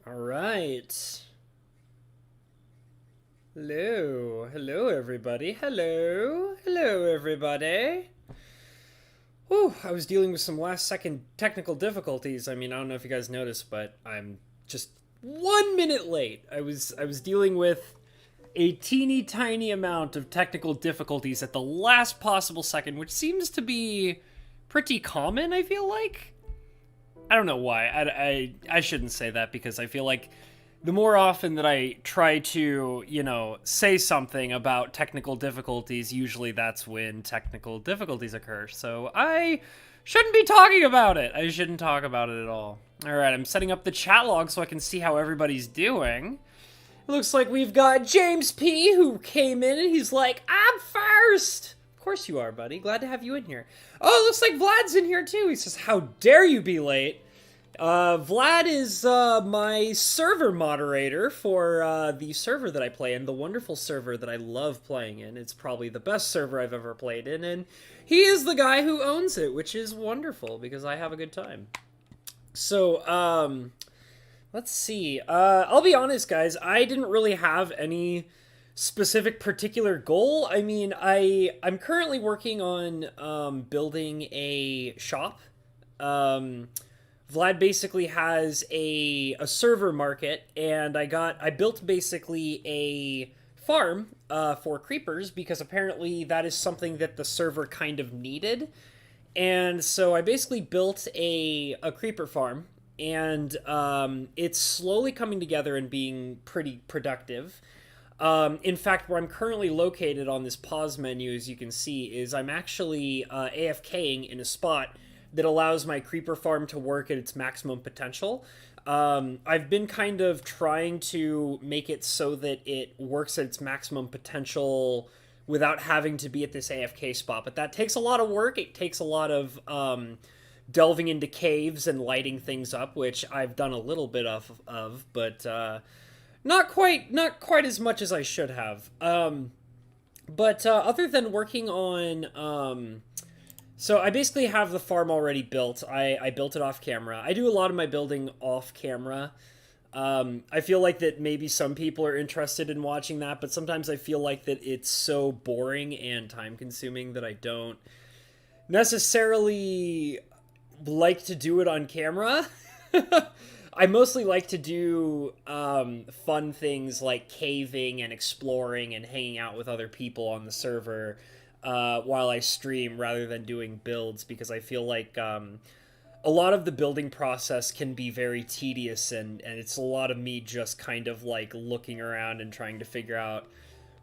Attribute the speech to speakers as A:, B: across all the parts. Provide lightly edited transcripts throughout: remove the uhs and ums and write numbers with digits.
A: All right. Hello, everybody. Hello, everybody. Whew, I was dealing with some last-second technical difficulties. I mean, I don't know if you guys noticed, but I'm just 1 minute late. I was dealing with a teeny tiny amount of technical difficulties at the last possible second, which seems to be pretty common. I feel like. I don't know why. I shouldn't say that because I feel like the more often that I try to, say something about technical difficulties, usually that's when technical difficulties occur. So I shouldn't be talking about it. I shouldn't talk about it at all. All right, I'm setting up the chat log so I can see how everybody's doing. It looks like we've got James P. who came in and he's like, I'm first. Of course you are, buddy. Glad to have you in here. Oh, it looks like Vlad's in here too. He says, how dare you be late? Vlad is my server moderator for the server that I play in, the wonderful server that I love playing in. It's probably the best server I've ever played in, and he is the guy who owns it, which is wonderful because I have a good time. So, let's see. I'll be honest, guys. I didn't really have any specific particular goal. I mean, I'm currently working on building a shop. Vlad basically has a server market, and I built basically a farm for creepers because apparently that is something that the server kind of needed. And so I basically built a creeper farm, and it's slowly coming together and being pretty productive. In fact, where I'm currently located on this pause menu, as you can see, is I'm actually AFKing in a spot that allows my creeper farm to work at its maximum potential. I've been kind of trying to make it so that it works at its maximum potential without having to be at this AFK spot, but that takes a lot of work. It takes a lot of delving into caves and lighting things up, which I've done a little bit of but not quite as much as I should have. But other than working on so I basically have the farm already built. I built it off camera. I do a lot of my building off camera. I feel like that maybe some people are interested in watching that, but sometimes I feel like that it's so boring and time consuming that I don't necessarily like to do it on camera. I mostly like to do fun things like caving and exploring and hanging out with other people on the server while I stream rather than doing builds because I feel like a lot of the building process can be very tedious and it's a lot of me just kind of like looking around and trying to figure out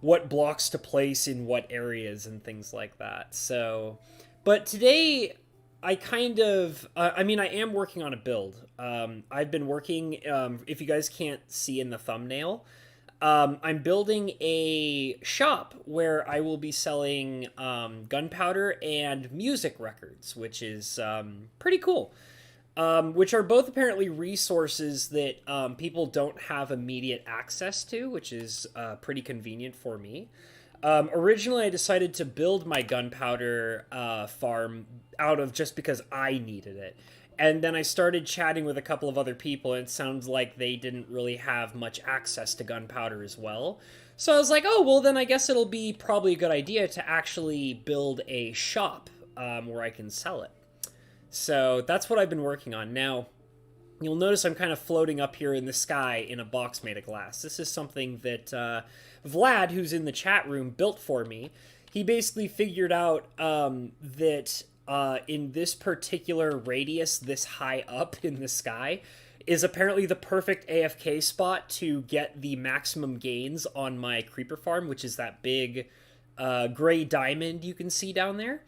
A: what blocks to place in what areas and things like that. So, but today I kind of, I mean, I am working on a build. I've been working, if you guys can't see in the thumbnail, I'm building a shop where I will be selling gunpowder and music records, which is pretty cool. Which are both apparently resources that people don't have immediate access to, which is pretty convenient for me. Originally, I decided to build my gunpowder farm out of just because I needed it. And then I started chatting with a couple of other people, and it sounds like they didn't really have much access to gunpowder as well. So I was like, oh, well, then I guess it'll be probably a good idea to actually build a shop where I can sell it. So that's what I've been working on. Now, you'll notice I'm kind of floating up here in the sky in a box made of glass. This is something that Vlad, who's in the chat room, built for me. He basically figured out that in this particular radius, this high up in the sky, is apparently the perfect AFK spot to get the maximum gains on my creeper farm, which is that big gray diamond you can see down there.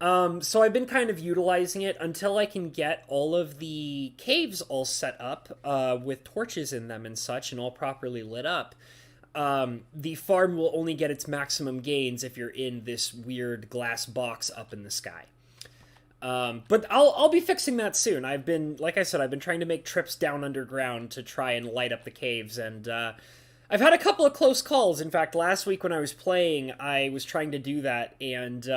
A: So I've been kind of utilizing it until I can get all of the caves all set up with torches in them and such and all properly lit up. The farm will only get its maximum gains if you're in this weird glass box up in the sky. But I'll be fixing that soon. I've been, like I said, I've been trying to make trips down underground to try and light up the caves, and I've had a couple of close calls. In fact, last week when I was playing, I was trying to do that, and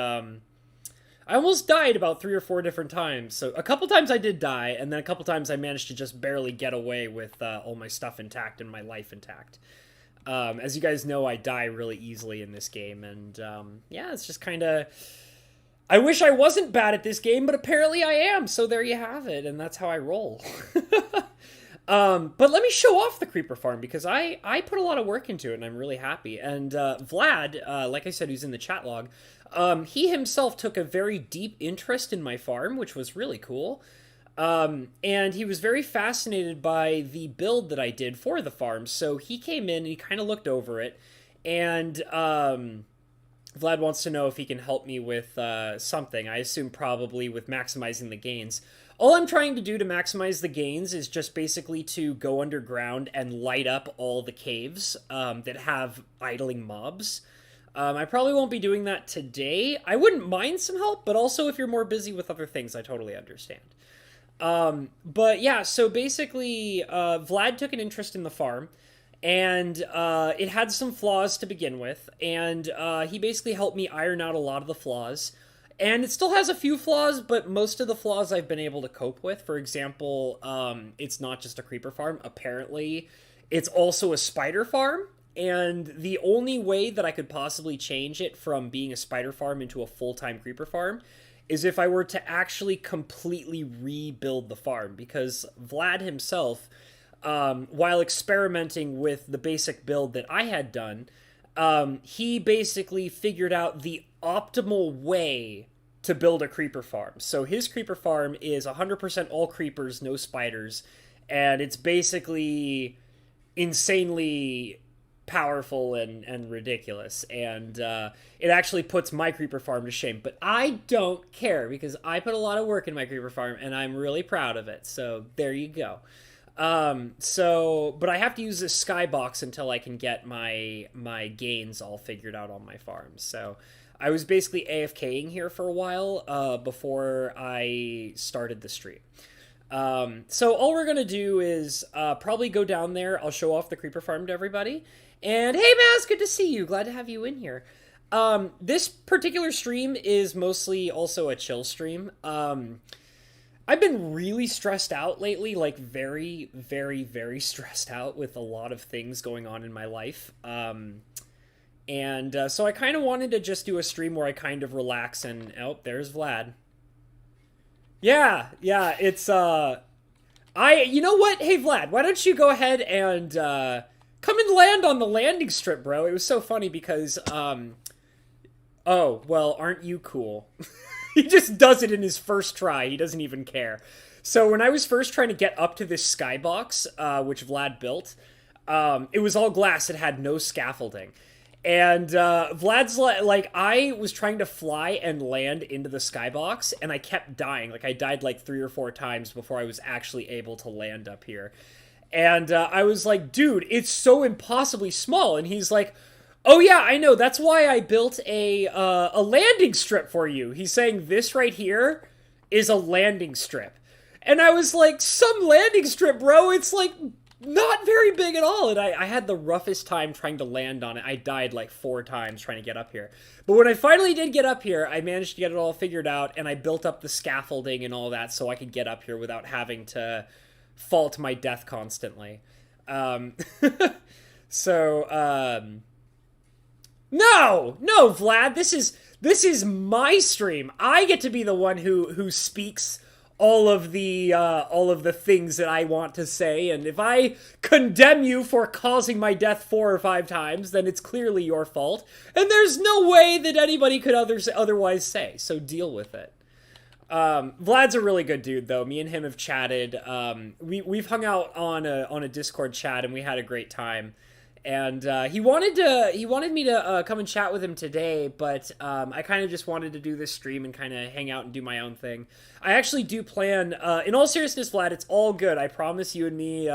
A: I almost died about 3 or 4 different times. So a couple times I did die, and then a couple times I managed to just barely get away with all my stuff intact and my life intact. As you guys know, I die really easily in this game, and yeah, it's just kind of... I wish I wasn't bad at this game, but apparently I am, so there you have it, and that's how I roll. But let me show off the creeper farm, because I put a lot of work into it, and I'm really happy. And Vlad, like I said, who's in the chat log, he himself took a very deep interest in my farm, which was really cool. And he was very fascinated by the build that I did for the farm, so he came in and he kind of looked over it, and Vlad wants to know if he can help me with something. I assume probably with maximizing the gains. All I'm trying to do to maximize the gains is just basically to go underground and light up all the caves that have idling mobs. I probably won't be doing that today. I wouldn't mind some help, but also if you're more busy with other things, I totally understand. But yeah, so basically, Vlad took an interest in the farm, and it had some flaws to begin with, and he basically helped me iron out a lot of the flaws. And it still has a few flaws, but most of the flaws I've been able to cope with. For example, it's not just a creeper farm. Apparently, it's also a spider farm. And the only way that I could possibly change it from being a spider farm into a full-time creeper farm is if I were to actually completely rebuild the farm. Because Vlad himself, while experimenting with the basic build that I had done, he basically figured out the optimal way to build a creeper farm. So his creeper farm is 100% all creepers, no spiders, and it's basically insanely powerful and ridiculous, and it actually puts my creeper farm to shame. But I don't care, because I put a lot of work in my creeper farm, and I'm really proud of it, so there you go. But I have to use this skybox until I can get my gains all figured out on my farm. So I was basically AFKing here for a while before I started the stream. So all we're gonna do is probably go down there. I'll show off the creeper farm to everybody. And hey, Maz, good to see you. Glad to have you in here. This particular stream is mostly also a chill stream. I've been really stressed out lately, like very, very, very stressed out with a lot of things going on in my life. So I kind of wanted to just do a stream where I kind of relax and... Oh, there's Vlad. Yeah, it's, you know what? Hey, Vlad, why don't you go ahead and, come and land on the landing strip, bro? It was so funny because, oh, well, aren't you cool? He just does it in his first try. He doesn't even care. So when I was first trying to get up to this skybox, which Vlad built, it was all glass. It had no scaffolding. And Vlad's like, I was trying to fly and land into the skybox, and I kept dying. Like, I died like 3 or 4 times before I was actually able to land up here. And I was like, dude, it's so impossibly small. And he's like, oh yeah, I know. That's why I built a landing strip for you. He's saying this right here is a landing strip. And I was like, some landing strip, bro. It's like not very big at all. And I had the roughest time trying to land on it. I died like 4 times trying to get up here. But when I finally did get up here, I managed to get it all figured out. And I built up the scaffolding and all that so I could get up here without having to fall to my death constantly. No, Vlad, this is my stream. I get to be the one who speaks all of the things that I want to say, and if I condemn you for causing my death 4 or 5 times, then it's clearly your fault, and there's no way that anybody could otherwise say, so deal with it. Vlad's a really good dude, though. Me and him have chatted. We've hung out on a Discord chat, and we had a great time. And he wanted me to come and chat with him today, but I kind of just wanted to do this stream and kind of hang out and do my own thing. I actually do plan, in all seriousness, Vlad, it's all good. I promise you and me,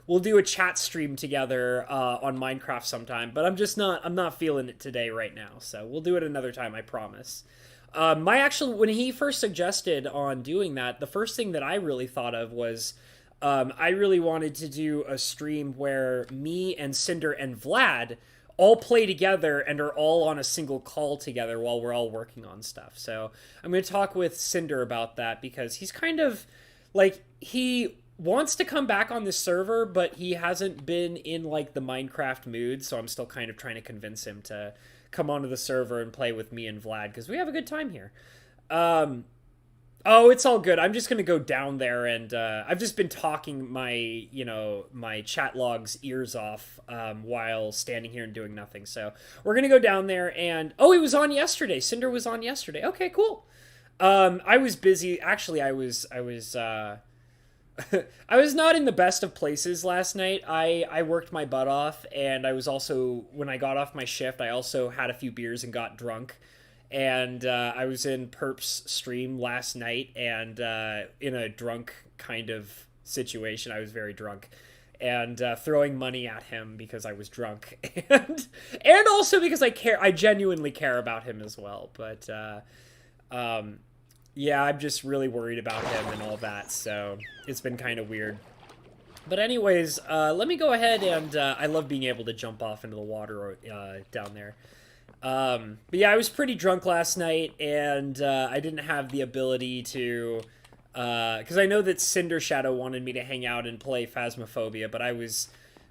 A: we'll do a chat stream together on Minecraft sometime, but I'm not feeling it today right now, so we'll do it another time, I promise. When he first suggested on doing that, the first thing that I really thought of was... I really wanted to do a stream where me and Cinder and Vlad all play together and are all on a single call together while we're all working on stuff. So I'm going to talk with Cinder about that, because he's kind of like, he wants to come back on this server, but he hasn't been in like the Minecraft mood. So I'm still kind of trying to convince him to come onto the server and play with me and Vlad, because we have a good time here. Oh, it's all good. I'm just going to go down there, and I've just been talking my chat log's ears off while standing here and doing nothing. So we're going to go down there, and oh, he was on yesterday. Cinder was on yesterday. Okay, cool. I was busy. Actually, I was I was not in the best of places last night. I worked my butt off, and I was also, when I got off my shift, I also had a few beers and got drunk. And I was in Perp's stream last night, and in a drunk kind of situation. I was very drunk, and throwing money at him because I was drunk, and also because I genuinely care about him as well. But yeah, I'm just really worried about him and all that, so it's been kind of weird. But anyways, let me go ahead, and I love being able to jump off into the water down there. But yeah, I was pretty drunk last night, and I didn't have the ability to, because I know that Cinder Shadow wanted me to hang out and play Phasmophobia, but I was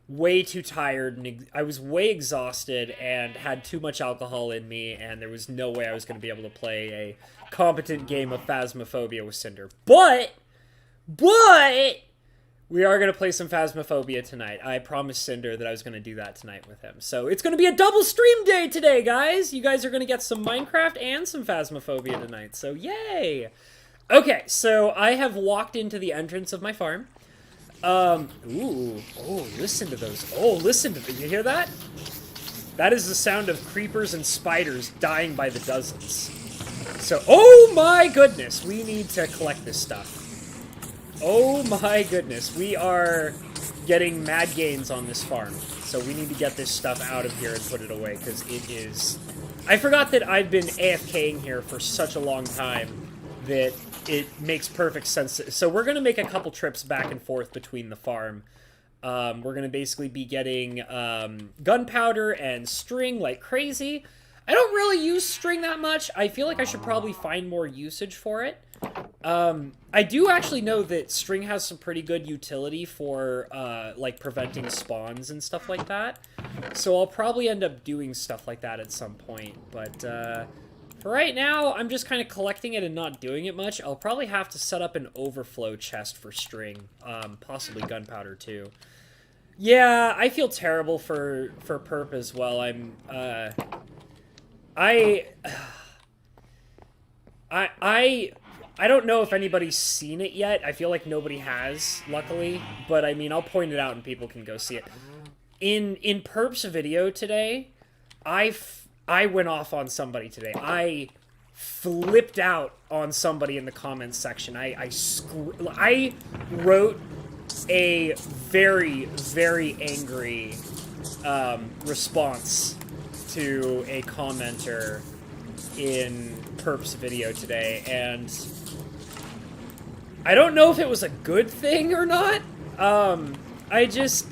A: way too tired, and I was way exhausted, and had too much alcohol in me, and there was no way I was going to be able to play a competent game of Phasmophobia with Cinder. But we are going to play some Phasmophobia tonight. I promised Cinder that I was going to do that tonight with him. So it's going to be a double stream day today, guys. You guys are going to get some Minecraft and some Phasmophobia tonight. So yay. Okay, so I have walked into the entrance of my farm. Ooh. Oh, listen to those. Oh, listen to them. You hear that? That is the sound of creepers and spiders dying by the dozens. So, oh my goodness. We need to collect this stuff. Oh my goodness, we are getting mad gains on this farm. So we need to get this stuff out of here and put it away, because it is... I forgot that I've been AFKing here for such a long time that it makes perfect sense. So we're going to make a couple trips back and forth between the farm. We're going to basically be getting gunpowder and string like crazy. I don't really use string that much. I feel like I should probably find more usage for it. I do actually know that string has some pretty good utility for, like, preventing spawns and stuff like that. So I'll probably end up doing stuff like that at some point. But, for right now, I'm just kind of collecting it and not doing it much. I'll probably have to set up an overflow chest for string. Possibly gunpowder, too. Yeah, I feel terrible for Perp as well. I don't know if anybody's seen it yet. I feel like nobody has, luckily. But, I mean, I'll point it out and people can go see it. In Perp's video today, I went off on somebody today. I flipped out on somebody in the comments section. I wrote a very, very angry response to a commenter in Perp's video today, and I don't know if it was a good thing or not. I just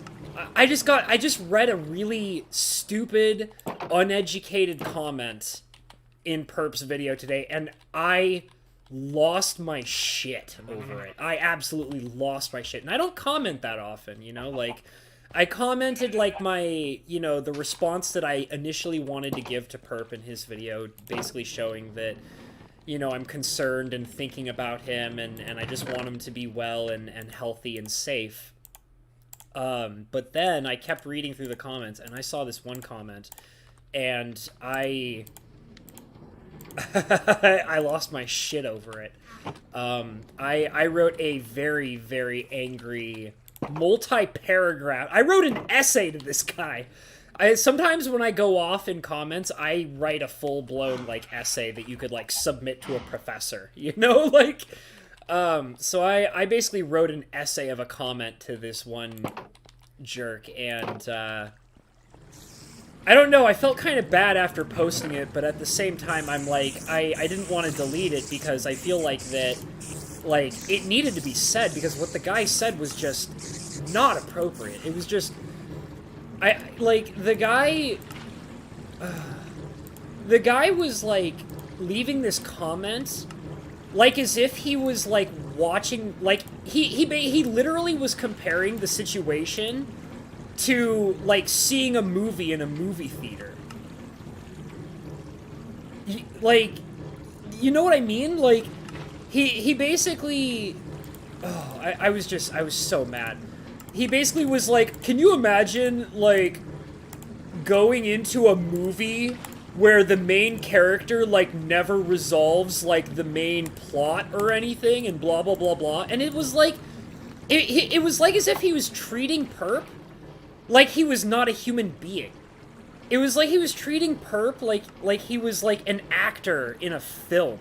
A: read a really stupid, uneducated comment in Perp's video today, and I lost my shit over it. I absolutely lost my shit. And I don't comment that often, you know, like, I commented, like, my, you know, the response that I initially wanted to give to Perp in his video, basically showing that, you know, I'm concerned and thinking about him, and I just want him to be well and healthy and safe. But then I kept reading through the comments, and I saw this one comment, and I lost my shit over it. I wrote a very, very angry multi-paragraph. I wrote an essay to this guy. Sometimes when I go off in comments, I write a full-blown, like, essay that you could, like, submit to a professor, you know, like, so I basically wrote an essay of a comment to this one jerk, and, I don't know, I felt kind of bad after posting it, but at the same time, I'm like, I didn't want to delete it because I feel like that, like, it needed to be said, because what the guy said was just not appropriate. It was just, the guy The guy was, like, leaving this comment, like, as if he was, like, watching, like, he literally was comparing the situation to, like, seeing a movie in a movie theater. Like, you know what I mean? Like, he basically... Oh, I was so mad. He basically was like, can you imagine, like, going into a movie where the main character, like, never resolves, like, the main plot or anything, and blah, blah, blah, blah. And it was like, it was like as if he was treating Perp like he was not a human being. It was like he was treating Perp like he was, like, an actor in a film.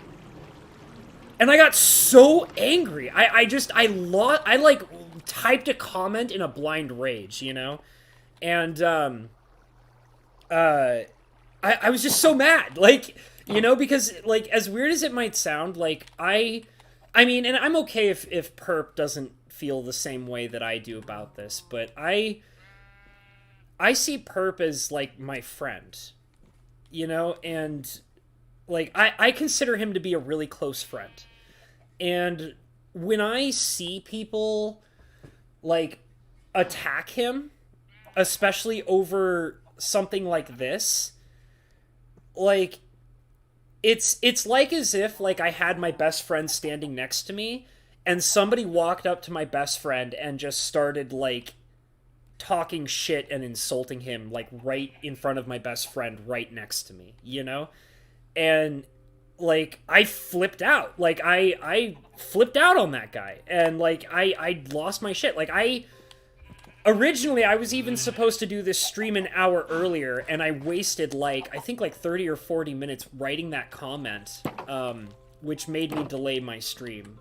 A: And I got so angry. I like, typed a comment in a blind rage, you know? And, I was just so mad. Like, you know, because, like, as weird as it might sound, like, I mean, and I'm okay if Perp doesn't feel the same way that I do about this, but I see Perp as, like, my friend, you know? And, like, I consider him to be a really close friend. And when I see people, like, attack him, especially over something like this, like, it's like as if, like, I had my best friend standing next to me, and somebody walked up to my best friend and just started, like, talking shit and insulting him, like, right in front of my best friend right next to me, you know? And, like, I flipped out. Like, I flipped out on that guy. And, like, I lost my shit. Like, originally, I was even supposed to do this stream an hour earlier, and I wasted, like, I think, like, 30 or 40 minutes writing that comment, which made me delay my stream.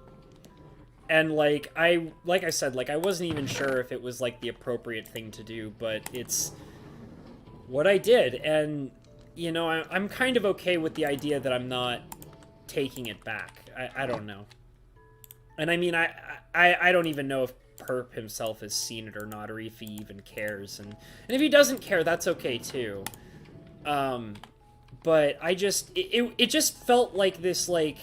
A: And, like I said, like, I wasn't even sure if it was, like, the appropriate thing to do, but it's what I did. And, you know, I'm kind of okay with the idea that I'm not taking it back. I don't know. And, I mean, I don't even know if Perp himself has seen it or not, or if he even cares. And if he doesn't care, that's okay, too. But I just... It just felt like this, like...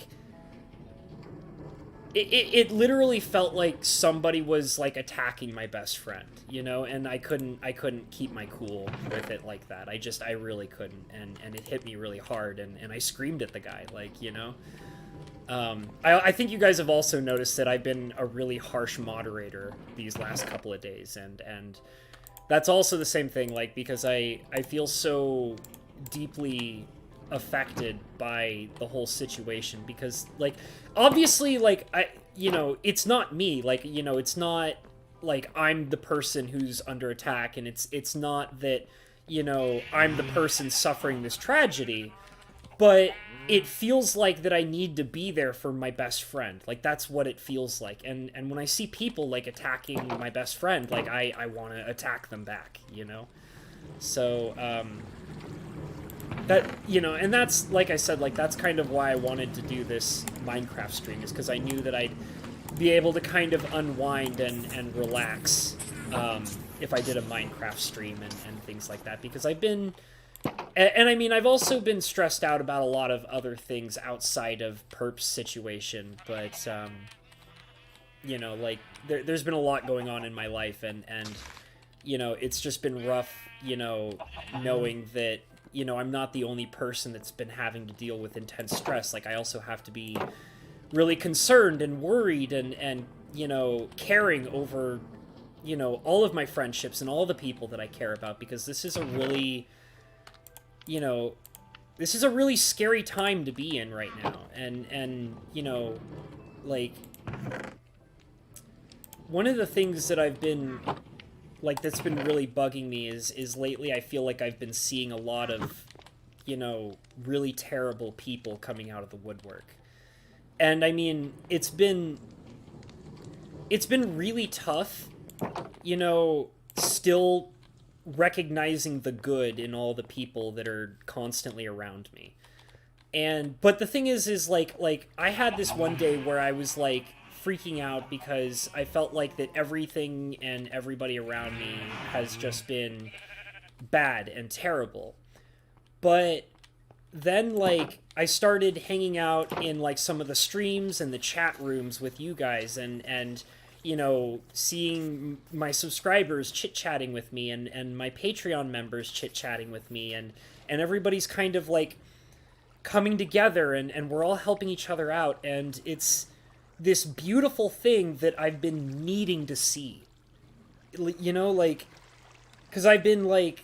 A: It literally felt like somebody was, like, attacking my best friend, you know, and I couldn't keep my cool with it like that. I really couldn't, and it hit me really hard, and I screamed at the guy, like, you know. I think you guys have also noticed that I've been a really harsh moderator these last couple of days, and that's also the same thing, like, because I feel so deeply affected by the whole situation, because, like, obviously, like, you know, it's not me, like, you know, it's not like I'm the person who's under attack, and it's not that, you know, I'm the person suffering this tragedy, but it feels like that I need to be there for my best friend. Like, that's what it feels like. And when I see people, like, attacking my best friend, like, I want to attack them back, you know? So, that, you know, and that's, like I said, like, that's kind of why I wanted to do this Minecraft stream, is because I knew that I'd be able to kind of unwind and relax if I did a Minecraft stream and things like that, because I've been... And I mean, I've also been stressed out about a lot of other things outside of Perp's situation, but, you know, like, there's been a lot going on in my life, and, you know, it's just been rough, you know, knowing that, you know, I'm not the only person that's been having to deal with intense stress. Like, I also have to be really concerned and worried and you know, caring over, you know, all of my friendships and all the people that I care about, because this is a really... You know, this is a really scary time to be in right now, and you know, like, one of the things that I've been, like, that's been really bugging me is lately I feel like I've been seeing a lot of, you know, really terrible people coming out of the woodwork. And I mean, it's been really tough, you know, still recognizing the good in all the people that are constantly around me. But the thing is like I had this one day where I was, like, freaking out because I felt like that everything and everybody around me has just been bad and terrible. But then, like, I started hanging out in, like, some of the streams and the chat rooms with you guys, and you know, seeing my subscribers chit-chatting with me, and my Patreon members chit-chatting with me, and everybody's kind of, like, coming together, and we're all helping each other out, and it's this beautiful thing that I've been needing to see. You know, like, because I've been, like,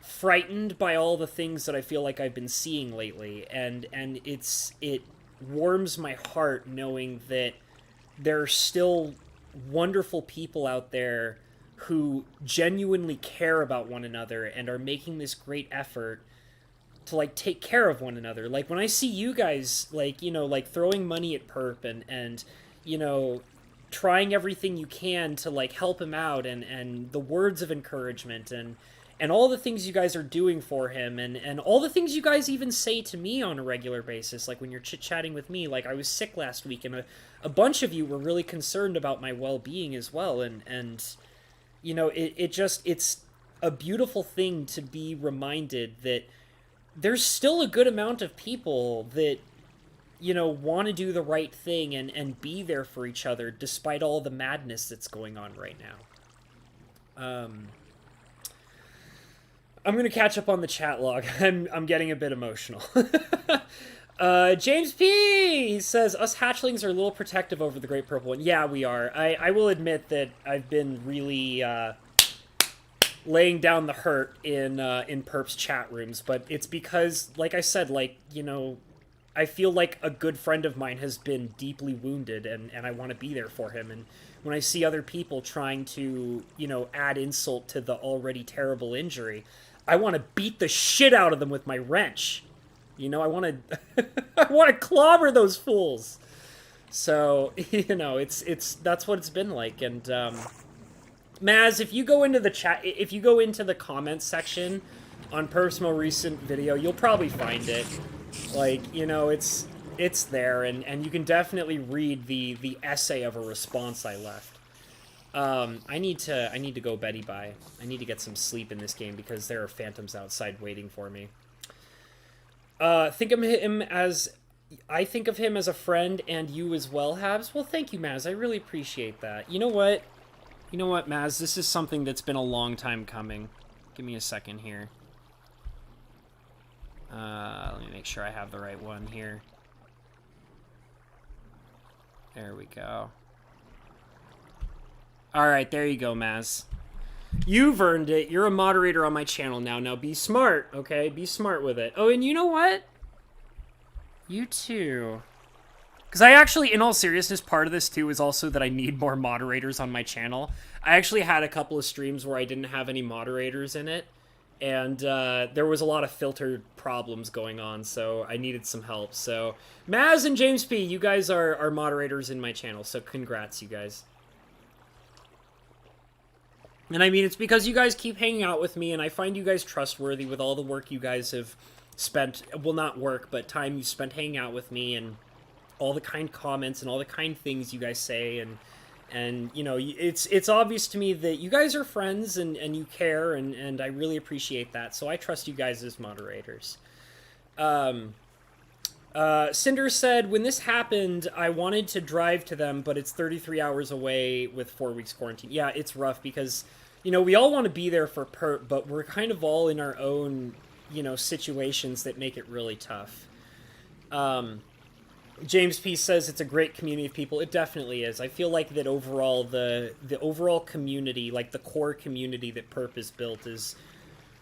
A: frightened by all the things that I feel like I've been seeing lately, and it warms my heart knowing that there are still wonderful people out there who genuinely care about one another and are making this great effort to, like, take care of one another. Like, when I see you guys, like, you know, like, throwing money at Perp, and you know, trying everything you can to, like, help him out, and the words of encouragement, and all the things you guys are doing for him, and all the things you guys even say to me on a regular basis, like when you're chit-chatting with me. Like, I was sick last week, and a bunch of you were really concerned about my well-being as well, and you know, it's a beautiful thing to be reminded that there's still a good amount of people that, you know, want to do the right thing and be there for each other despite all the madness that's going on right now. I'm going to catch up on the chat log. I'm getting a bit emotional. James P. says, us hatchlings are a little protective over the Great Purple One. Yeah, we are. I will admit that I've been really laying down the hurt in Perp's chat rooms, but it's because, like I said, like, you know, I feel like a good friend of mine has been deeply wounded, and I want to be there for him. And when I see other people trying to, you know, add insult to the already terrible injury, I want to beat the shit out of them with my wrench. You know, I want to I want to clobber those fools. So, you know, it's that's what it's been like. And Maz, if you go into the chat, if you go into the comments section on Perf's most recent video, you'll probably find it. Like, you know, it's there, and you can definitely read the essay of a response I left. I need to go beddy bye. I need to get some sleep in this game because there are phantoms outside waiting for me. I think of him as a friend, and you as well, Habs. Well, thank you, Maz. I really appreciate that. You know what, Maz? This is something that's been a long time coming. Give me a second here. Let me make sure I have the right one here. There we go. Alright, there you go, Maz. You've earned it. You're a moderator on my channel now. Now be smart, okay? Be smart with it. Oh, and you know what? You too. Because I actually, in all seriousness, part of this too is also that I need more moderators on my channel. I actually had a couple of streams where I didn't have any moderators in it. And there was a lot of filtered problems going on, so I needed some help. So, Maz and James P., you guys are moderators in my channel, so congrats, you guys. And I mean, it's because you guys keep hanging out with me, and I find you guys trustworthy with all the work you guys have spent, well, not work, but time you spent hanging out with me, and all the kind comments and all the kind things you guys say, and you know, it's obvious to me that you guys are friends and you care, and I really appreciate that, so I trust you guys as moderators. Cinder said, when this happened, I wanted to drive to them, but it's 33 hours away with 4 weeks quarantine. Yeah, it's rough because, you know, we all want to be there for Perp, but we're kind of all in our own, you know, situations that make it really tough. James P. says it's a great community of people. It definitely is. I feel like that overall, the overall community, like the core community that Perp has built, is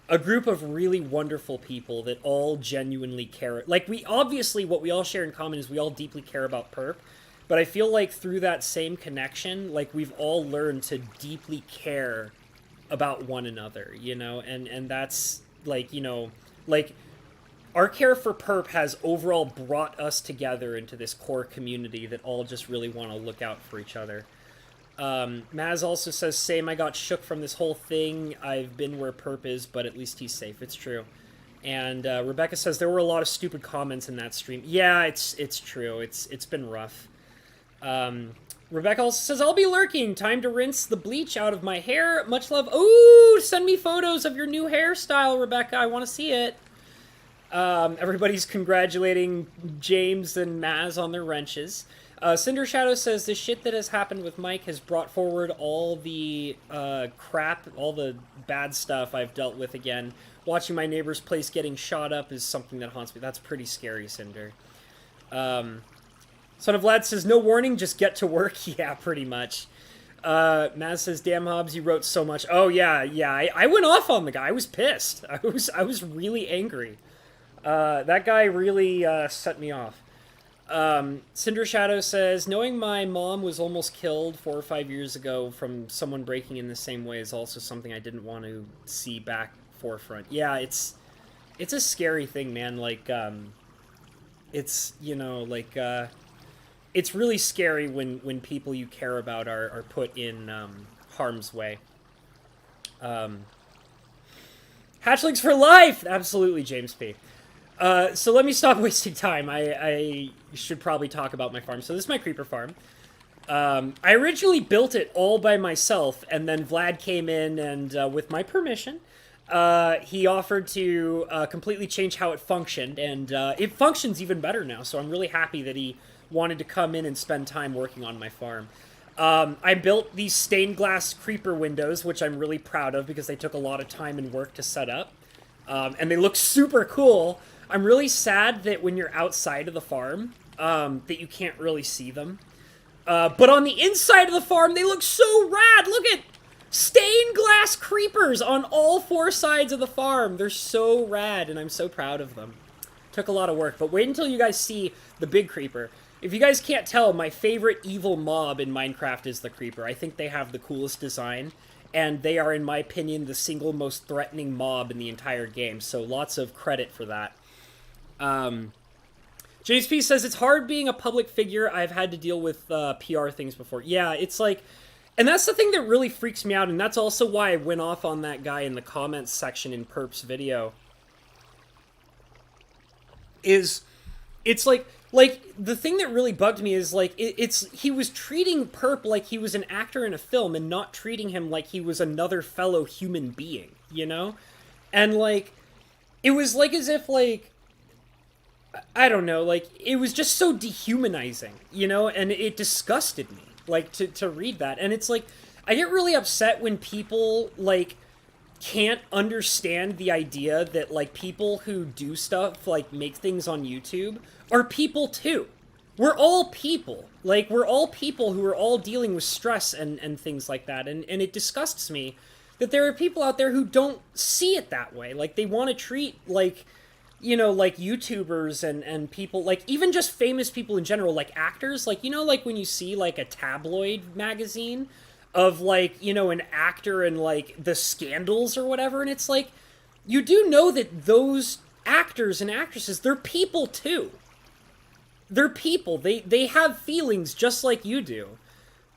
A: a group of really wonderful people that all genuinely care. Like, we obviously, what we all share in common is we all deeply care about Perp, but I feel like through that same connection, like, we've all learned to deeply care about one another, you know, and that's, like, you know, like, our care for Perp has overall brought us together into this core community that all just really want to look out for each other. Maz also says, same, I got shook from this whole thing. I've been where Perp is, but at least he's safe. It's true. And Rebecca says, there were a lot of stupid comments in that stream. Yeah, it's true. It's been rough. Rebecca also says, I'll be lurking. Time to rinse the bleach out of my hair. Much love. Ooh, send me photos of your new hairstyle, Rebecca. I want to see it. Everybody's congratulating James and Maz on their wrenches. Cinder Shadow says the shit that has happened with Mike has brought forward all the crap, all the bad stuff I've dealt with again. Watching my neighbor's place getting shot up is something that haunts me. That's pretty scary, Cinder. Son of Vlad says, no warning, just get to work. Yeah, pretty much. Maz says, damn Hobbs, you wrote so much. Oh, yeah. I went off on the guy. I was pissed. I was really angry. That guy really set me off. Cinder Shadow says, knowing my mom was almost killed 4 or 5 years ago from someone breaking in the same way is also something I didn't want to see back forefront. Yeah, it's a scary thing, man. Like, it's, you know, like, it's really scary when people you care about are put in harm's way. Hatchlings for life! Absolutely, James P. So let me stop wasting time. I should probably talk about my farm. So this is my creeper farm. I originally built it all by myself, and then Vlad came in and, with my permission, he offered to completely change how it functioned, and it functions even better now, so I'm really happy that he wanted to come in and spend time working on my farm. I built these stained glass creeper windows, which I'm really proud of because they took a lot of time and work to set up, and they look super cool. I'm really sad that when you're outside of the farm, that you can't really see them. But on the inside of the farm, they look so rad! Look at stained glass creepers on all 4 sides of the farm. They're so rad, and I'm so proud of them. Took a lot of work, but wait until you guys see the big creeper. If you guys can't tell, my favorite evil mob in Minecraft is the creeper. I think they have the coolest design, and they are, in my opinion, the single most threatening mob in the entire game, so lots of credit for that. James P says, it's hard being a public figure. I've had to deal with PR things before. Yeah, it's like... And that's the thing that really freaks me out, and that's also why I went off on that guy in the comments section in Perp's video. It's like, the thing that really bugged me is, like, he was treating Perp like he was an actor in a film and not treating him like he was another fellow human being, you know? And, like, it was like as if, like, I don't know, like, it was just so dehumanizing, you know? And it disgusted me, like, to read that. And it's like, I get really upset when people, like, can't understand the idea that, like, people who do stuff, like, make things on YouTube are people too. We're all people. Like, we're all people who are all dealing with stress and things like that. And it disgusts me that there are people out there who don't see it that way. Like, they want to treat, like, you know, like, YouTubers and people, like, even just famous people in general, like, actors, like, you know, like, when you see, like, a tabloid magazine of, like, you know, an actor and, like, the scandals or whatever, and it's like, you do know that those actors and actresses, they're people too. They're people. They have feelings just like you do.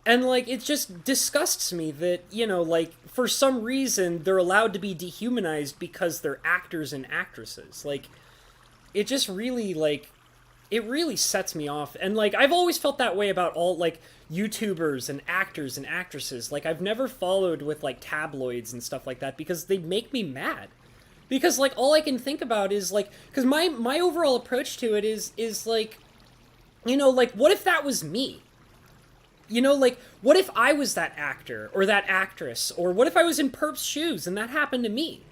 A: And, like, it just disgusts me that, you know, like, for some reason, they're allowed to be dehumanized because they're actors and actresses. Like, it just really, like, it really sets me off. And, like, I've always felt that way about all, like, YouTubers and actors and actresses. Like, I've never followed with, like, tabloids and stuff like that because they make me mad. Because, like, all I can think about is, like, because my overall approach to it is, like, you know, like, what if that was me? You know, like, what if I was that actor or that actress? Or what if I was in Perp's shoes and that happened to me?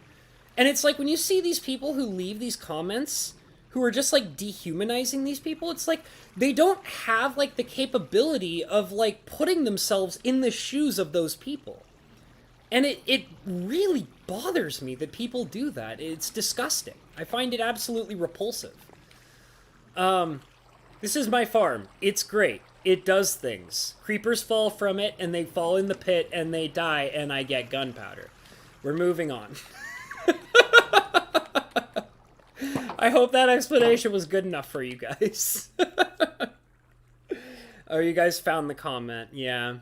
A: And it's like, when you see these people who leave these comments, who are just, like, dehumanizing these people, it's like, they don't have, like, the capability of, like, putting themselves in the shoes of those people. And it really bothers me that people do that. It's disgusting. I find it absolutely repulsive. This is my farm. It's great. It does things. Creepers fall from it, and they fall in the pit, and they die, and I get gunpowder. We're moving on. I hope that explanation was good enough for you guys. Oh, you guys found the comment. Yeah.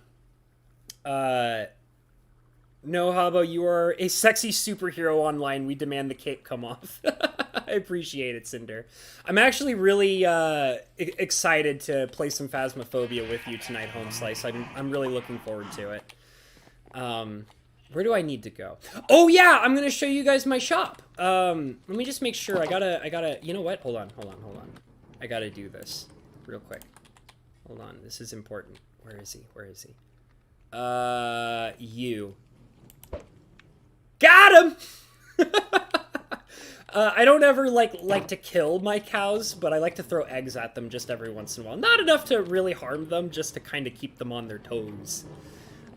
A: No, Habbo, you are a sexy superhero online. We demand the cape come off. I appreciate it, Cinder. I'm actually really excited to play some Phasmophobia with you tonight, Home Slice. I'm really looking forward to it. Where do I need to go? Oh yeah, I'm gonna show you guys my shop. Let me just make sure. I gotta. You know what? Hold on. I gotta do this real quick. Hold on. This is important. Where is he? You. Got him. I don't ever like to kill my cows, but I like to throw eggs at them just every once in a while. Not enough to really harm them, just to kind of keep them on their toes.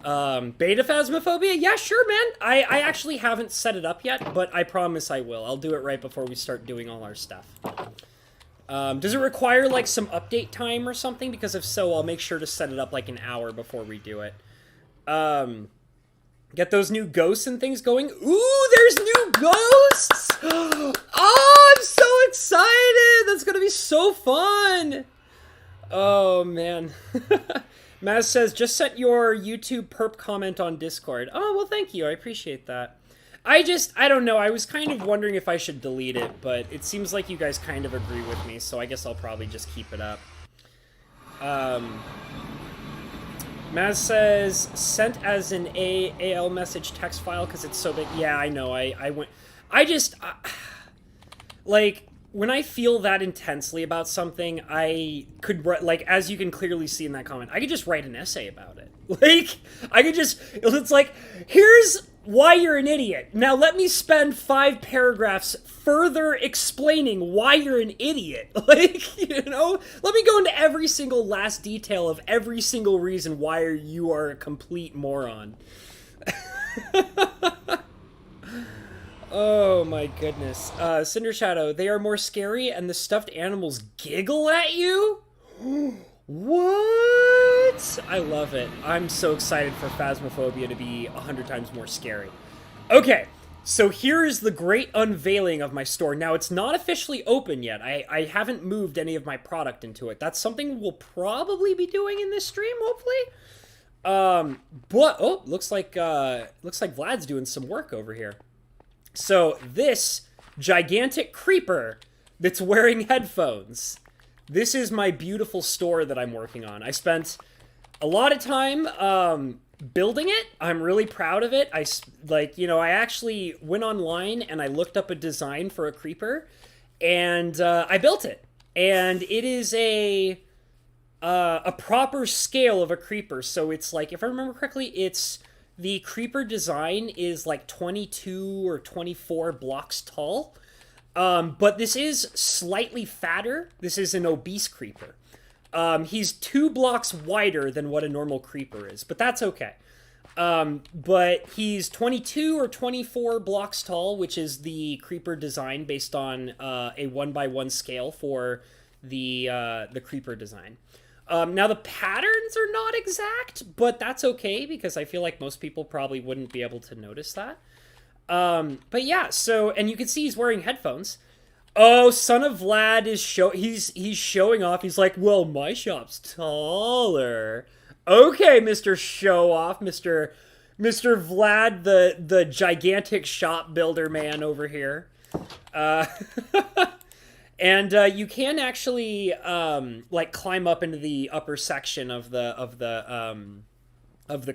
A: Beta Phasmophobia? Yeah, sure, man. I actually haven't set it up yet, but I promise I will. I'll do it right before we start doing all our stuff. Does it require, like, some update time or something? Because if so, I'll make sure to set it up, like, an hour before we do it. Get those new ghosts and things going. Ooh, there's new ghosts! Oh, I'm so excited! That's gonna be so fun! Oh, man. Maz says, just sent your YouTube perp comment on Discord. Oh, well, thank you. I appreciate that. I don't know. I was kind of wondering if I should delete it, but it seems like you guys kind of agree with me, so I guess I'll probably just keep it up. Maz says, sent as an AL message text file because it's so big. Yeah, I know. Like, when I feel that intensely about something, I could, like, as you can clearly see in that comment, I could just write an essay about it. Like, it's like, here's why you're an idiot. Now let me spend 5 paragraphs further explaining why you're an idiot. Like, you know? Let me go into every single last detail of every single reason why you are a complete moron. Oh my goodness. Cinder Shadow, they are more scary and the stuffed animals giggle at you? What? I love it. I'm so excited for Phasmophobia to be 100 times more scary. Okay, so here is the great unveiling of my store. Now, it's not officially open yet. I haven't moved any of my product into it. That's something we'll probably be doing in this stream, hopefully. But, oh, looks like Vlad's doing some work over here. So this gigantic creeper that's wearing headphones, this is my beautiful store that I'm working on. I spent a lot of time building it. I'm really proud of it. I actually went online and I looked up a design for a creeper and I built it. And it is a proper scale of a creeper. So it's like, if I remember correctly, the creeper design is like 22 or 24 blocks tall. But this is slightly fatter. This is an obese creeper. He's 2 blocks wider than what a normal creeper is, but that's okay. But he's 22 or 24 blocks tall, which is the creeper design based on a 1x1 scale for the creeper design. Now, the patterns are not exact, but that's okay, because I feel like most people probably wouldn't be able to notice that. But yeah, so, and you can see he's wearing headphones. Oh, Son of Vlad is he's showing off. He's like, well, my shop's taller. Okay, Mr. Show Off, Mr. Vlad, the gigantic shop builder man over here. And you can actually like climb up into the upper section of the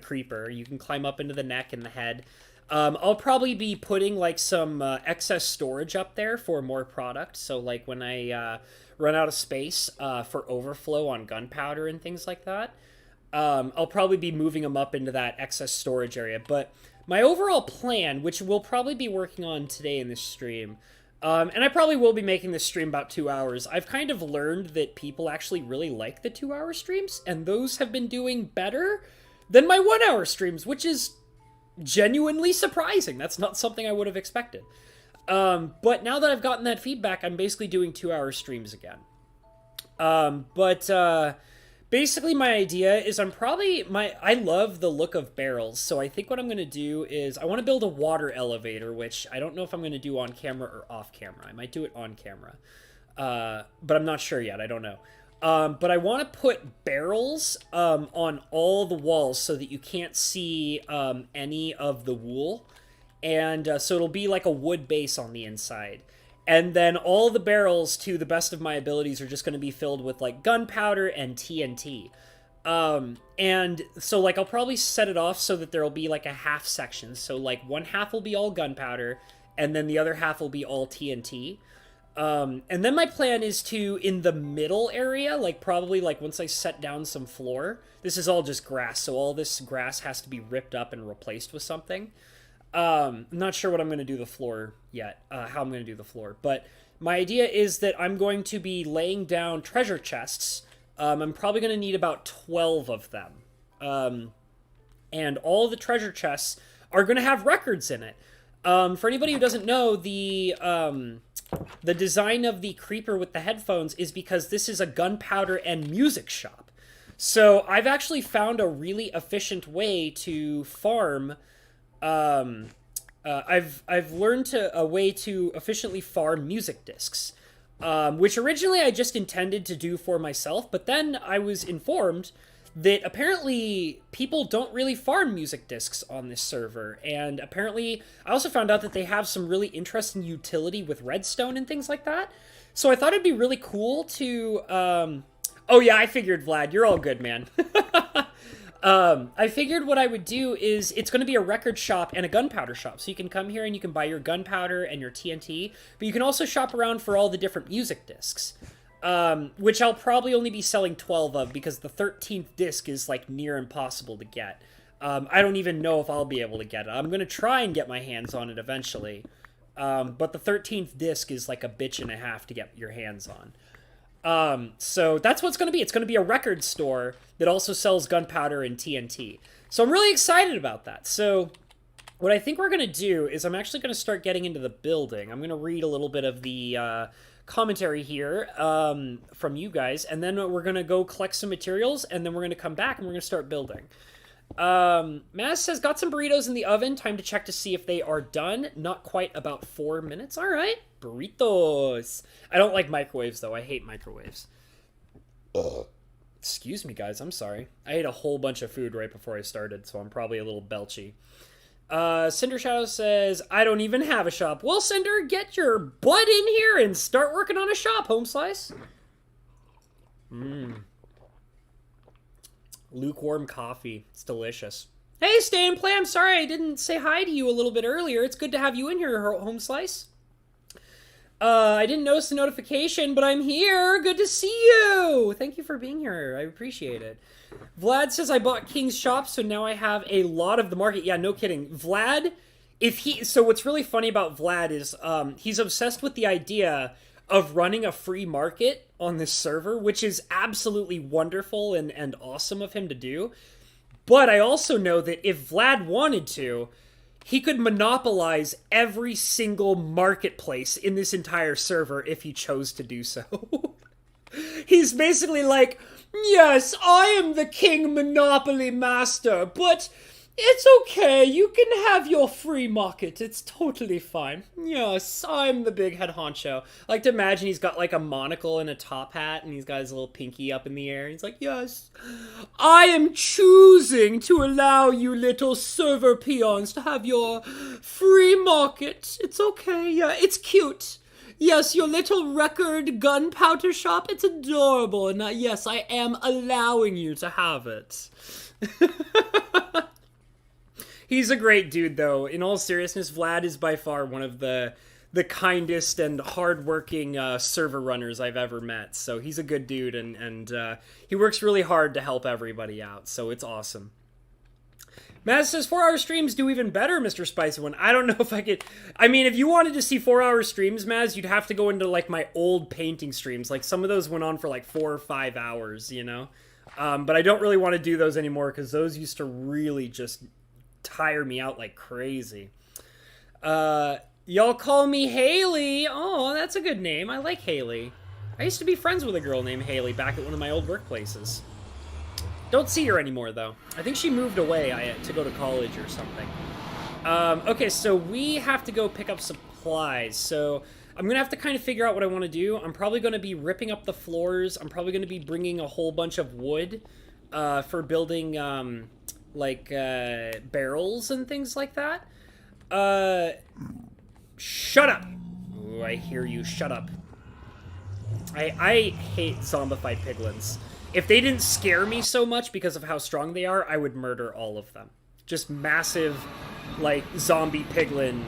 A: creeper. You can climb up into the neck and the head. I'll probably be putting like some excess storage up there for more product. So like when I run out of space for overflow on gunpowder and things like that, I'll probably be moving them up into that excess storage area. But my overall plan, which we'll probably be working on today in this stream, and I probably will be making this stream about 2 hours. I've kind of learned that people actually really like the 2-hour streams, and those have been doing better than my 1-hour streams, which is genuinely surprising. That's not something I would have expected. But now that I've gotten that feedback, I'm basically doing 2-hour streams again. Basically my idea is I love the look of barrels, so I think what I'm going to do is I want to build a water elevator, which I don't know if I'm going to do on camera or off camera. I might do it on camera, but I'm not sure yet. I don't know. But I want to put barrels on all the walls so that you can't see any of the wool, and so it'll be like a wood base on the inside. And then all the barrels, to the best of my abilities, are just going to be filled with like gunpowder and TNT. And so, like, I'll probably set it off so that there'll be, like, a half section. So, like, one half will be all gunpowder, and then the other half will be all TNT. And then my plan is to, in the middle area, like, probably, like, once I set down some floor, this is all just grass, so all this grass has to be ripped up and replaced with something. I'm not sure what I'm going to do the floor yet, how I'm going to do the floor, but my idea is that I'm going to be laying down treasure chests. I'm probably going to need about 12 of them. And all the treasure chests are going to have records in it. For anybody who doesn't know, the design of the creeper with the headphones is because this is a gunpowder and music shop. So I've actually found a really efficient way to farm. I've learned a way to efficiently farm music discs. Which originally I just intended to do for myself, but then I was informed that apparently people don't really farm music discs on this server, and apparently I also found out that they have some really interesting utility with redstone and things like that. So I thought it'd be really cool to, oh yeah, I figured, Vlad, you're all good, man. I figured what I would do is it's going to be a record shop and a gunpowder shop. So you can come here and you can buy your gunpowder and your TNT, but you can also shop around for all the different music discs, which I'll probably only be selling 12 of because the 13th disc is like near impossible to get. I don't even know if I'll be able to get it. I'm going to try and get my hands on it eventually. But the 13th disc is like a bitch and a half to get your hands on. So that's what it's going to be. It's going to be a record store that also sells gunpowder and TNT. So I'm really excited about that. So what I think we're going to do is I'm actually going to start getting into the building. I'm going to read a little bit of the commentary here from you guys, and then we're going to go collect some materials, and then we're going to come back and we're going to start building. Maz says, got some burritos in the oven. Time to check to see if they are done. Not quite, about 4 minutes. All right. Burritos. I don't like microwaves, though. I hate microwaves. Excuse me, guys. I'm sorry. I ate a whole bunch of food right before I started, so I'm probably a little belchy. Cinder Shadow says, I don't even have a shop. Well, Cinder, get your butt in here and start working on a shop, Home Slice. Lukewarm coffee. It's delicious. Hey, Stay and Play. I'm sorry I didn't say hi to you a little bit earlier. It's good to have you in here, Home Slice. I didn't notice the notification, but I'm here. Good to see you. Thank you for being here. I appreciate it. Vlad says, I bought King's Shop, so now I have a lot of the market. Yeah, no kidding. Vlad, so what's really funny about Vlad is he's obsessed with the idea of running a free market on this server, which is absolutely wonderful and awesome of him to do. But I also know that if Vlad wanted to, he could monopolize every single marketplace in this entire server if he chose to do so. He's basically like, yes, I am the king monopoly master, but it's okay, you can have your free market, it's totally fine. Yes, I'm the big head honcho. I like to imagine he's got like a monocle and a top hat, and he's got his little pinky up in the air, and he's like, yes, I am choosing to allow you little server peons to have your free market. It's okay, yeah, it's cute. Yes, your little record gunpowder shop, it's adorable, and yes, I am allowing you to have it. He's a great dude, though. In all seriousness, Vlad is by far one of the kindest and hardworking server runners I've ever met. So he's a good dude, and he works really hard to help everybody out. So it's awesome. Maz says 4-hour streams do even better, Mr. Spicy One. I don't know if I could. I mean, if you wanted to see 4-hour streams, Maz, you'd have to go into like my old painting streams. Like some of those went on for like 4 or 5 hours, you know. But I don't really want to do those anymore because those used to really just tire me out like crazy. Y'all call me Haley. Oh, that's a good name. I like Haley. I used to be friends with a girl named Haley back at one of my old workplaces. Don't see her anymore, though. I think she moved away to go to college or something. Okay, so we have to go pick up supplies. So I'm going to have to kind of figure out what I want to do. I'm probably going to be ripping up the floors. I'm probably going to be bringing a whole bunch of wood for building barrels and things like that. Shut up! Ooh, I hear you. Shut up. I hate zombified piglins. If they didn't scare me so much because of how strong they are, I would murder all of them. Just massive, like, zombie piglin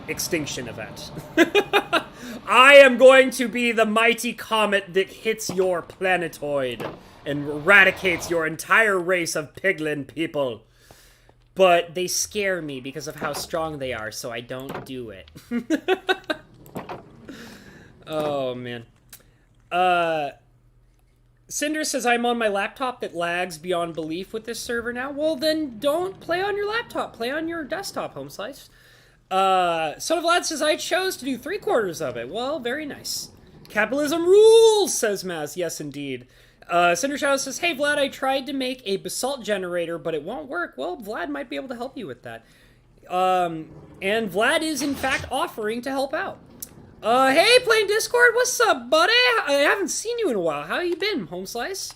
A: extinction event. I am going to be the mighty comet that hits your planetoid and eradicates your entire race of piglin people. But they scare me because of how strong they are, so I don't do it. Oh, man. Cinder says, I'm on my laptop that lags beyond belief with this server now. Well, then don't play on your laptop. Play on your desktop, Home Slice. Son of Vlad says, I chose to do 3/4 of it. Well, very nice. Capitalism rules, says Maz. Yes, indeed. Cinder Shadow says, hey, Vlad, I tried to make a basalt generator, but it won't work. Well, Vlad might be able to help you with that. And Vlad is, in fact, offering to help out. Hey, playing Discord, what's up, buddy? I haven't seen you in a while. How you been, Home Slice?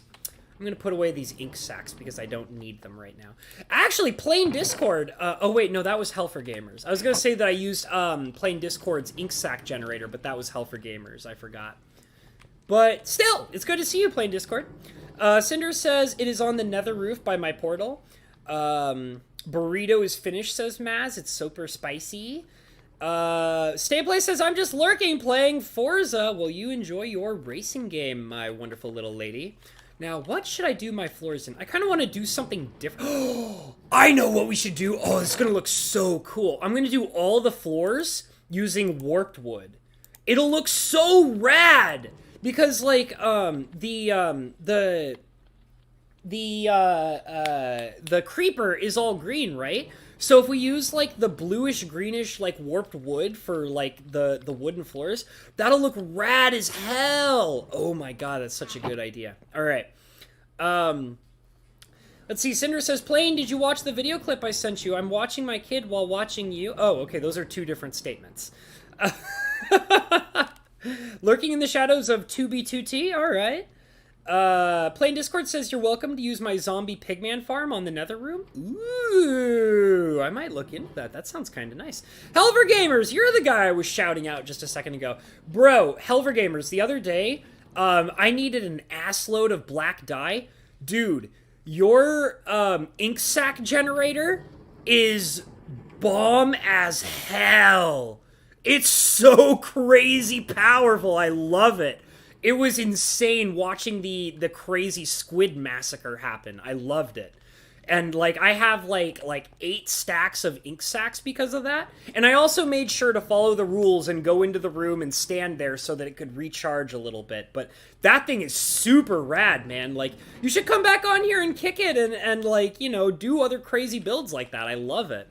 A: I'm gonna put away these ink sacks because I don't need them right now. Actually, playing Discord, oh wait, no, that was Hell for Gamers. I was gonna say that I used, playing Discord's ink sack generator, but that was Hell for Gamers, I forgot. But still, it's good to see you playing Discord. Cinder says, it is on the nether roof by my portal. Burrito is finished, says Maz. It's super spicy. Stayplay says, I'm just lurking playing Forza. Will you enjoy your racing game, my wonderful little lady? Now, what should I do my floors in? I kind of want to do something different. Oh, I know what we should do. Oh, it's going to look so cool. I'm going to do all the floors using warped wood. It'll look so rad. Because, like, the creeper is all green, right? So if we use, like, the bluish-greenish, like, warped wood for, like, the wooden floors, that'll look rad as hell! Oh my god, that's such a good idea. Alright. Let's see, Cinder says, Plane, did you watch the video clip I sent you? I'm watching my kid while watching you. Oh, okay, those are two different statements. Lurking in the shadows of 2B2T? Alright. Plain Discord says you're welcome to use my zombie pigman farm on the nether room. Ooh, I might look into that. That sounds kind of nice. Helver Gamers, you're the guy I was shouting out just a second ago. Bro, Helver Gamers, the other day, I needed an assload of black dye. Dude, your ink sac generator is bomb as hell. It's so crazy powerful. I love it. It was insane watching the crazy squid massacre happen. I loved it. And, like, I have, like 8 stacks of ink sacks because of that. And I also made sure to follow the rules and go into the room and stand there so that it could recharge a little bit. But that thing is super rad, man. Like, you should come back on here and kick it and like, you know, do other crazy builds like that. I love it.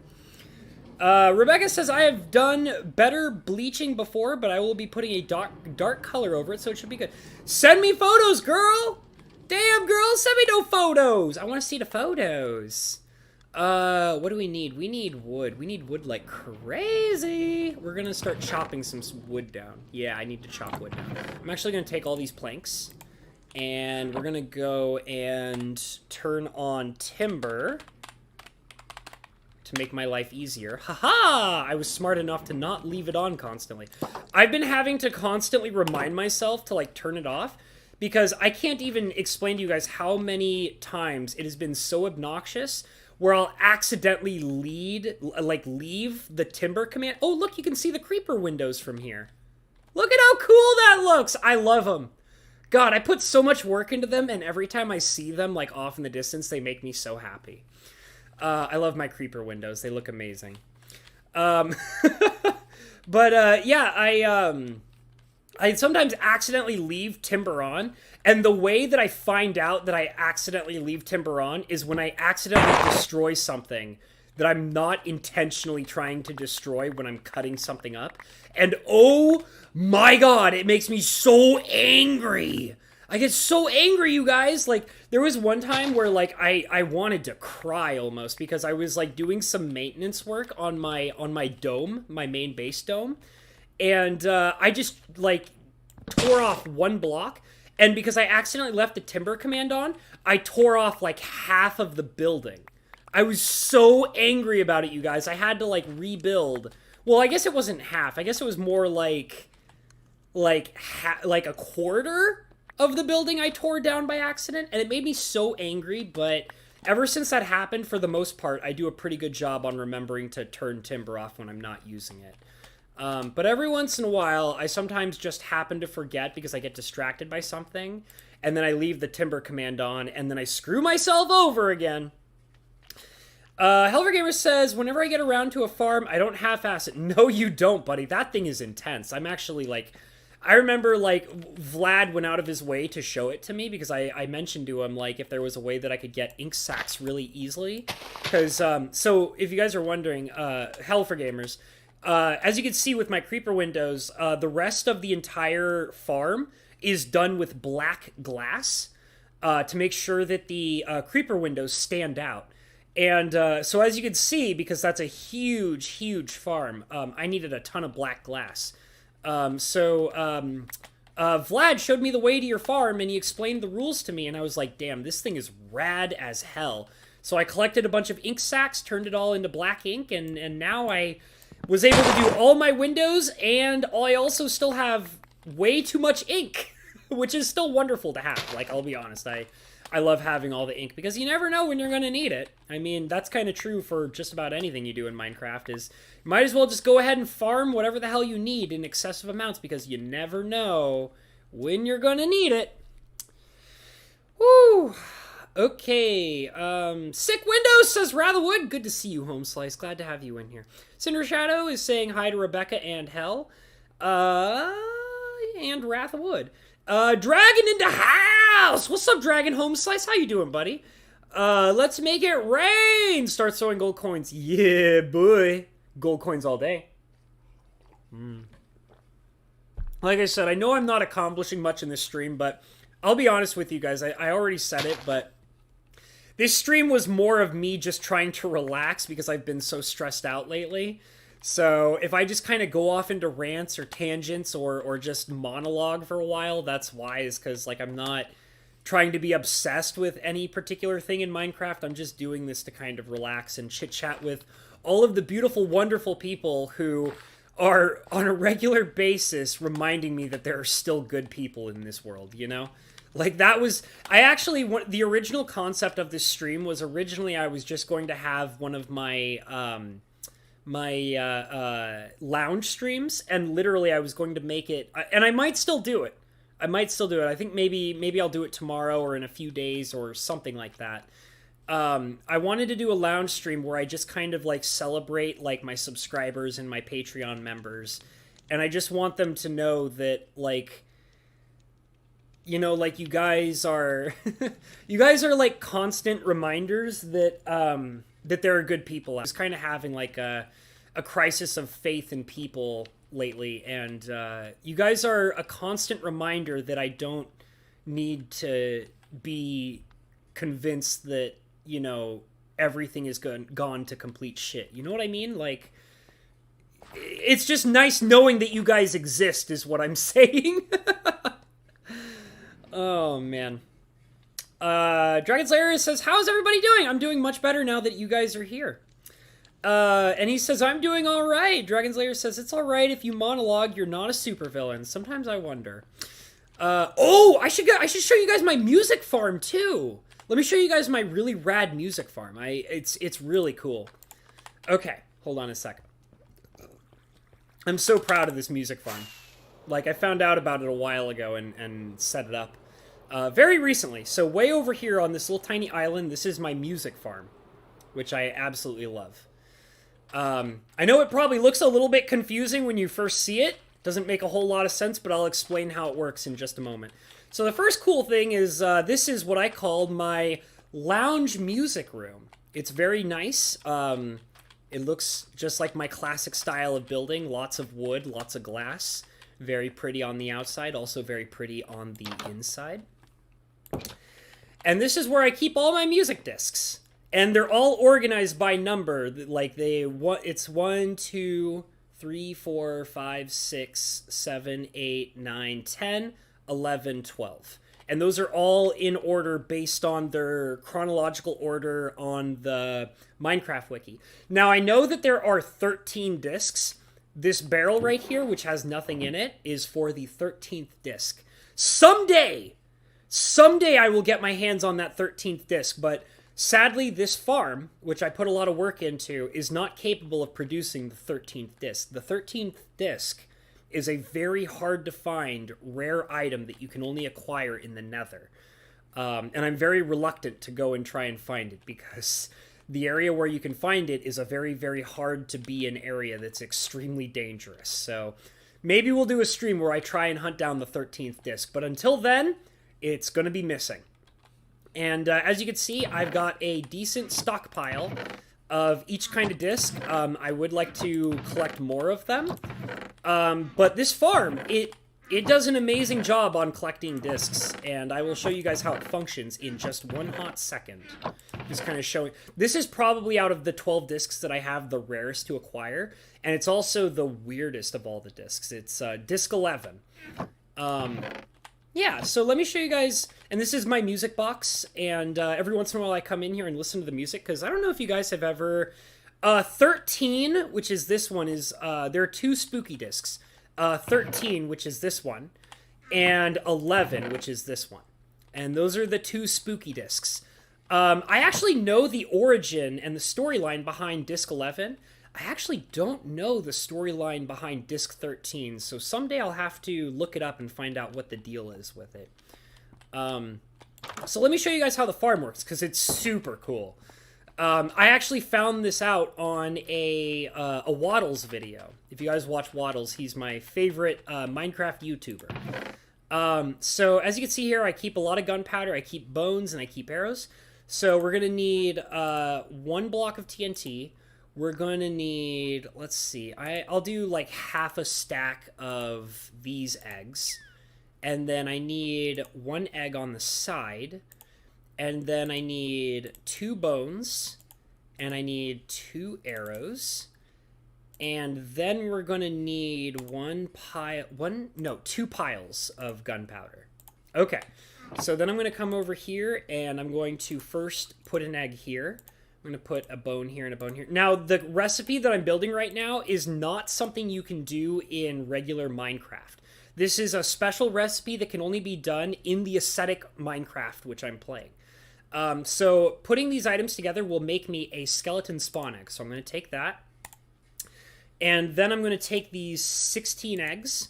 A: Rebecca says, I have done better bleaching before, but I will be putting a dark color over it, so it should be good. Send me photos, girl! Damn, girl, send me no photos! I want to see the photos. What do we need? We need wood. We need wood like crazy. We're gonna start chopping some wood down. Yeah, I need to chop wood down. I'm actually gonna take all these planks, and we're gonna go and turn on timber to make my life easier. Haha! I was smart enough to not leave it on constantly. I've been having to constantly remind myself to, like, turn it off, because I can't even explain to you guys how many times it has been so obnoxious where I'll accidentally leave the timber command. Oh, look, you can see the creeper windows from here. Look at how cool that looks! I love them. God, I put so much work into them, and every time I see them, like, off in the distance, they make me so happy. I love my creeper windows. They look amazing. But, yeah, I sometimes accidentally leave timber on, and the way that I find out that I accidentally leave timber on is when I accidentally destroy something that I'm not intentionally trying to destroy when I'm cutting something up. And oh my god, it makes me so angry! I get so angry, you guys. Like, there was one time where, like, I wanted to cry almost because I was, like, doing some maintenance work on my dome, my main base dome, and I just, like, tore off one block, and because I accidentally left the timber command on, I tore off, like, half of the building. I was so angry about it, you guys. I had to, like, rebuild. Well, I guess it wasn't half. I guess it was more like a quarter of the building I tore down by accident, and it made me so angry, but ever since that happened, for the most part, I do a pretty good job on remembering to turn timber off when I'm not using it. But every once in a while, I sometimes just happen to forget because I get distracted by something, and then I leave the timber command on, and then I screw myself over again. Helver Gamer says, whenever I get around to a farm, I don't half-ass it. No, you don't, buddy. That thing is intense. I'm actually, like... I remember, like, Vlad went out of his way to show it to me because I mentioned to him, like, if there was a way that I could get ink sacks really easily. Because, so, if you guys are wondering, Hell for Gamers, as you can see with my creeper windows, the rest of the entire farm is done with black glass to make sure that the creeper windows stand out. And so as you can see, because that's a huge, huge farm, I needed a ton of black glass. Vlad showed me the way to your farm, and he explained the rules to me, and I was like, damn, this thing is rad as hell. So I collected a bunch of ink sacks, turned it all into black ink, and now I was able to do all my windows, and I also still have way too much ink, which is still wonderful to have. Like, I'll be honest, I love having all the ink, because you never know when you're going to need it. I mean, that's kind of true for just about anything you do in Minecraft, is you might as well just go ahead and farm whatever the hell you need in excessive amounts, because you never know when you're going to need it. Woo! Okay, Sick Windows says, Ratherwood, good to see you, Home Slice, glad to have you in here. Cinder Shadow is saying hi to Rebecca and Hell, and Wrath of Wood. Dragon into house! What's up, Dragon Home Slice? How you doing, buddy? Let's make it rain! Start throwing gold coins. Yeah, boy. Gold coins all day. Like I said, I know I'm not accomplishing much in this stream, but I'll be honest with you guys. I already said it, but this stream was more of me just trying to relax because I've been so stressed out lately. So if I just kind of go off into rants or tangents or just monologue for a while, that's why, is because, like, I'm not trying to be obsessed with any particular thing in Minecraft. I'm just doing this to kind of relax and chit-chat with all of the beautiful, wonderful people who are on a regular basis reminding me that there are still good people in this world, you know? Like, that was... the original concept of this stream was originally I was just going to have one of my... lounge streams, and literally I was going to make it, and I might still do it. I think maybe I'll do it tomorrow or in a few days or something like that. I wanted to do a lounge stream where I just kind of, like, celebrate, like, my subscribers and my Patreon members, and I just want them to know that, like, you know, like, you guys are like constant reminders that that there are good people. I was kind of having, like, a crisis of faith in people lately, and you guys are a constant reminder that I don't need to be convinced that, you know, everything is gone to complete shit. You know what I mean? Like, it's just nice knowing that you guys exist, is what I'm saying. Oh, man. Dragon Slayer says, how's everybody doing? I'm doing much better now that you guys are here. And he says, I'm doing alright. Dragon Slayer says, it's alright if you monologue, you're not a supervillain. Sometimes I wonder. I should show you guys my music farm, too. Let me show you guys my really rad music farm. It's really cool. Okay, hold on a second. I'm so proud of this music farm. Like, I found out about it a while ago and set it up. Very recently. So way over here on this little tiny island, this is my music farm, which I absolutely love. I know it probably looks a little bit confusing when you first see it. Doesn't make a whole lot of sense, but I'll explain how it works in just a moment. So the first cool thing is this is what I called my lounge music room. It's very nice. It looks just like my classic style of building. Lots of wood, lots of glass. Very pretty on the outside, also very pretty on the inside. And this is where I keep all my music discs. And they're all organized by number. Like, it's 1, 2, 3, 4, 5, 6, 7, 8, 9, 10, 11, 12. And those are all in order based on their chronological order on the Minecraft wiki. Now, I know that there are 13 discs. This barrel right here, which has nothing in it, is for the 13th disc. Someday, Someday I will get my hands on that 13th disc, but sadly this farm, which I put a lot of work into, is not capable of producing the 13th disc. The 13th disc is a very hard to find rare item that you can only acquire in the Nether. And I'm very reluctant to go and try and find it because the area where you can find it is a very, very hard to be in area that's extremely dangerous. So maybe we'll do a stream where I try and hunt down the 13th disc, but until then, it's going to be missing. And as you can see, I've got a decent stockpile of each kind of disc. I would like to collect more of them. But this farm, it does an amazing job on collecting discs, and I will show you guys how it functions in just one hot second. Just kind of showing. This is probably out of the 12 discs that I have the rarest to acquire, and it's also the weirdest of all the discs. It's disc 11. Yeah, so let me show you guys, and this is my music box, and every once in a while I come in here and listen to the music, because I don't know if you guys have ever... 13, which is this one, is, there are two spooky discs. 13, which is this one, and 11, which is this one. And those are the two spooky discs. I actually know the origin and the storyline behind disc 11. I actually don't know the storyline behind disc 13, so someday I'll have to look it up and find out what the deal is with it. So let me show you guys how the farm works, because it's super cool. I actually found this out on a Waddles video. If you guys watch Waddles, he's my favorite Minecraft YouTuber. So as you can see here, I keep a lot of gunpowder, I keep bones, and I keep arrows. So we're going to need 1 block of TNT. We're going to need, let's see, I'll do like half a stack of these eggs. And then I need 1 egg on the side. And then I need 2 bones. And I need 2 arrows. And then we're going to need 2 piles of gunpowder. Okay, so then I'm going to come over here and I'm going to first put an egg here. I'm going to put a bone here and a bone here. Now, the recipe that I'm building right now is not something you can do in regular Minecraft. This is a special recipe that can only be done in the aesthetic Minecraft, which I'm playing. So putting these items together will make me a skeleton spawn egg. So I'm going to take that. And then I'm going to take these 16 eggs.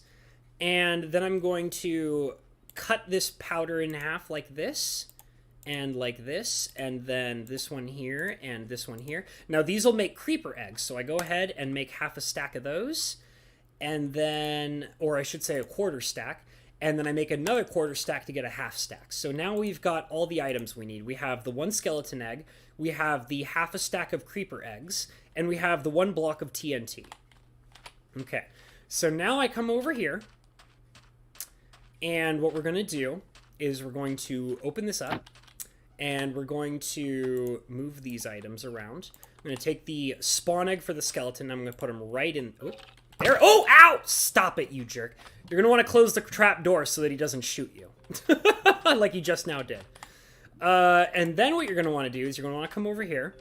A: And then I'm going to cut this powder in half like this. And like this, and then this one here, and this one here. Now, these will make creeper eggs, so I go ahead and make half a stack of those, and then, or I should say a quarter stack, and then I make another quarter stack to get a half stack. So now we've got all the items we need. We have the 1 skeleton egg, we have the half a stack of creeper eggs, and we have the 1 block of TNT. Okay, so now I come over here, and what we're going to do is we're going to open this up, and we're going to move these items around. I'm going to take the spawn egg for the skeleton. I'm going to put them right in... Oh, there. Oh, ow! Stop it, you jerk. You're going to want to close the trap door so that he doesn't shoot you. Like he just now did. And then what you're going to want to do is you're going to want to come over here.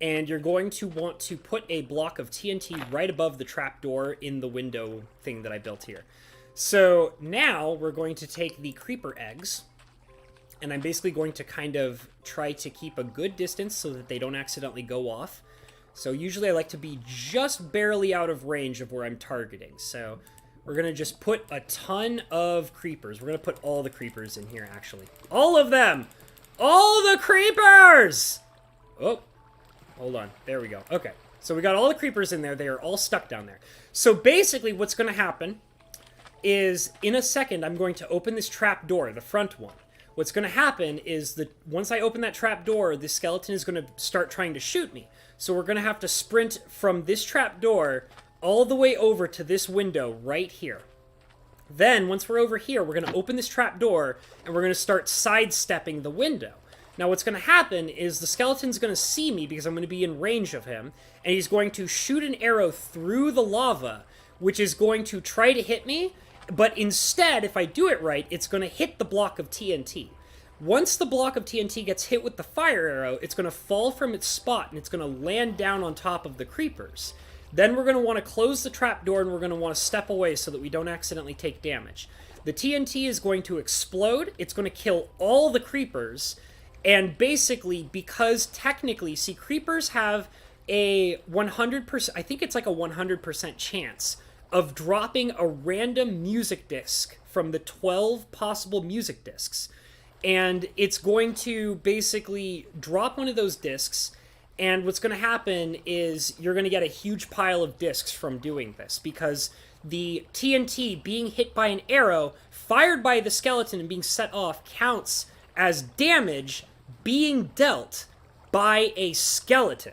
A: And you're going to want to put a block of TNT right above the trap door in the window thing that I built here. So now we're going to take the creeper eggs... And I'm basically going to kind of try to keep a good distance so that they don't accidentally go off. So usually I like to be just barely out of range of where I'm targeting. So we're going to just put a ton of creepers. We're going to put all the creepers in here, actually. All of them! All the creepers! Oh, hold on. There we go. Okay, so we got all the creepers in there. They are all stuck down there. So basically what's going to happen is in a second I'm going to open this trap door, the front one. What's going to happen is that once I open that trap door, the skeleton is going to start trying to shoot me. So we're going to have to sprint from this trap door all the way over to this window right here. Then, once we're over here, we're going to open this trap door, and we're going to start sidestepping the window. Now, what's going to happen is the skeleton's going to see me because I'm going to be in range of him, and he's going to shoot an arrow through the lava, which is going to try to hit me. But instead, if I do it right, it's going to hit the block of TNT. Once the block of TNT gets hit with the fire arrow, it's going to fall from its spot, and it's going to land down on top of the creepers. Then we're going to want to close the trap door, and we're going to want to step away so that we don't accidentally take damage. The TNT is going to explode. It's going to kill all the creepers. And basically, because technically, see, creepers have a 100%, I think it's like a 100% chance of dropping a random music disc from the 12 possible music discs. And it's going to basically drop one of those discs, and what's going to happen is you're going to get a huge pile of discs from doing this, because the TNT being hit by an arrow fired by the skeleton and being set off counts as damage being dealt by a skeleton.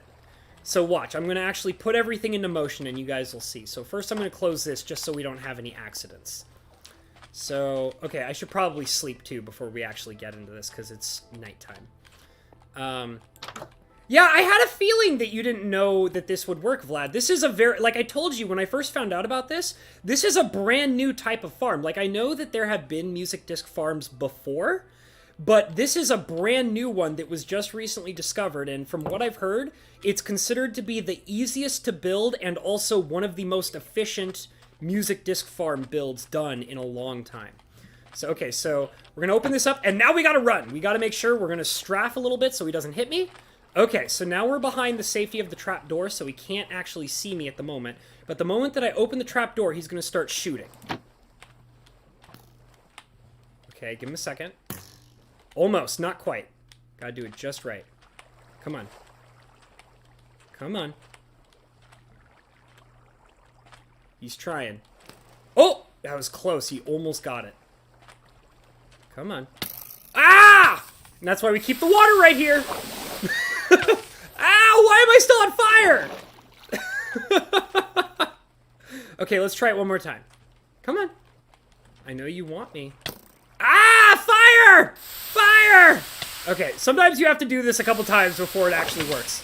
A: So watch, I'm going to actually put everything into motion and you guys will see. So first I'm going to close this just so we don't have any accidents. So, okay, I should probably sleep too before we actually get into this because it's nighttime. Yeah, I had a feeling that you didn't know that this would work, Vlad. This is a very, like I told you when I first found out about this, this is a brand new type of farm. Like, I know that there have been music disc farms before, but this is a brand new one that was just recently discovered, and from what I've heard, it's considered to be the easiest to build and also one of the most efficient music disc farm builds done in a long time. So, okay, so we're going to open this up, and now we got to run. We got to make sure we're going to strafe a little bit so he doesn't hit me. Okay, so now we're behind the safety of the trap door, so he can't actually see me at the moment. But the moment that I open the trap door, he's going to start shooting. Okay, give him a second. Almost, not quite. Gotta do it just right. Come on. Come on. He's trying. Oh! That was close. He almost got it. Come on. Ah! And that's why we keep the water right here. Ow! Why am I still on fire? Okay, let's try it one more time. Come on. I know you want me. Ah! Fire! Fire! Okay, sometimes you have to do this a couple times before it actually works.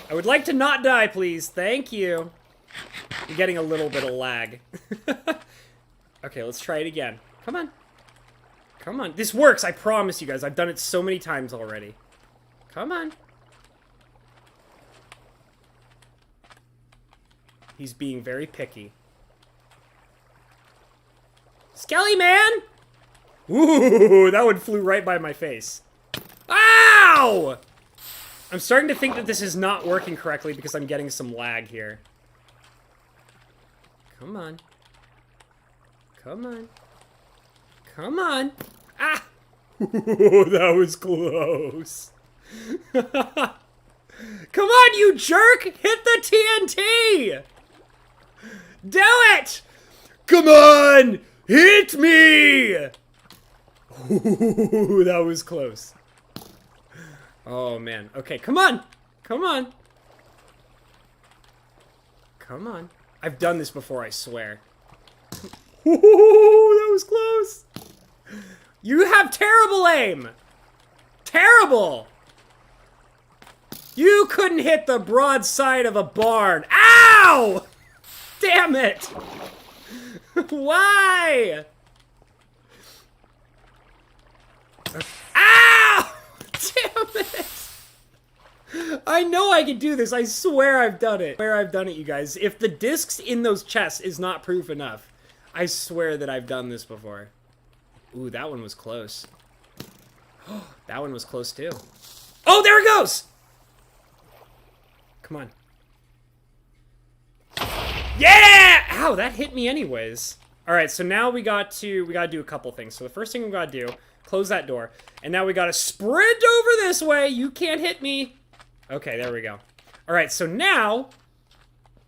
A: I would like to not die, please. Thank you. I'm getting a little bit of lag. Okay, let's try it again. Come on. Come on. This works, I promise you guys. I've done it so many times already. Come on. He's being very picky. Skelly man! Ooh, that one flew right by my face. Ow! I'm starting to think that this is not working correctly because I'm getting some lag here. Come on. Come on. Come on. Ah! Ooh, that was close. Come on, you jerk! Hit the TNT! Do it! Come on! Hit me! Ooh, that was close. Oh, man. Okay, come on! Come on! Come on. I've done this before, I swear. Ooh, that was close! You have terrible aim! Terrible! You couldn't hit the broadside of a barn. Ow! Damn it! Why? Ow! Damn it! I know I can do this. I swear I've done it. I swear I've done it, you guys. If the discs in those chests is not proof enough, I swear that I've done this before. Ooh, that one was close. That one was close too. Oh, there it goes! Come on. Yeah! Ow, that hit me anyways. Alright, so now we gotta do a couple things. So the first thing we gotta do, close that door. And now we gotta sprint over this way. You can't hit me. Okay, there we go. Alright, so now,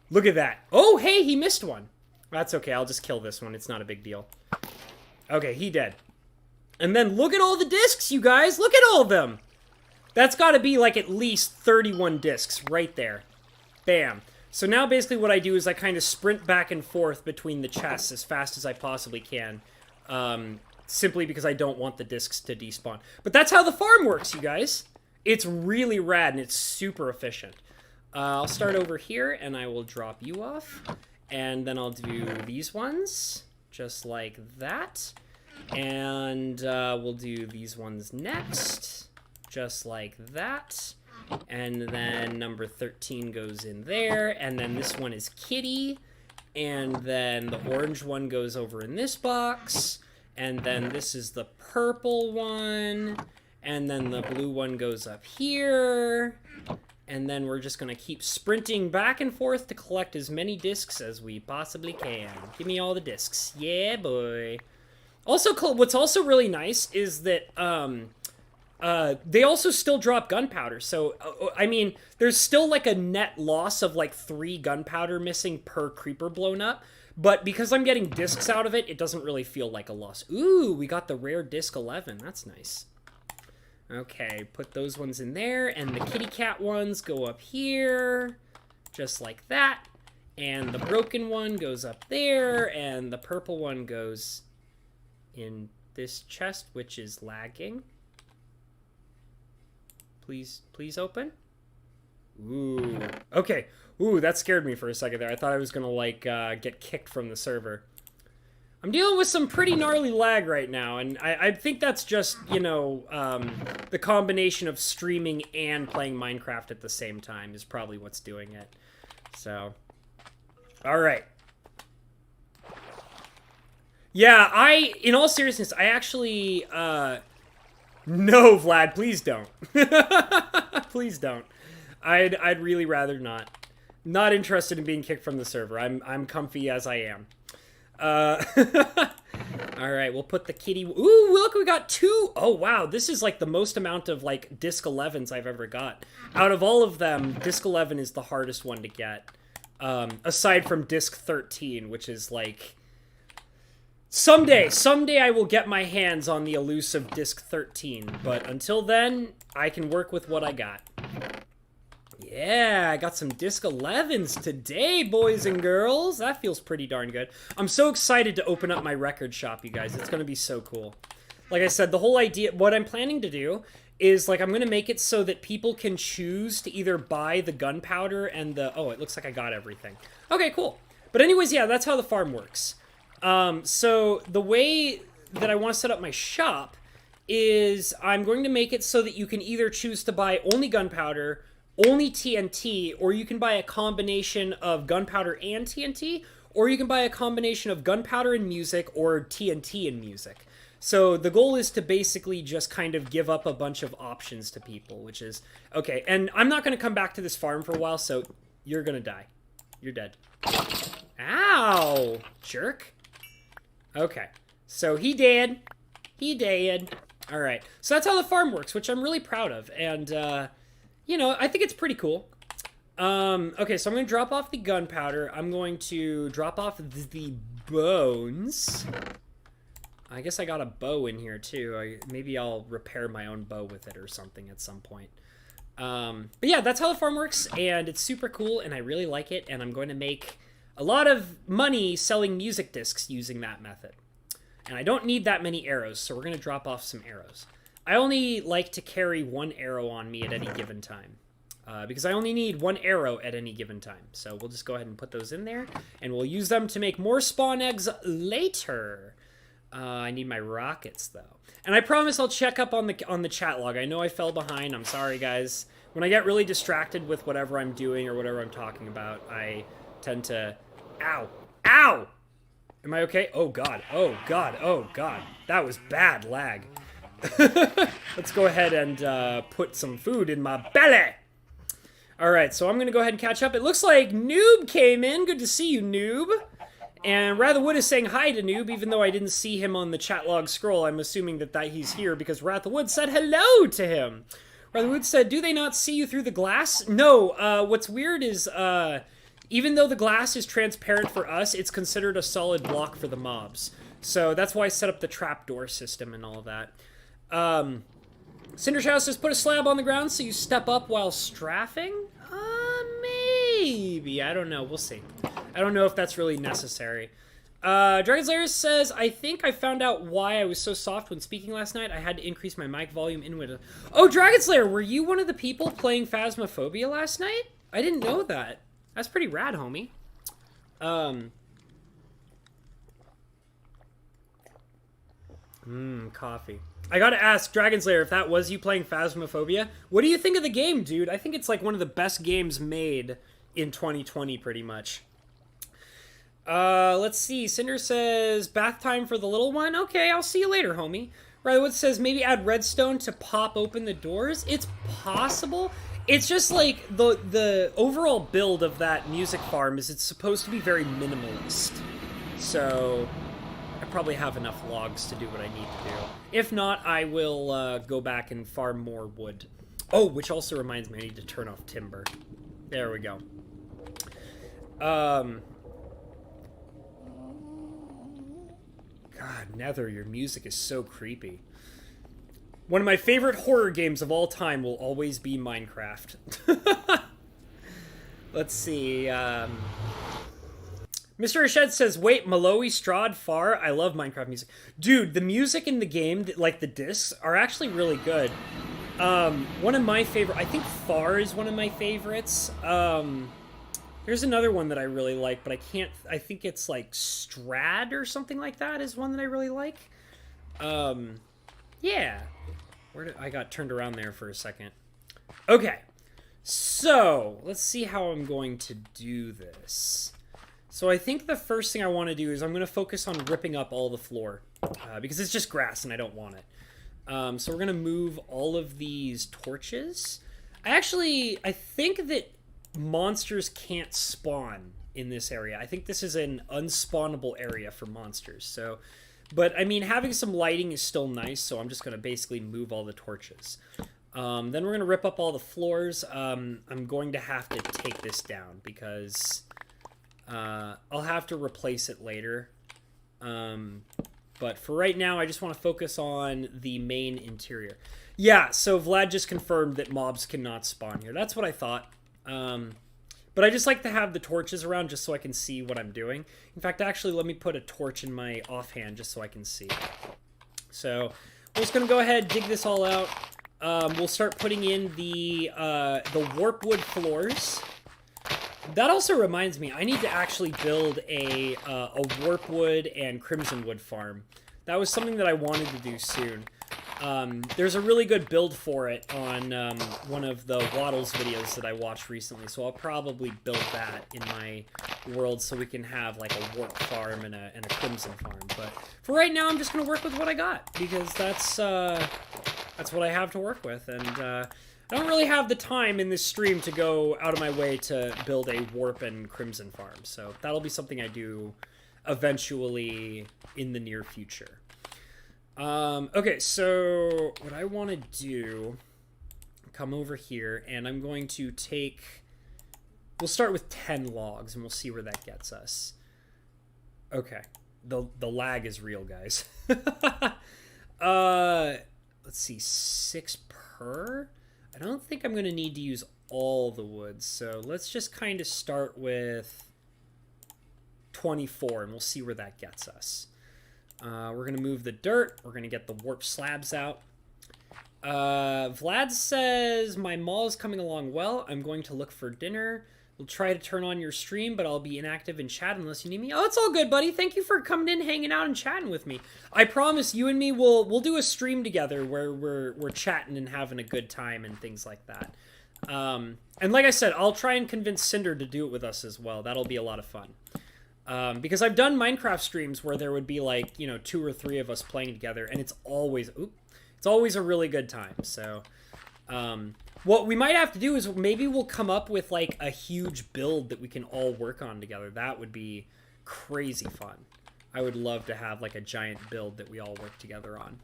A: look at that. Oh, hey, he missed one. That's okay, I'll just kill this one. It's not a big deal. Okay, he dead. And then look at all the discs, you guys. Look at all of them. That's got to be like at least 31 discs right there. Bam. So now basically what I do is I kind of sprint back and forth between the chests as fast as I possibly can. Simply because I don't want the discs to despawn. But that's how the farm works, you guys. It's really rad and it's super efficient. I'll start over here and I will drop you off. And then I'll do these ones. Just like that. And we'll do these ones next. Just like that. And then number 13 goes in there. And then this one is Kitty. And then the orange one goes over in this box. And then this is the purple one. And then the blue one goes up here. And then we're just going to keep sprinting back and forth to collect as many discs as we possibly can. Give me all the discs. Yeah, boy. Also, what's also really nice is that they also still drop gunpowder. So, I mean, there's still like a net loss of like 3 gunpowder missing per creeper blown up. But because I'm getting discs out of it, it doesn't really feel like a loss. Ooh, we got the rare disc 11. That's nice. Okay, put those ones in there, and the kitty cat ones go up here, just like that. And the broken one goes up there, and the purple one goes in this chest, which is lagging. Please open. Ooh, okay. Ooh, that scared me for a second there. I thought I was gonna, like, get kicked from the server. I'm dealing with some pretty gnarly lag right now, and I think that's just, you know, the combination of streaming and playing Minecraft at the same time is probably what's doing it. So, alright. Yeah, in all seriousness, I actually, no, Vlad, please don't. Please don't. I'd really rather not. Not interested in being kicked from the server. I'm comfy as I am. Alright, we'll put the kitty... Ooh, look, we got 2! Oh, wow, this is, like, the most amount of, like, disc 11s I've ever got. Out of all of them, disc 11 is the hardest one to get. Aside from disc 13, which is, like... Someday I will get my hands on the elusive disc 13, but until then, I can work with what I got. Yeah, I got some disc 11s today, boys and girls. That feels pretty darn good. I'm so excited to open up my record shop, you guys. It's going to be so cool. Like I said, the whole idea, what I'm planning to do is, like, I'm going to make it so that people can choose to either buy the gunpowder and the... Oh, it looks like I got everything. Okay, cool. But anyways, yeah, that's how the farm works. So the way that I want to set up my shop is I'm going to make it so that you can either choose to buy only gunpowder, only TNT, or you can buy a combination of gunpowder and TNT, or you can buy a combination of gunpowder and music or TNT and music. So the goal is to basically just kind of give up a bunch of options to people, which is, okay, and I'm not going to come back to this farm for a while, so you're going to die. You're dead. Ow! Jerk. Okay, so he dead. He dead. All right, so that's how the farm works, which I'm really proud of, and, you know, I think it's pretty cool. Okay, so I'm going to drop off the gunpowder. I'm going to drop off the bones. I guess I got a bow in here, too. Maybe I'll repair my own bow with it or something at some point. But yeah, that's how the farm works, and it's super cool, and I really like it, and I'm going to make a lot of money selling music discs using that method. And I don't need that many arrows, so we're going to drop off some arrows. I only like to carry 1 arrow on me at any given time. Because I only need 1 arrow at any given time. So we'll just go ahead and put those in there. And we'll use them to make more spawn eggs later. I need my rockets, though. And I promise I'll check up on the chat log. I know I fell behind. I'm sorry, guys. When I get really distracted with whatever I'm doing or whatever I'm talking about, I tend to... Ow! Ow! Am I okay? Oh, God. Oh, God. Oh, God. That was bad lag. Let's go ahead and put some food in my belly. All right, so I'm going to go ahead and catch up. It looks like Noob came in. Good to see you, Noob. And Ratherwood is saying hi to Noob, even though I didn't see him on the chat log scroll. I'm assuming that he's here because Ratherwood said hello to him. Ratherwood said, do they not see you through the glass? No, what's weird is... even though the glass is transparent for us, it's considered a solid block for the mobs. So that's why I set up the trapdoor system and all of that. Cinder Shadow says, put a slab on the ground so you step up while strafing? Maybe. I don't know. We'll see. I don't know if that's really necessary. Dragon Slayer says, I think I found out why I was so soft when speaking last night. I had to increase my mic volume in window. Oh, Dragon Slayer, were you one of the people playing Phasmophobia last night? I didn't know that. That's pretty rad, homie. Coffee. I gotta ask, Dragon Slayer, if that was you playing Phasmophobia, what do you think of the game, dude? I think it's like one of the best games made in 2020, pretty much. Let's see. Cinder says, bath time for the little one. Okay, I'll see you later, homie. Rileywood says, maybe add redstone to pop open the doors. It's possible. It's just like the overall build of that music farm is it's supposed to be very minimalist. So I probably have enough logs to do what I need to do. If not, I will go back and farm more wood. Oh, which also reminds me, I need to turn off timber. There we go. God, Nether, your music is so creepy. One of my favorite horror games of all time will always be Minecraft. Let's see. Mr. Ashed says, wait, Malawi, Strahd, Far? I love Minecraft music. Dude, the music in the game, like the discs, are actually really good. One of my favorite, I think Far is one of my favorites. There's another one that I really like, but I think it's like Strad or something like that is one that I really like. Yeah. I got turned around there for a second. Okay. So, let's see how I'm going to do this. So I think the first thing I want to do is I'm going to focus on ripping up all the floor. Because it's just grass and I don't want it. So we're going to move all of these torches. I think that monsters can't spawn in this area. I think this is an unspawnable area for monsters. So, but I mean, having some lighting is still nice. So I'm just going to basically move all the torches. Then we're going to rip up all the floors. I'm going to have to take this down because I'll have to replace it later. But for right now, I just want to focus on the main interior. Yeah, so Vlad just confirmed that mobs cannot spawn here. That's what I thought. But I just like to have the torches around just so I can see what I'm doing. In fact, actually, let me put a torch in my offhand just so I can see. So we're just going to go ahead, dig this all out. We'll start putting in the warp wood floors. That also reminds me, I need to actually build a warp wood and crimson wood farm. That was something that I wanted to do soon. There's a really good build for it on one of the Waddles videos that I watched recently, so I'll probably build that in my world so we can have like a warp farm and a crimson farm. But for right now, I'm just going to work with what I got, because that's what I have to work with, and I don't really have the time in this stream to go out of my way to build a warp and crimson farm, so that'll be something I do eventually in the near future. Okay, so what I want to do, come over here, and I'm going to we'll start with 10 logs, and we'll see where that gets us. Okay, the lag is real, guys. Let's see, 6 per? I don't think I'm going to need to use all the wood, so let's just kind of start with 24, and we'll see where that gets us. We're going to move the dirt. We're going to get the warp slabs out. Vlad says, my mall is coming along well. I'm going to look for dinner. We'll try to turn on your stream, but I'll be inactive in chat unless you need me. Oh, it's all good, buddy. Thank you for coming in, hanging out, and chatting with me. I promise you and me we'll do a stream together where we're chatting and having a good time and things like that. And like I said, I'll try and convince Cinder to do it with us as well. That'll be a lot of fun. Because I've done Minecraft streams where there would be like, 2 or 3 of us playing together, and it's always a really good time. So, what we might have to do is maybe we'll come up with like a huge build that we can all work on together. That would be crazy fun. I would love to have like a giant build that we all work together on.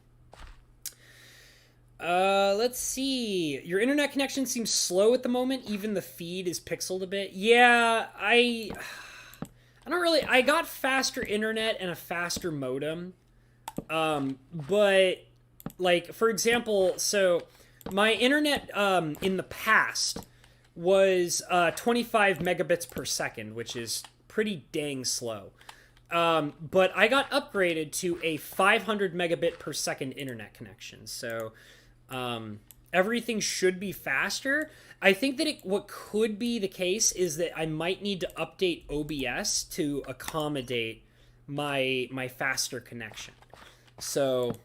A: Let's see. Your internet connection seems slow at the moment. Even the feed is pixeled a bit. Yeah, I got faster internet and a faster modem. But like, for example, so my internet, in the past was, 25 megabits per second, which is pretty dang slow. But I got upgraded to a 500 megabit per second internet connection. So, everything should be faster. I think that what could be the case is that I might need to update OBS to accommodate my faster connection. So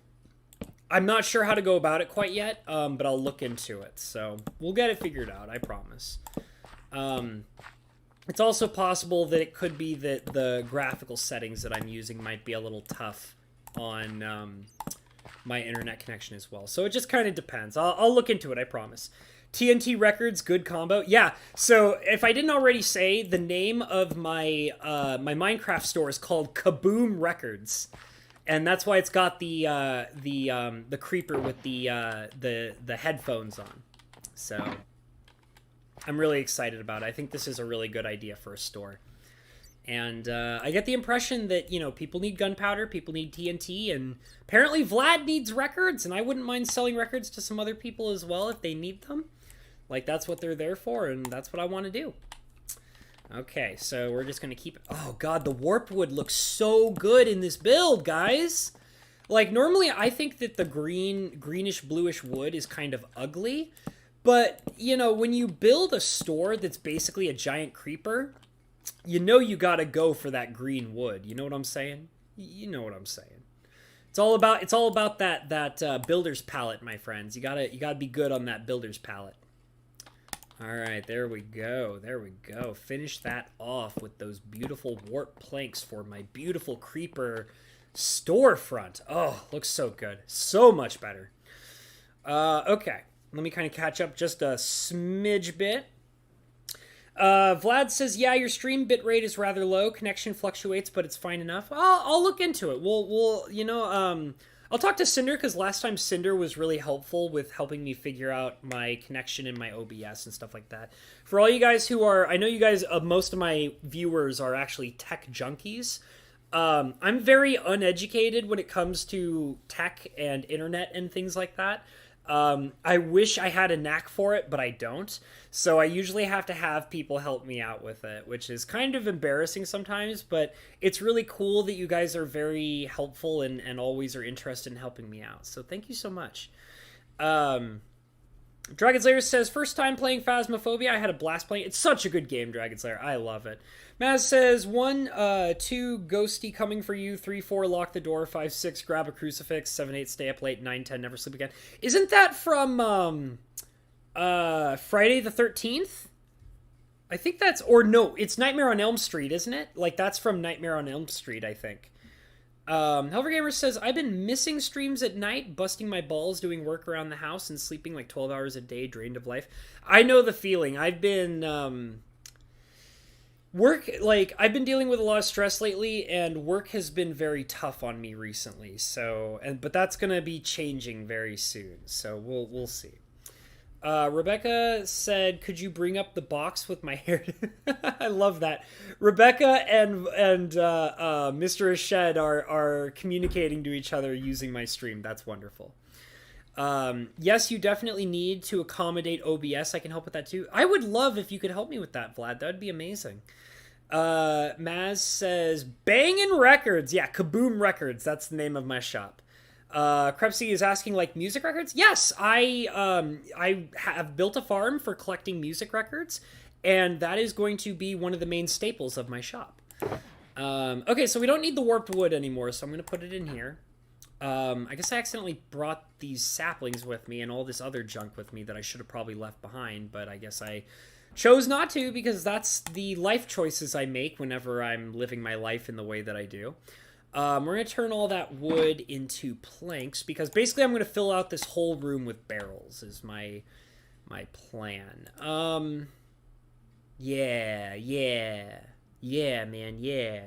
A: I'm not sure how to go about it quite yet, but I'll look into it. So we'll get it figured out, I promise. And It's also possible that it could be that the graphical settings that I'm using might be a little tough on my internet connection as well. So it just kind of depends. I'll look into it, I promise. TNT Records, good combo. Yeah, so if I didn't already say, the name of my my Minecraft store is called Kaboom Records. And that's why it's got the creeper with the headphones on. So I'm really excited about it. I think this is a really good idea for a store. And I get the impression that, you know, people need gunpowder, people need TNT, and apparently Vlad needs records, and I wouldn't mind selling records to some other people as well if they need them. Like, that's what they're there for, and that's what I want to do. Okay, so we're just going to keep... Oh, God, the warp wood looks so good in this build, guys! Like, normally I think that the greenish-bluish wood is kind of ugly, but, you know, when you build a store that's basically a giant creeper, you know you gotta go for that green wood. You know what I'm saying? You know what I'm saying. It's all about that builder's palette, my friends. You gotta be good on that builder's palette. All right, there we go. There we go. Finish that off with those beautiful warp planks for my beautiful creeper storefront. Oh, looks so good. So much better. Okay, let me kind of catch up just a smidge bit. Vlad says, yeah, your stream bitrate is rather low. Connection fluctuates, but it's fine enough. I'll look into it. We'll you know, I'll talk to Cinder, because last time Cinder was really helpful with helping me figure out my connection and my OBS and stuff like that. For all you guys who are, I know you guys, most of my viewers are actually tech junkies. I'm very uneducated when it comes to tech and internet and things like that. I wish I had a knack for it, but I don't. So I usually have to have people help me out with it, which is kind of embarrassing sometimes, but it's really cool that you guys are very helpful and always are interested in helping me out. So thank you so much. Dragon Slayer says, first time playing Phasmophobia. I had a blast playing. It's such a good game, Dragon Slayer. I love it. Maz says, 1, 2, ghosty coming for you. 3, 4, lock the door. 5, 6, grab a crucifix. 7, 8, stay up late. 9, 10, never sleep again. Isn't that from Friday the 13th? I think that's, or no, it's Nightmare on Elm Street, isn't it? Like, that's from Nightmare on Elm Street, I think. Helvergamer says, I've been missing streams at night, busting my balls doing work around the house and sleeping like 12 hours a day, drained of life. I know the feeling. I've been, I've been dealing with a lot of stress lately, and work has been very tough on me recently. So, but that's gonna be changing very soon. So we'll see. Rebecca said, could you bring up the box with my hair? I love that. Rebecca and Mr. Ashed are communicating to each other using my stream. That's wonderful. Yes, you definitely need to accommodate OBS. I can help with that too. I would love if you could help me with that, Vlad. That would be amazing. Maz says, Bangin' Records. Yeah, Kaboom Records. That's the name of my shop. Krebsy is asking, like, music records? Yes, I have built a farm for collecting music records, and that is going to be one of the main staples of my shop. Okay, so we don't need the warped wood anymore, so I'm going to put it in here. I guess I accidentally brought these saplings with me and all this other junk with me that I should have probably left behind, but I guess I chose not to, because that's the life choices I make whenever I'm living my life in the way that I do. We're going to turn all that wood into planks, because basically I'm going to fill out this whole room with barrels, is my plan. Yeah, man, yeah.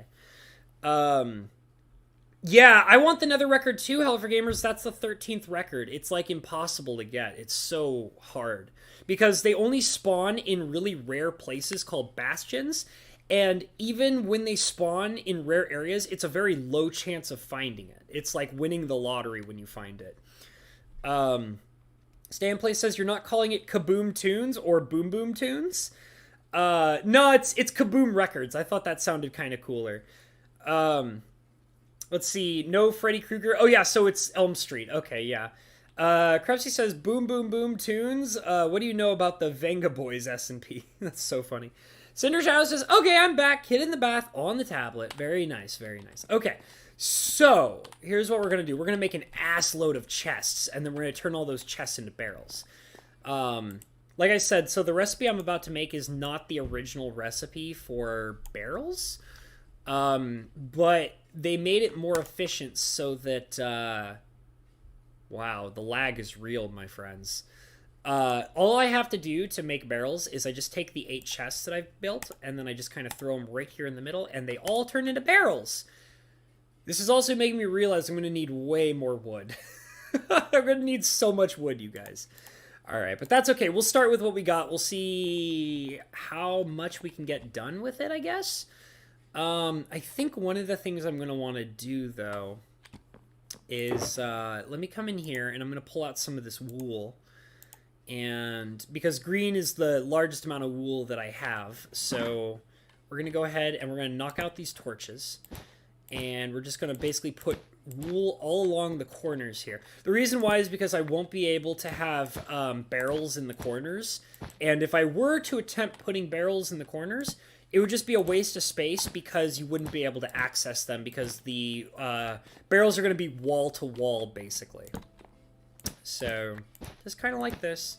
A: Yeah, I want the nether record too, Hell for Gamers. That's the 13th record. It's, like, impossible to get. It's so hard. Because they only spawn in really rare places called bastions, and even when they spawn in rare areas, it's a very low chance of finding it. It's like winning the lottery when you find it. Stanplay says, you're not calling it Kaboom Tunes or Boom Boom Tunes? No, it's Kaboom Records. I thought that sounded kind of cooler. Let's see. No Freddy Krueger. Oh, yeah, so it's Elm Street. Okay, yeah. Krebsy says, Boom Boom Boom Tunes. What do you know about the Venga Boys S&P? That's so funny. Cinder Shadow says, okay, I'm back. Kid in the bath on the tablet. Very nice, very nice. Okay, so here's what we're going to do. We're going to make an ass load of chests, and then we're going to turn all those chests into barrels. Like I said, so the recipe I'm about to make is not the original recipe for barrels, but they made it more efficient so that, wow, the lag is real, my friends. All I have to do to make barrels is I just take the 8 chests that I've built, and then I just kind of throw them right here in the middle, and they all turn into barrels. This is also making me realize I'm going to need way more wood. I'm going to need so much wood, you guys. All right, but that's okay. We'll start with what we got. We'll see how much we can get done with it, I guess. I think one of the things I'm going to want to do, though, is let me come in here, and I'm going to pull out some of this wool. And because green is the largest amount of wool that I have, so we're going to go ahead and we're going to knock out these torches. And we're just going to basically put wool all along the corners here. The reason why is because I won't be able to have barrels in the corners. And if I were to attempt putting barrels in the corners, it would just be a waste of space because you wouldn't be able to access them because the barrels are going to be wall to wall, basically. So, just kind of like this.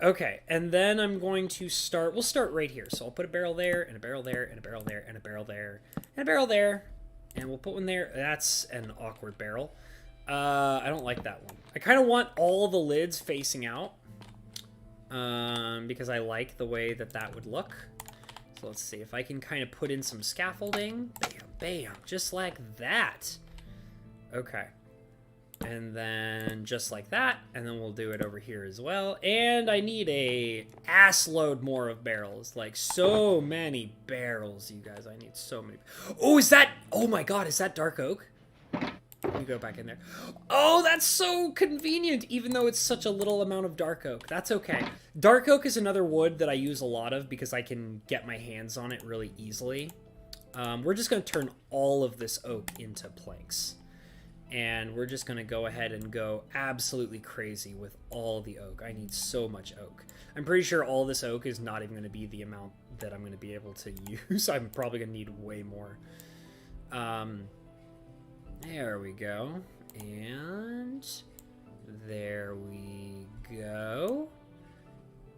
A: Okay, and then I'm going to start, we'll start right here. So I'll put a barrel there, and a barrel there, and a barrel there, and a barrel there, and a barrel there, and we'll put one there. That's an awkward barrel. I don't like that one. I kind of want all the lids facing out, because I like the way that that would look. So let's see if I can kind of put in some scaffolding. Bam, bam, just like that. Okay. And then just like that, and then we'll do it over here as well. And I need a ass load more of barrels, like so many barrels, you guys. I need so many. Oh, is that? Oh my God, is that dark oak? Let me go back in there. Oh, that's so convenient, even though it's such a little amount of dark oak. That's okay. Dark oak is another wood that I use a lot of because I can get my hands on it really easily. We're just going to turn all of this oak into planks. And we're just going to go ahead and go absolutely crazy with all the oak. I need so much oak. I'm pretty sure all this oak is not even going to be the amount that I'm going to be able to use. I'm probably going to need way more. There we go. And there we go.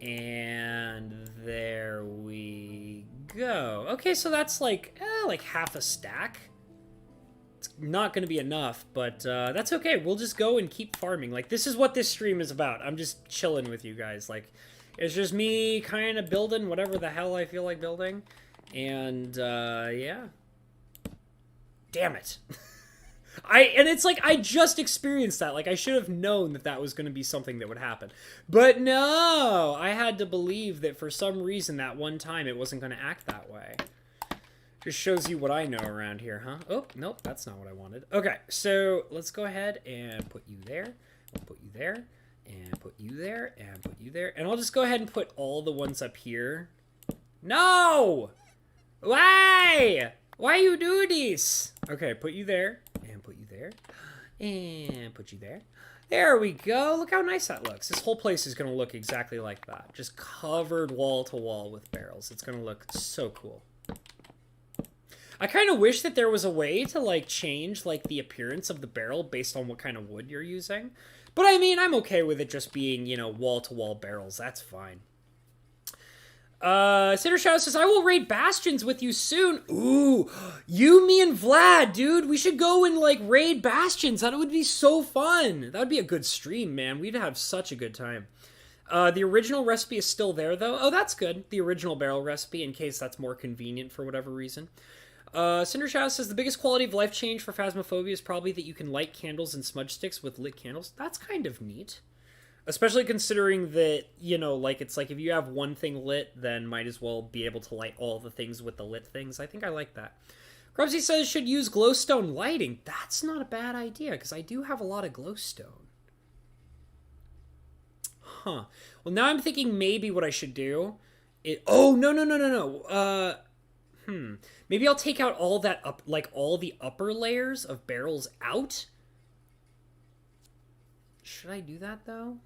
A: And there we go. Okay, so that's like half a stack. It's not going to be enough, but that's okay. We'll just go and keep farming. Like, this is what this stream is about. I'm just chilling with you guys. Like, it's just me kind of building whatever the hell I feel like building. And, yeah. Damn it. And it's like, I just experienced that. Like, I should have known that that was going to be something that would happen. But no! I had to believe that for some reason that one time it wasn't going to act that way. Just shows you what I know around here, huh? Oh, nope, that's not what I wanted. Okay, so let's go ahead and put you there. We'll put you there, and put you there, and put you there. And I'll just go ahead and put all the ones up here. No! Why? Why you do this? Okay, put you there, and put you there, and put you there. There we go. Look how nice that looks. This whole place is going to look exactly like that. Just covered wall to wall with barrels. It's going to look so cool. I kind of wish that there was a way to, like, change, like, the appearance of the barrel based on what kind of wood you're using. But, I mean, I'm okay with it just being, you know, wall-to-wall barrels. That's fine. Cedar Shadow says, I will raid Bastions with you soon. Ooh, you, me, and Vlad, dude. We should go and, like, raid Bastions. That would be so fun. That would be a good stream, man. We'd have such a good time. The original recipe is still there, though. Oh, that's good. The original barrel recipe, in case that's more convenient for whatever reason. Cinder Shadow says, the biggest quality of life change for Phasmophobia is probably that you can light candles and smudge sticks with lit candles. That's kind of neat. Especially considering that, you know, like, it's like if you have one thing lit, then might as well be able to light all the things with the lit things. I think I like that. Grubsy says, should use glowstone lighting. That's not a bad idea, because I do have a lot of glowstone. Huh. Well, now I'm thinking maybe what I should do... Oh, no. Maybe I'll take out all that all the upper layers of barrels out. Should I do that though?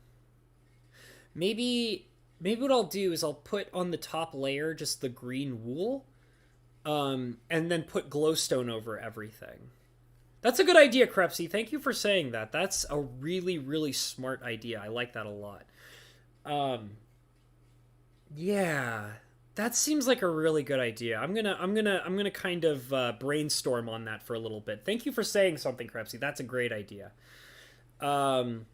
A: Maybe what I'll do is I'll put on the top layer just the green wool, and then put glowstone over everything. That's a good idea, Crepsy. Thank you for saying that. That's a really, really smart idea. I like that a lot. Um, yeah, that seems like a really good idea. I'm gonna kind of brainstorm on that for a little bit. Thank you for saying something, Krebsy. That's a great idea. Um,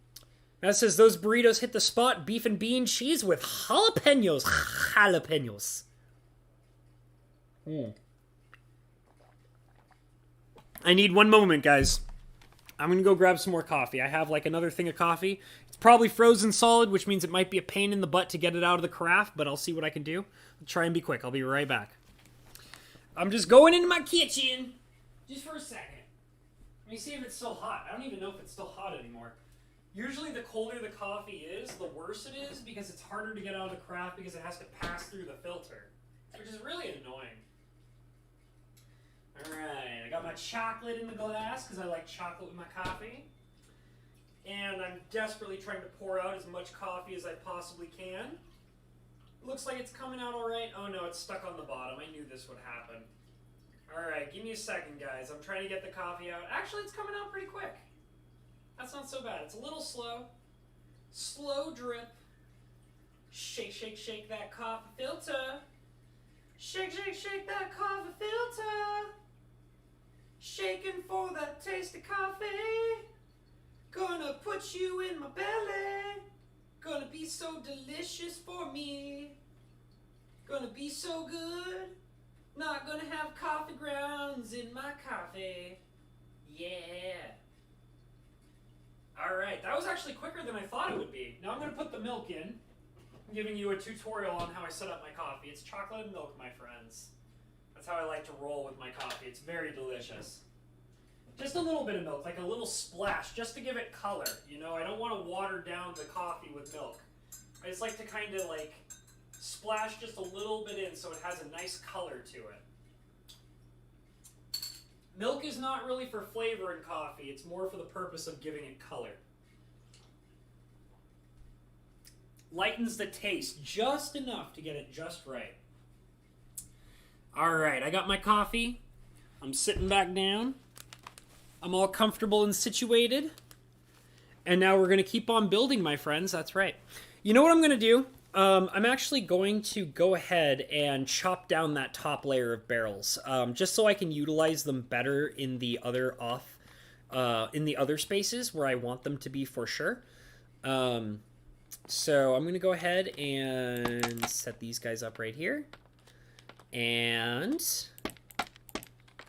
A: that says those burritos hit the spot. Beef and bean cheese with jalapenos. Jalapenos. Mm. I need one moment, guys. I'm gonna go grab some more coffee. I have like another thing of coffee. It's probably frozen solid, which means it might be a pain in the butt to get it out of the carafe, but I'll see what I can do. I'll try and be quick. I'll be right back. I'm just going into my kitchen just for a second. Let me see if it's still hot. I don't even know if it's still hot anymore. Usually the colder the coffee is, the worse it is, because it's harder to get out of the carafe because it has to pass through the filter, which is really annoying. Alright, I got my chocolate in the glass because I like chocolate with my coffee. And I'm desperately trying to pour out as much coffee as I possibly can. Looks like it's coming out alright. Oh no, it's stuck on the bottom. I knew this would happen. Alright, give me a second, guys. I'm trying to get the coffee out. Actually, it's coming out pretty quick. That's not so bad. It's a little slow. Slow drip. Shake, shake, shake that coffee filter. Shake, shake, shake that coffee filter. Shaking for that taste of coffee. Gonna put you in my belly. Gonna be so delicious for me. Gonna be so good. Not gonna have coffee grounds in my coffee. Yeah. Alright, that was actually quicker than I thought it would be. Now I'm gonna put the milk in. I'm giving you a tutorial on how I set up my coffee. It's chocolate and milk, my friends. That's how I like to roll with my coffee. It's very delicious. Just a little bit of milk, like a little splash, just to give it color. You know, I don't want to water down the coffee with milk. I just like to kind of like splash just a little bit in so it has a nice color to it. Milk is not really for flavor in coffee. It's more for the purpose of giving it color. Lightens the taste just enough to get it just right. Alright, I got my coffee. I'm sitting back down. I'm all comfortable and situated. And now we're going to keep on building, my friends. That's right. You know what I'm going to do? I'm actually going to go ahead and chop down that top layer of barrels, just so I can utilize them better in the other in the other spaces where I want them to be for sure. So I'm going to go ahead and set these guys up right here. And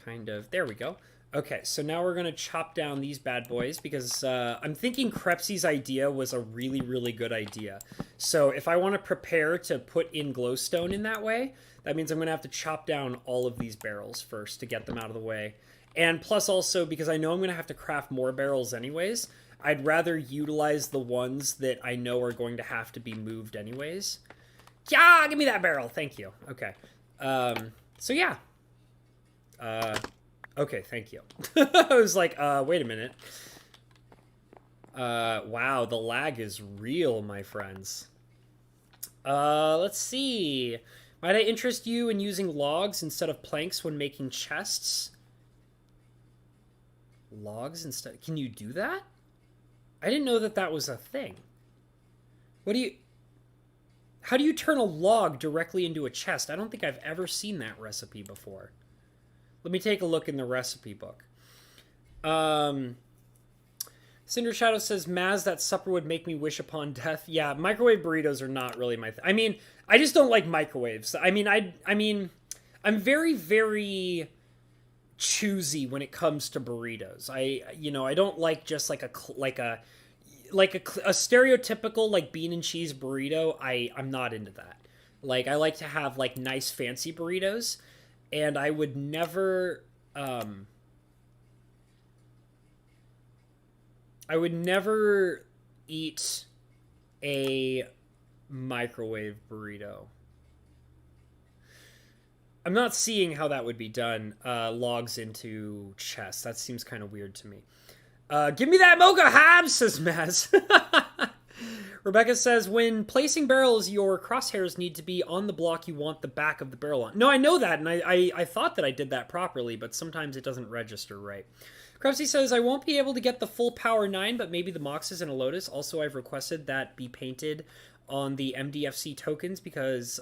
A: kind of, there we go. Okay, so now we're going to chop down these bad boys because I'm thinking Krebsy's idea was a really, really good idea. So if I want to prepare to put in glowstone in that way, that means I'm going to have to chop down all of these barrels first to get them out of the way. And plus also, because I know I'm going to have to craft more barrels anyways, I'd rather utilize the ones that I know are going to have to be moved anyways. Yeah, give me that barrel. Thank you. Okay. So yeah. Okay, thank you. I was like, wait a minute. Wow, the lag is real, my friends. Let's see. Might I interest you in using logs instead of planks when making chests? Logs instead? Can you do that? I didn't know that that was a thing. What do you... How do you turn a log directly into a chest? I don't think I've ever seen that recipe before. Let me take a look in the recipe book. Cinder Shadow says, Maz, that supper would make me wish upon death. Yeah, microwave burritos are not really my thing. I mean, I just don't like microwaves. I mean, I'm very, very choosy when it comes to burritos. I don't like just like a stereotypical like bean and cheese burrito. I'm not into that. Like, I like to have like nice fancy burritos. And I would never, eat a microwave burrito. I'm not seeing how that would be done, logs into chests. That seems kind of weird to me. Give me that mocha Habs, says Maz. Rebecca says, when placing barrels, your crosshairs need to be on the block you want the back of the barrel on. No, I know that, and I thought that I did that properly, but sometimes it doesn't register right. Krebsy says, I won't be able to get the full power 9, but maybe the Moxes and a Lotus. Also, I've requested that be painted on the MDFC tokens because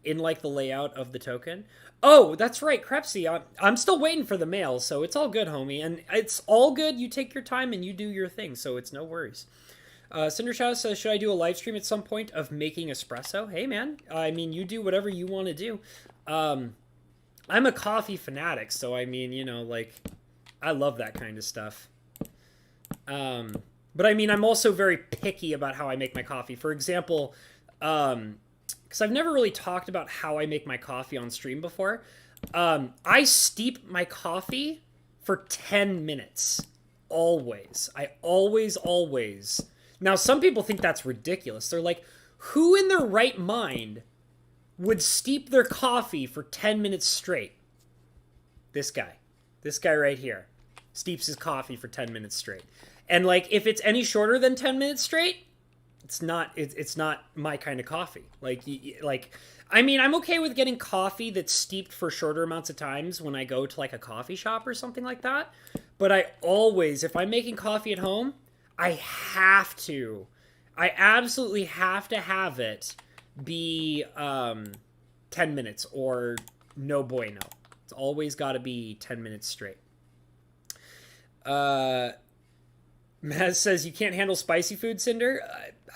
A: in like the layout of the token. Oh, that's right, Crepsy. I'm still waiting for the mail, so it's all good, homie. And it's all good. You take your time and you do your thing, so it's no worries. Cinder Shadow says, should I do a live stream at some point of making espresso? Hey, man. I mean, you do whatever you want to do. I'm a coffee fanatic, so I mean, you know, like, I love that kind of stuff. But I mean, I'm also very picky about how I make my coffee. For example, because I've never really talked about how I make my coffee on stream before. I steep my coffee for 10 minutes. Always. I always. Now, some people think that's ridiculous. They're like, who in their right mind would steep their coffee for 10 minutes straight? This guy. This guy right here steeps his coffee for 10 minutes straight. And, like, if it's any shorter than 10 minutes straight, it's not my kind of coffee. Like, I mean, I'm okay with getting coffee that's steeped for shorter amounts of times when I go to, like, a coffee shop or something like that. But I always, if I'm making coffee at home, I absolutely have to have it be 10 minutes or no bueno. It's always got to be 10 minutes straight. Maz says, you can't handle spicy food, Cinder?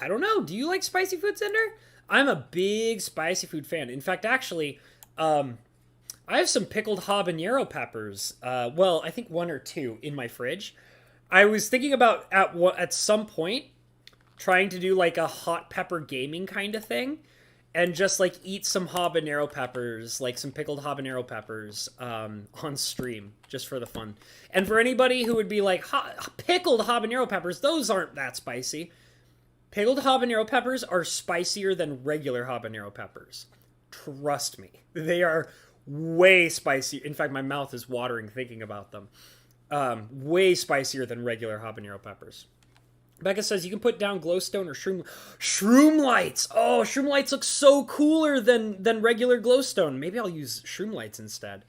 A: I don't know. Do you like spicy food, Cinder? I'm a big spicy food fan. In fact, actually, I have some pickled habanero peppers. Well, I think 1 or 2 in my fridge. I was thinking about, at some point, trying to do, like, a hot pepper gaming kind of thing. And just, like, eat some habanero peppers, like some pickled habanero peppers on stream, just for the fun. And for anybody who would be like, pickled habanero peppers, those aren't that spicy. Pickled habanero peppers are spicier than regular habanero peppers. Trust me. They are way spicier. In fact, my mouth is watering thinking about them. Way spicier than regular habanero peppers. Becca says, you can put down glowstone or shroom lights. Oh, shroom lights look so cooler than regular glowstone. Maybe I'll use shroom lights instead.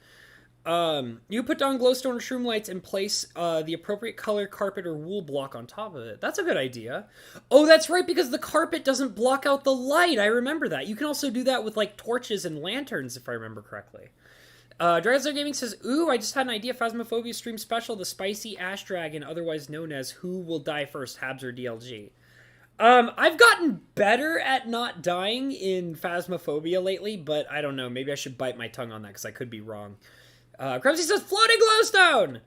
A: You put down glowstone or shroom lights and place the appropriate color carpet or wool block on top of it. That's a good idea. Oh, that's right, because the carpet doesn't block out the light. I remember that. You can also do that with, like, torches and lanterns, if I remember correctly. Dragonzor Gaming says, ooh, I just had an idea. Phasmophobia stream special, the spicy ash dragon, otherwise known as Who Will Die First, Habs or DLG. I've gotten better at not dying in Phasmophobia lately, but I don't know. Maybe I should bite my tongue on that, because I could be wrong. Krabsy says, floating glowstone!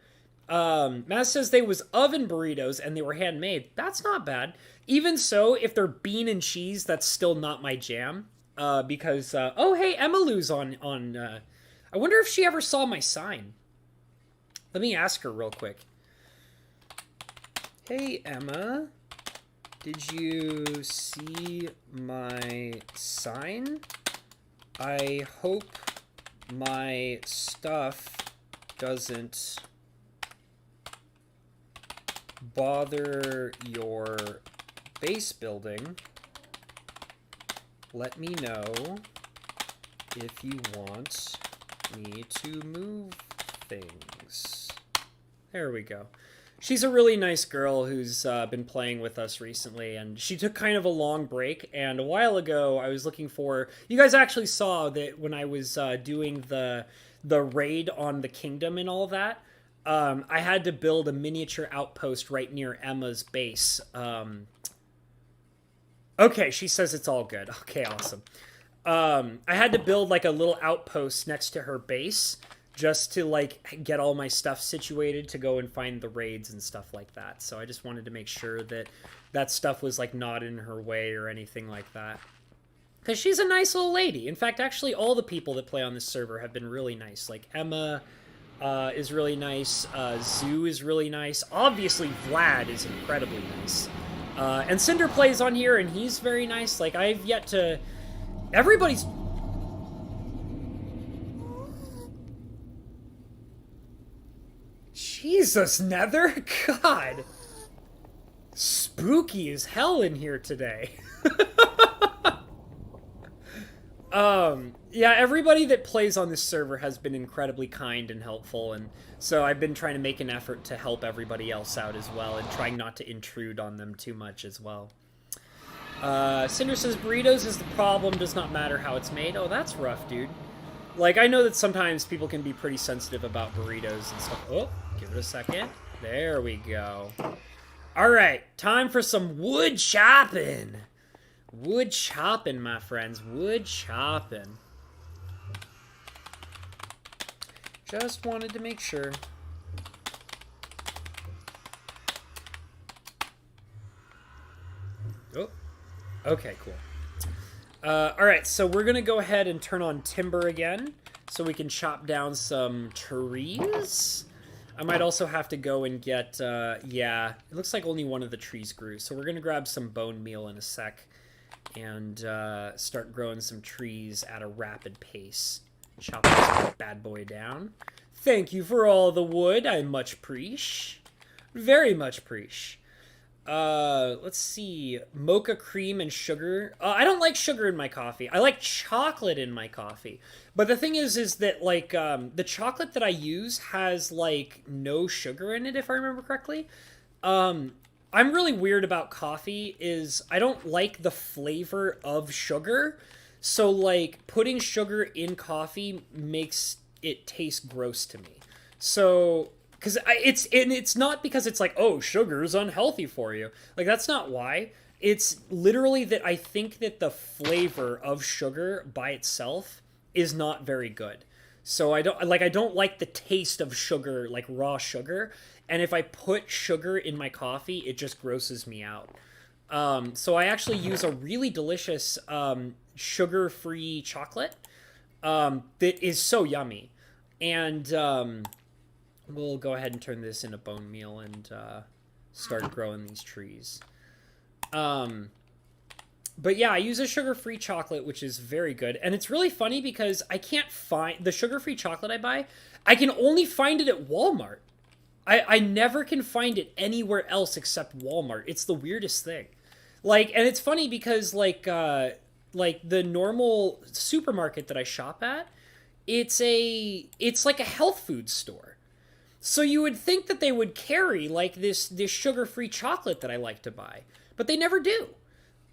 A: Maz says they was oven burritos and they were handmade. That's not bad. Even so, if they're bean and cheese, that's still not my jam. Because, oh, hey, Emma Lou's on I wonder if she ever saw my sign. Let me ask her real quick. Hey, Emma, did you see my sign? I hope my stuff doesn't bother your base building. Let me know if you want me to move things. There we go. She's a really nice girl who's been playing with us recently, and she took kind of a long break, and a while ago I was looking for... You guys actually saw that when I was doing the raid on the kingdom and all that, I had to build a miniature outpost right near Emma's base. Okay, she says it's all good. Okay, awesome. I had to build, like, a little outpost next to her base just to, like, get all my stuff situated to go and find the raids and stuff like that. So I just wanted to make sure that that stuff was, like, not in her way or anything like that. Because she's a nice little lady. In fact, actually, all the people that play on this server have been really nice. Like, Emma is really nice. Zoo is really nice. Obviously, Vlad is incredibly nice. And Cinder plays on here, and he's very nice. Like, I've yet to... Everybody's... Jesus, Nether? God. Spooky as hell in here today. Yeah, everybody that plays on this server has been incredibly kind and helpful, and so I've been trying to make an effort to help everybody else out as well, and trying not to intrude on them too much as well. Cinder says burritos is the problem, does not matter how it's made. Oh, that's rough, dude. Like, I know that sometimes people can be pretty sensitive about burritos and stuff. Oh, give it a second. There we go. All right, time for some wood chopping. Wood chopping, my friends. Wood chopping. Just wanted to make sure. Oh, okay, cool. All right, so we're going to go ahead and turn on timber again so we can chop down some trees. I might also have to go and get, yeah, it looks like only one of the trees grew. So we're going to grab some bone meal in a sec and start growing some trees at a rapid pace. Chop this bad boy down. Thank you for all the wood. I much appreciate. Very much appreciate. Let's see. Mocha cream and sugar. I don't like sugar in my coffee. I like chocolate in my coffee. But the thing is that, like, the chocolate that I use has, like, no sugar in it, if I remember correctly. I'm really weird about coffee is I don't like the flavor of sugar. So, like, putting sugar in coffee makes it taste gross to me. So, because it's not because it's like, oh, sugar is unhealthy for you. Like, that's not why. It's literally that I think that the flavor of sugar by itself is not very good. So I don't like the taste of sugar, like raw sugar. And if I put sugar in my coffee, it just grosses me out. So I actually use a really delicious sugar-free chocolate that is so yummy. And we'll go ahead and turn this into bone meal and start growing these trees. But yeah, I use a sugar-free chocolate, which is very good. And it's really funny because I can't find the sugar-free chocolate I buy. I can only find it at Walmart. I never can find it anywhere else except Walmart. It's the weirdest thing. Like, and it's funny because like the normal supermarket that I shop at, it's like a health food store. So you would think that they would carry like this sugar-free chocolate that I like to buy, but they never do.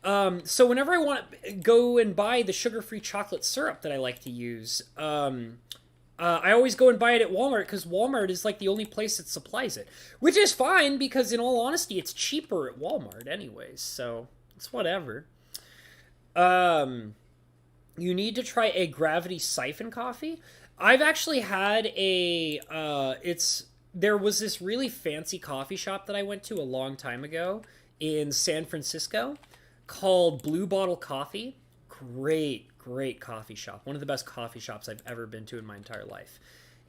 A: So whenever I want to go and buy the sugar-free chocolate syrup that I like to use, I always go and buy it at Walmart because Walmart is like the only place that supplies it, which is fine because in all honesty, it's cheaper at Walmart anyways. So it's whatever. You need to try a gravity siphon coffee. I've actually had there was this really fancy coffee shop that I went to a long time ago in San Francisco called Blue Bottle Coffee. Great coffee shop. One of the best coffee shops I've ever been to in my entire life.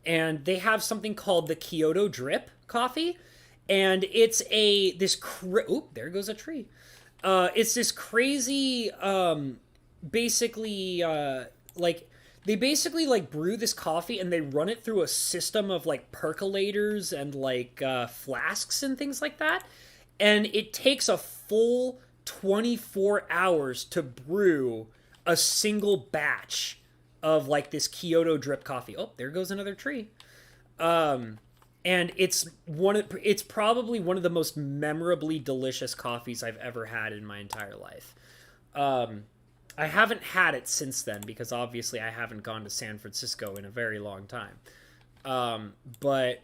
A: And they have something called the Kyoto Drip coffee. And it's there goes a tree. It's this crazy, basically, they basically like brew this coffee and they run it through a system of like percolators and like flasks and things like that. And it takes a full 24 hours to brew a single batch of like this Kyoto drip coffee. Oh, there goes another tree. And it's probably one of the most memorably delicious coffees I've ever had in my entire life. I haven't had it since then because obviously I haven't gone to San Francisco in a very long time. But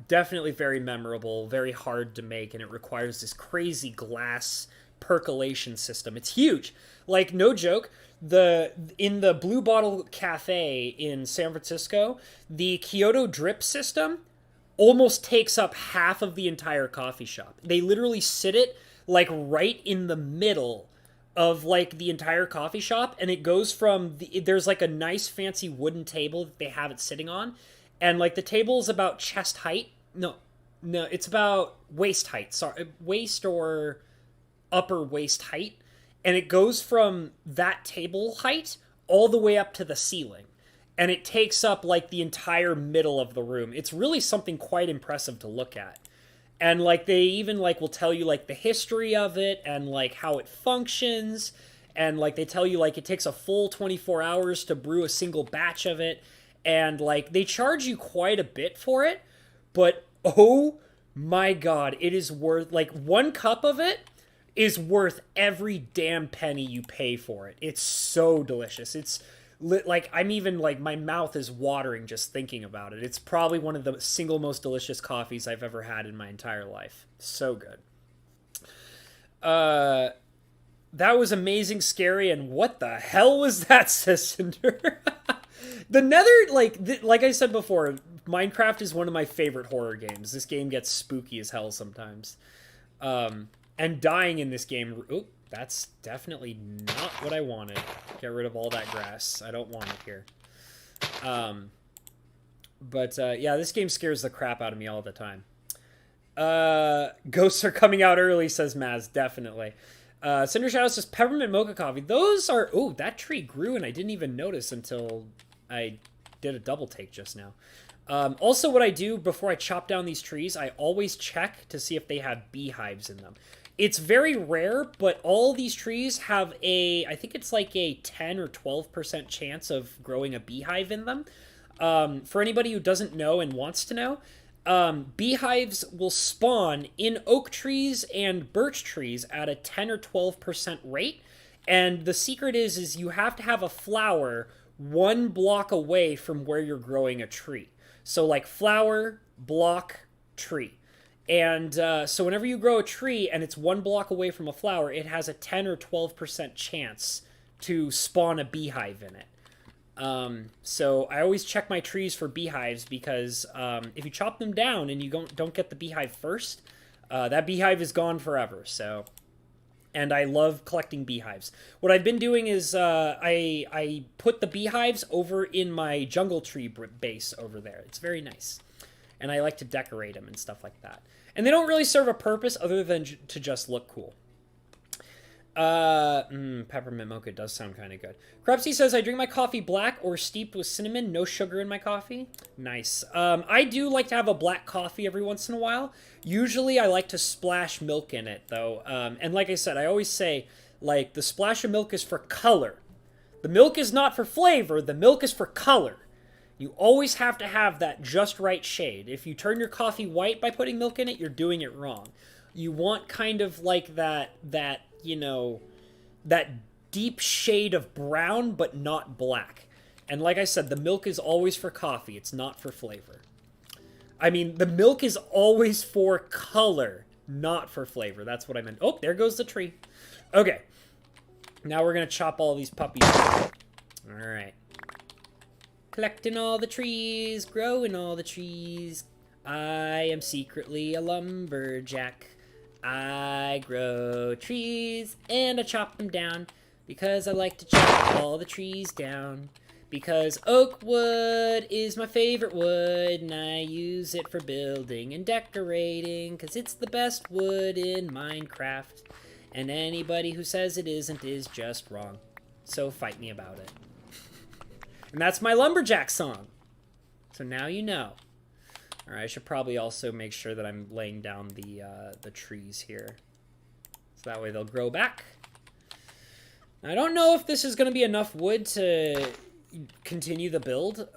A: definitely very memorable, very hard to make, and it requires this crazy glass percolation system. It's huge. Like, no joke, in the Blue Bottle Cafe in San Francisco, the Kyoto drip system almost takes up half of the entire coffee shop. They literally sit it like right in the middle of like the entire coffee shop, and it goes from there's like a nice fancy wooden table that they have it sitting on, and like the table is about chest height. No, it's about waist height. Sorry, waist or upper waist height, and it goes from that table height all the way up to the ceiling, and it takes up like the entire middle of the room. It's really something quite impressive to look at. And like they even like will tell you like the history of it and like how it functions, and like they tell you like it takes a full 24 hours to brew a single batch of it, and like they charge you quite a bit for it, but oh my god, it is worth, like, one cup of it is worth every damn penny you pay for it. It's so delicious. It's like, I'm even like, my mouth is watering just thinking about it. It's probably one of the single most delicious coffees I've ever had in my entire life. So good. That was amazing, scary, and what the hell was that, Cinder? The Nether, like I said before, Minecraft is one of my favorite horror games. This game gets spooky as hell sometimes. And dying in this game... Oop, that's definitely not what I wanted. Get rid of all that grass. I don't want it here. Yeah, this game scares the crap out of me all the time. Ghosts are coming out early, says Maz. Definitely. Cinder Shadow says peppermint mocha coffee. Those are... Oh, that tree grew and I didn't even notice until I did a double take just now. Also, what I do before I chop down these trees, I always check to see if they have beehives in them. It's very rare, but all these trees have I think it's like a 10 or 12% chance of growing a beehive in them. For anybody who doesn't know and wants to know, beehives will spawn in oak trees and birch trees at a 10 or 12% rate. And the secret is you have to have a flower 1 block away from where you're growing a tree. So like flower, block, tree. And so whenever you grow a tree and it's 1 block away from a flower, it has a 10 or 12% chance to spawn a beehive in it. So I always check my trees for beehives because if you chop them down and you don't get the beehive first, that beehive is gone forever. So, and I love collecting beehives. What I've been doing is I put the beehives over in my jungle tree base over there. It's very nice. And I like to decorate them and stuff like that. And they don't really serve a purpose other than to just look cool. Peppermint mocha does sound kind of good. Krebsy says, I drink my coffee black or steeped with cinnamon, no sugar in my coffee. Nice. I do like to have a black coffee every once in a while. Usually I like to splash milk in it, though. And like I said, I always say, like, the splash of milk is for color. The milk is not for flavor, the milk is for color. You always have to have that just right shade. If you turn your coffee white by putting milk in it, you're doing it wrong. You want kind of like that you know, that deep shade of brown, but not black. And like I said, the milk is always for coffee. It's not for flavor. I mean, the milk is always for color, not for flavor. That's what I meant. Oh, there goes the tree. Okay. Now we're going to chop all these puppies. All right. Collecting all the trees, growing all the trees. I am secretly a lumberjack. I grow trees and I chop them down because I like to chop all the trees down. Because oak wood is my favorite wood and I use it for building and decorating because it's the best wood in Minecraft. And anybody who says it isn't is just wrong. So fight me about it. And that's my lumberjack song. So now you know. Alright, I should probably also make sure that I'm laying down the trees here. So that way they'll grow back. I don't know if this is going to be enough wood to continue the build.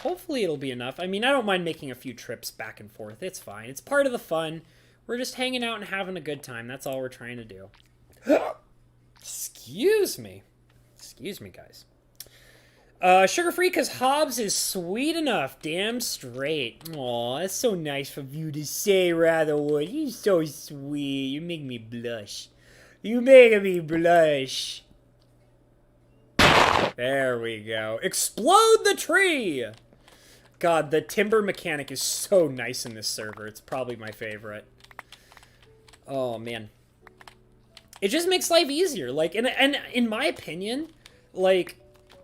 A: Hopefully it'll be enough. I mean, I don't mind making a few trips back and forth. It's fine. It's part of the fun. We're just hanging out and having a good time. That's all we're trying to do. Excuse me. Excuse me, guys. Sugar-free because Hobbs is sweet enough. Damn straight. Aw, that's so nice of you to say, Ratherwood. You're so sweet. You make me blush. You make me blush. There we go. Explode the tree! God, the timber mechanic is so nice in this server. It's probably my favorite. Oh, man. It just makes life easier. Like, and in my opinion, like,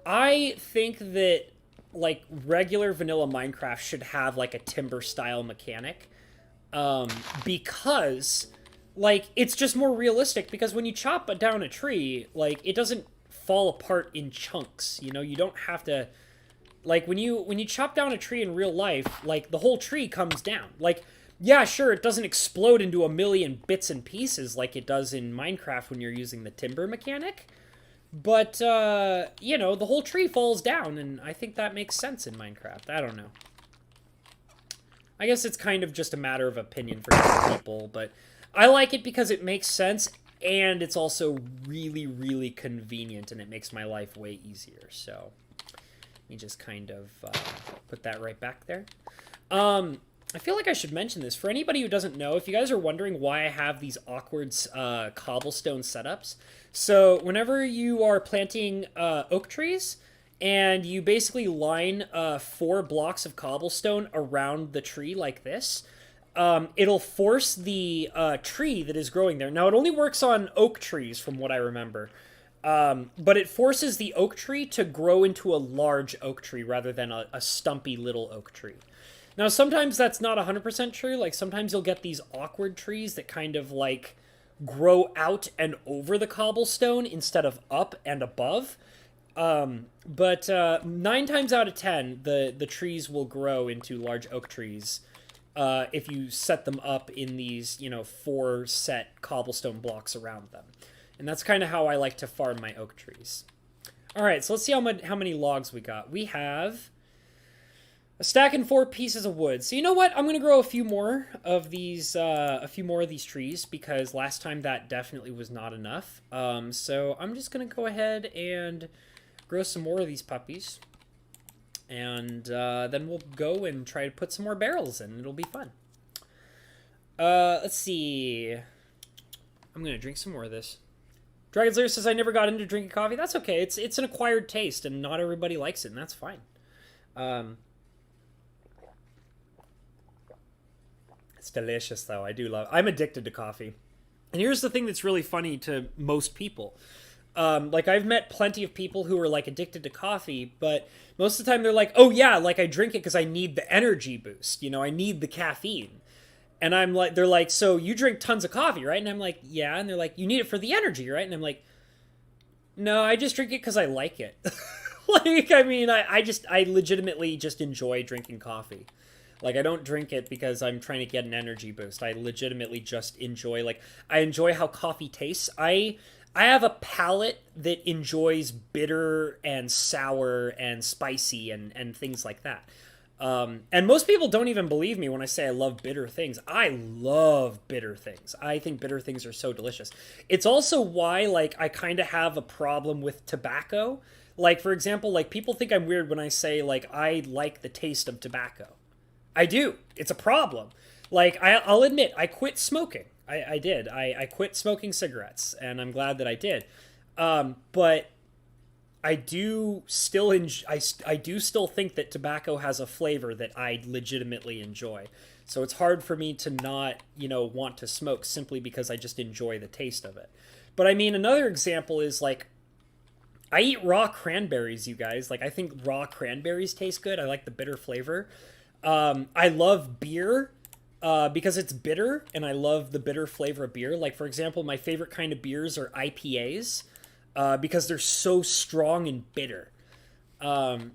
A: I think that, like, regular vanilla Minecraft should have, like, a timber-style mechanic. Because, like, it's just more realistic. Because when you chop down a tree, like, it doesn't fall apart in chunks, you know? You don't have to... Like, when you chop down a tree in real life, like, the whole tree comes down. Like, yeah, sure, it doesn't explode into a million bits and pieces like it does in Minecraft when you're using the timber mechanic. But, you know, the whole tree falls down, and I think that makes sense in Minecraft. I don't know. I guess it's kind of just a matter of opinion for some people, but I like it because it makes sense, and it's also really, really convenient, and it makes my life way easier. So let me just kind of put that right back there. I feel like I should mention this. For anybody who doesn't know, if you guys are wondering why I have these awkward cobblestone setups, so whenever you are planting oak trees, and you basically line 4 blocks of cobblestone around the tree like this, it'll force the tree that is growing there. Now, it only works on oak trees, from what I remember. But it forces the oak tree to grow into a large oak tree rather than a stumpy little oak tree. Now, sometimes that's not 100% true. Like, sometimes you'll get these awkward trees that kind of, like, grow out and over the cobblestone instead of up and above. But 9 times out of 10, the trees will grow into large oak trees if you set them up in these, 4 set cobblestone blocks around them. And that's kind of how I like to farm my oak trees. All right, so let's see how many logs we got. We have a stack and 4 pieces of wood. So you know what? I'm going to grow a few more of these trees, because last time that definitely was not enough. So I'm just going to go ahead and grow some more of these puppies. And then we'll go and try to put some more barrels in. It'll be fun. Let's see. I'm going to drink some more of this. Dragon Slayer says, I never got into drinking coffee. That's okay. It's an acquired taste, and not everybody likes it, and that's fine. It's delicious, though. I'm addicted to coffee. And here's the thing that's really funny to most people. Like, I've met plenty of people who are, like, addicted to coffee, but most of the time they're like, oh, yeah, like, I drink it because I need the energy boost. I need the caffeine. And they're like, so you drink tons of coffee, right? And I'm like, yeah. And they're like, you need it for the energy, right? And I'm like, no, I just drink it because I like it. Like, I mean, I legitimately just enjoy drinking coffee. Like, I don't drink it because I'm trying to get an energy boost. I legitimately just enjoy, I enjoy how coffee tastes. I have a palate that enjoys bitter and sour and spicy and things like that. And most people don't even believe me when I say I love bitter things. I love bitter things. I think bitter things are so delicious. It's also why, I kind of have a problem with tobacco. Like, for example, people think I'm weird when I say, I like the taste of tobacco. I do. It's a problem. I'll admit, I quit smoking. I did. I quit smoking cigarettes, and I'm glad that I did. But I do still I do still think that tobacco has a flavor that I legitimately enjoy. So it's hard for me to not, want to smoke simply because I just enjoy the taste of it. But I mean, another example is I eat raw cranberries, you guys. I think raw cranberries taste good. I like the bitter flavor. I love beer because it's bitter, and I love the bitter flavor of beer. For example, my favorite kind of beers are IPAs. Because they're so strong and bitter.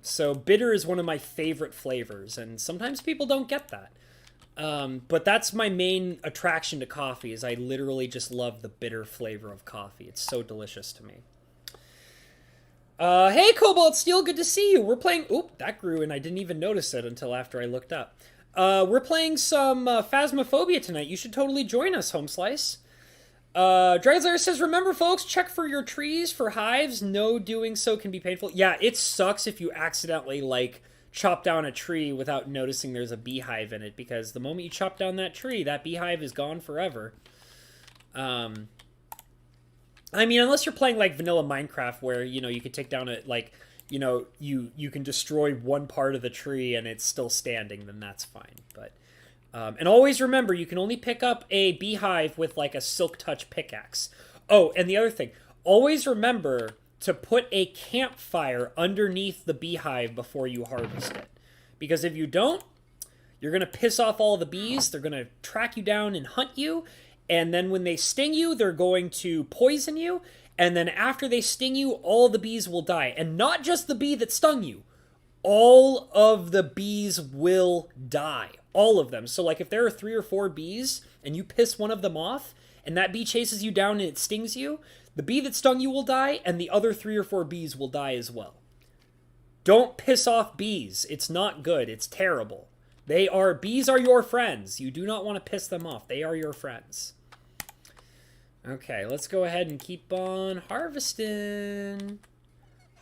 A: So bitter is one of my favorite flavors, and sometimes people don't get that. But that's my main attraction to coffee, is I literally just love the bitter flavor of coffee. It's so delicious to me. Hey, Cobalt Steel, good to see you. We're playing... Oop, that grew, and I didn't even notice it until after I looked up. We're playing some Phasmophobia tonight. You should totally join us, Home Slice. Dragonslayer says, remember, folks, check for your trees for hives. No doing so can be painful. Yeah, it sucks if you accidentally, chop down a tree without noticing there's a beehive in it, because the moment you chop down that tree, that beehive is gone forever. I mean, unless you're playing, vanilla Minecraft, where, you could take down you can destroy one part of the tree and it's still standing, then that's fine, but... and always remember, you can only pick up a beehive with, a Silk Touch pickaxe. Oh, and the other thing, always remember to put a campfire underneath the beehive before you harvest it. Because if you don't, you're going to piss off all the bees, they're going to track you down and hunt you, and then when they sting you, they're going to poison you, and then after they sting you, all the bees will die. And not just the bee that stung you. All of the bees will die. All of them. So, if there are 3 or 4 bees, and you piss one of them off, and that bee chases you down and it stings you, the bee that stung you will die, and the other 3 or 4 bees will die as well. Don't piss off bees. It's not good. It's terrible. Bees are your friends. You do not want to piss them off. They are your friends. Okay, let's go ahead and keep on harvesting.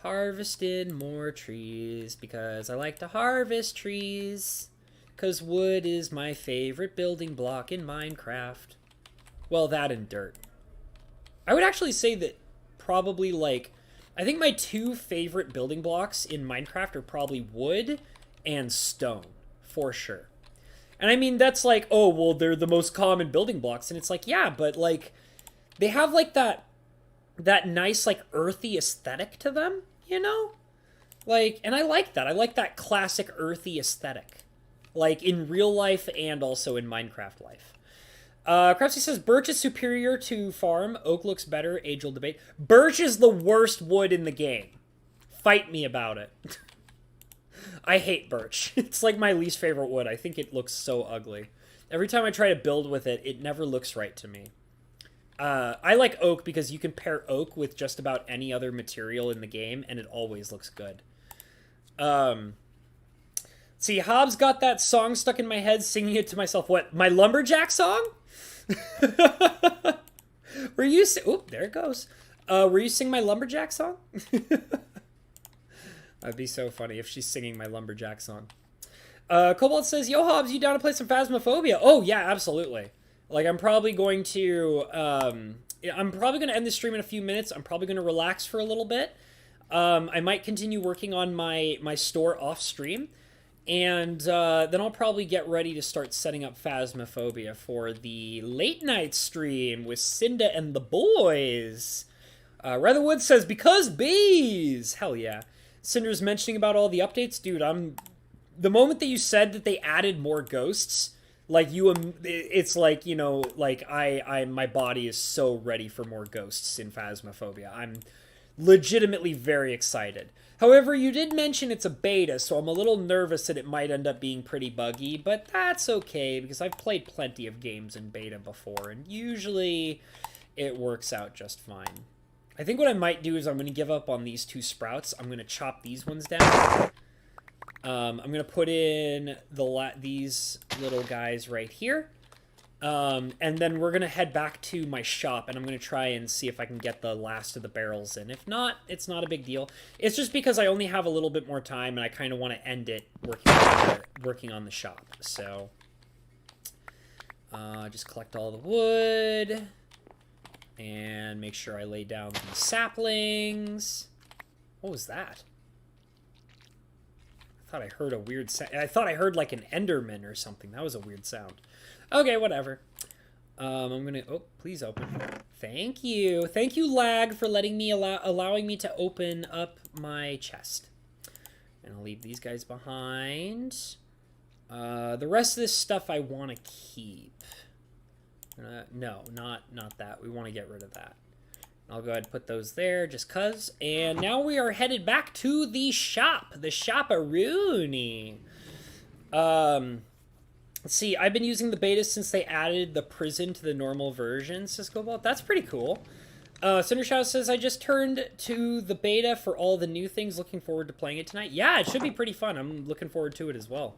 A: Harvesting more trees because I like to harvest trees. Because wood is my favorite building block in Minecraft. Well, that and dirt. I would actually say that probably, like, I think my two favorite building blocks in Minecraft are probably wood and stone, for sure. And I mean, that's like, oh, well, they're the most common building blocks. And it's like, yeah, but, like, they have, like, that nice, like, earthy aesthetic to them, you know? Like, and I like that. I like that classic earthy aesthetic. Like, in real life and also in Minecraft life. Crepsy says, birch is superior to farm. Oak looks better. Age-old debate. Birch is the worst wood in the game. Fight me about it. I hate birch. It's like my least favorite wood. I think it looks so ugly. Every time I try to build with it, it never looks right to me. I like oak because you can pair oak with just about any other material in the game, and it always looks good. See, Hobbs got that song stuck in my head, singing it to myself. What, my lumberjack song? Were you... Oop, there it goes. Were you singing my lumberjack song? That'd be so funny if she's singing my lumberjack song. Cobalt says, yo, Hobbs, you down to play some Phasmophobia? Oh, yeah, absolutely. Like, I'm probably going to end the stream in a few minutes. I'm probably going to relax for a little bit. I might continue working on my store off stream. And then I'll probably get ready to start setting up Phasmophobia for the late night stream with Cinda and the boys. Ratherwood says, because bees! Hell yeah. Cinder's mentioning about all the updates. Dude, the moment that you said that they added more ghosts, like, it's like, you know, like, my body is so ready for more ghosts in Phasmophobia. I'm legitimately very excited. However, you did mention it's a beta, so I'm a little nervous that it might end up being pretty buggy, but that's okay, because I've played plenty of games in beta before, and usually it works out just fine. I think what I might do is I'm going to give up on these two sprouts. I'm going to chop these ones down. I'm going to put in these little guys right here. And then we're going to head back to my shop, and I'm going to try and see if I can get the last of the barrels in. If not, it's not a big deal. It's just because I only have a little bit more time, and I kind of want to end it working on the shop. So, just collect all the wood, and make sure I lay down the saplings. What was that? I thought I heard a weird sound. I thought I heard like an Enderman or something. That was a weird sound. Okay, whatever. I'm gonna... Oh, please open. Thank you. Thank you, Lag, for letting me allowing me to open up my chest. And I'll leave these guys behind. The rest of this stuff I want to keep. No, not that. We want to get rid of that. I'll go ahead and put those there just cuz. And now we are headed back to the shop. The shop-a-rooney. Let's see, I've been using the beta since they added the prison to the normal version, says Cobalt. That's pretty cool. Cindershadow says, I just turned to the beta for all the new things. Looking forward to playing it tonight. Yeah, it should be pretty fun. I'm looking forward to it as well.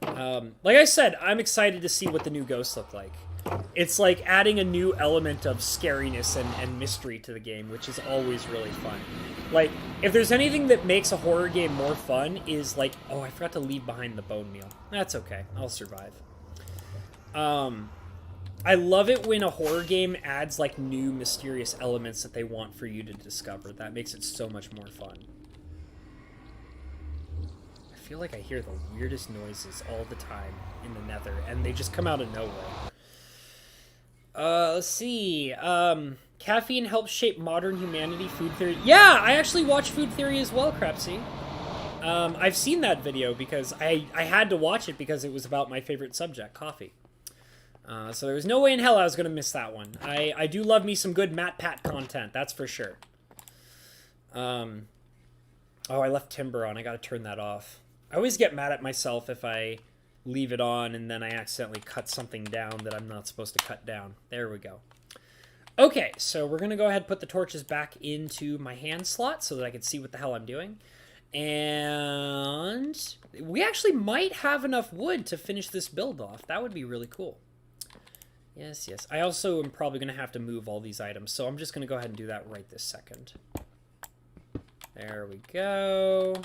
A: Like I said, I'm excited to see what the new ghosts look like. It's like adding a new element of scariness and mystery to the game, which is always really fun. Like, if there's anything that makes a horror game more fun is like, oh, I forgot to leave behind the bone meal. That's okay. I'll survive. I love it when a horror game adds like new mysterious elements that they want for you to discover. That makes it so much more fun. I feel like I hear the weirdest noises all the time in the Nether, and they just come out of nowhere. Let's see. Caffeine helps shape modern humanity. Food theory. Yeah, I actually watch Food Theory as well, Crepsy. I've seen that video because I had to watch it because it was about my favorite subject, coffee. So there was no way in hell I was going to miss that one. I do love me some good MatPat content, that's for sure. Oh, I left Timber on. I got to turn that off. I always get mad at myself if I leave it on and then I accidentally cut something down that I'm not supposed to cut down. There we go. Okay, so we're going to go ahead and put the torches back into my hand slot so that I can see what the hell I'm doing. And we actually might have enough wood to finish this build off. That would be really cool. Yes, yes. I also am probably going to have to move all these items, so I'm just going to go ahead and do that right this second. There we go.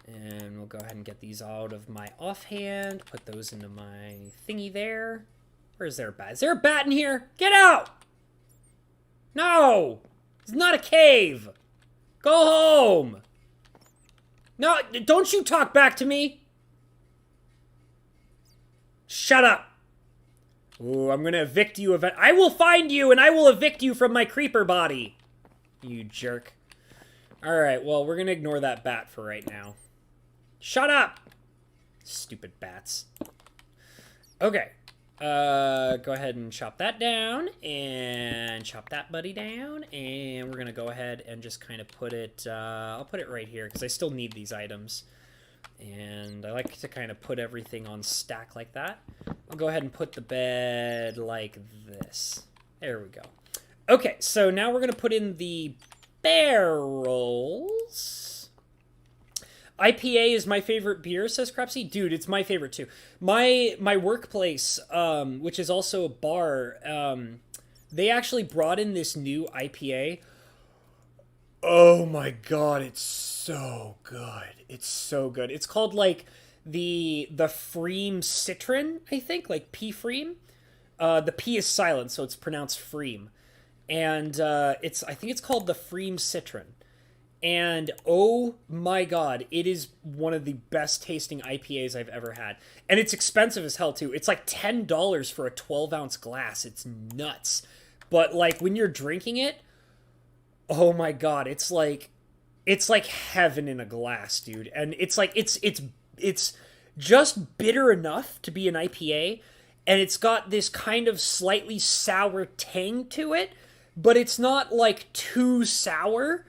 A: And we'll go ahead and get these out of my offhand. Put those into my thingy there. Or is there a bat? Is there a bat in here? Get out! No! It's not a cave! Go home! No, don't you talk back to me! Shut up! Ooh, I'm gonna evict you. I will find you, and I will evict you from my creeper body. You jerk. Alright, well, we're gonna ignore that bat for right now. Shut up! Stupid bats. Okay. Go ahead and chop that down, and chop that buddy down, and we're gonna go ahead and just kind of put it, I'll put it right here, because I still need these items. And I like to kind of put everything on stack like that. I'll go ahead and put the bed like this. There we go. Okay, so now we're going to put in the barrels. IPA is my favorite beer, says Crepsy. Dude, it's my favorite too. My workplace, which is also a bar, they actually brought in this new IPA. Oh my god, it's so good. It's so good. It's called like the Freem Citron, I think, like P Freem. The P is silent, so it's pronounced Freem. And I think it's called the Freem Citron. And oh my god, it is one of the best tasting IPAs I've ever had. And it's expensive as hell too. It's like $10 for a 12-ounce glass. It's nuts. But like when you're drinking it, oh my god, it's like heaven in a glass, dude. And it's like it's just bitter enough to be an IPA, and it's got this kind of slightly sour tang to it, but it's not like too sour.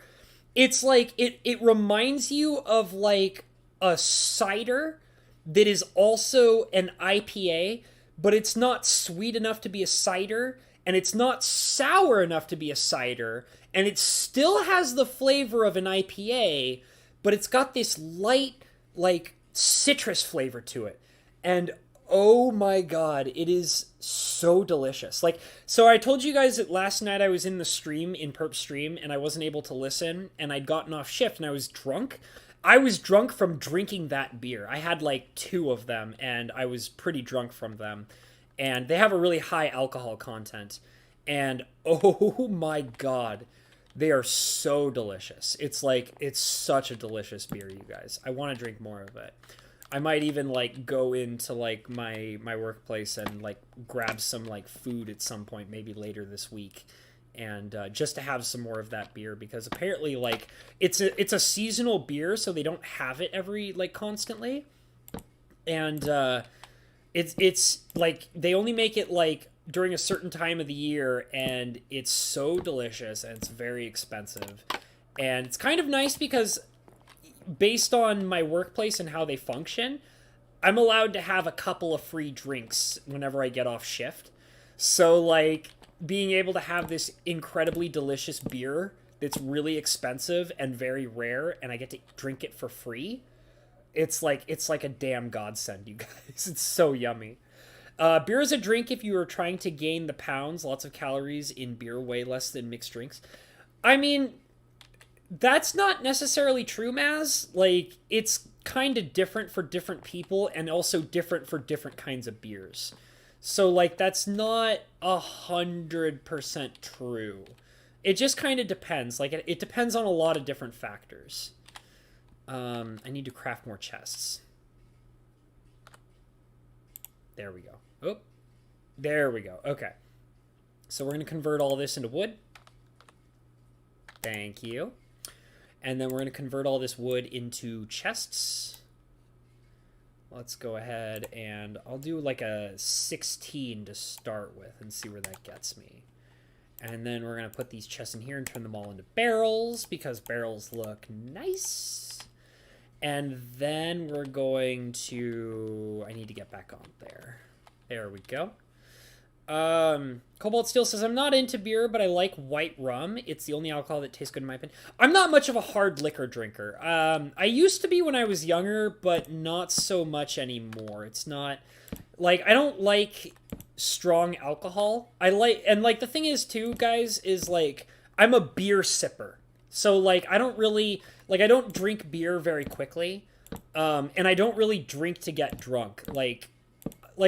A: It's like it reminds you of like a cider that is also an IPA, but it's not sweet enough to be a cider, and it's not sour enough to be a cider, and it still has the flavor of an IPA, but it's got this light, like, citrus flavor to it. And oh my god, it is so delicious. Like, so I told you guys that last night I was in the stream, in Perp stream, and I wasn't able to listen, and I'd gotten off shift, and I was drunk. I was drunk from drinking that beer. I had like 2 of them, and I was pretty drunk from them. And they have a really high alcohol content. And oh my god, they are so delicious. It's like, it's such a delicious beer, you guys. I want to drink more of it. I might even like go into like my workplace and like grab some like food at some point, maybe later this week, and just to have some more of that beer, because apparently like it's a seasonal beer, so they don't have it every like constantly, and it's like they only make it like during a certain time of the year, and it's so delicious, and it's very expensive. And it's kind of nice because based on my workplace and how they function, I'm allowed to have a couple of free drinks whenever I get off shift. So like being able to have this incredibly delicious beer that's really expensive and very rare, and I get to drink it for free, it's like a damn godsend, you guys. It's so yummy. Beer is a drink if you are trying to gain the pounds. Lots of calories in beer, way less than mixed drinks. I mean, that's not necessarily true, Maz. Like, it's kind of different for different people, and also different for different kinds of beers. So, like, that's not 100% true. It just kind of depends. Like, it depends on a lot of different factors. I need to craft more chests. There we go. Oh, there we go. Okay. So we're going to convert all this into wood. Thank you. And then we're going to convert all this wood into chests. Let's go ahead and I'll do like a 16 to start with and see where that gets me. And then we're going to put these chests in here and turn them all into barrels, because barrels look nice. And then we're going to... I need to get back on there. There we go. Cobalt Steel says, I'm not into beer, but I like white rum. It's the only alcohol that tastes good in my opinion. I'm not much of a hard liquor drinker. I used to be when I was younger, but not so much anymore. It's not... Like, I don't like strong alcohol. I like, and like the thing is too, guys, is like I'm a beer sipper. So like I don't really I don't drink beer very quickly. And I don't really drink to get drunk. Like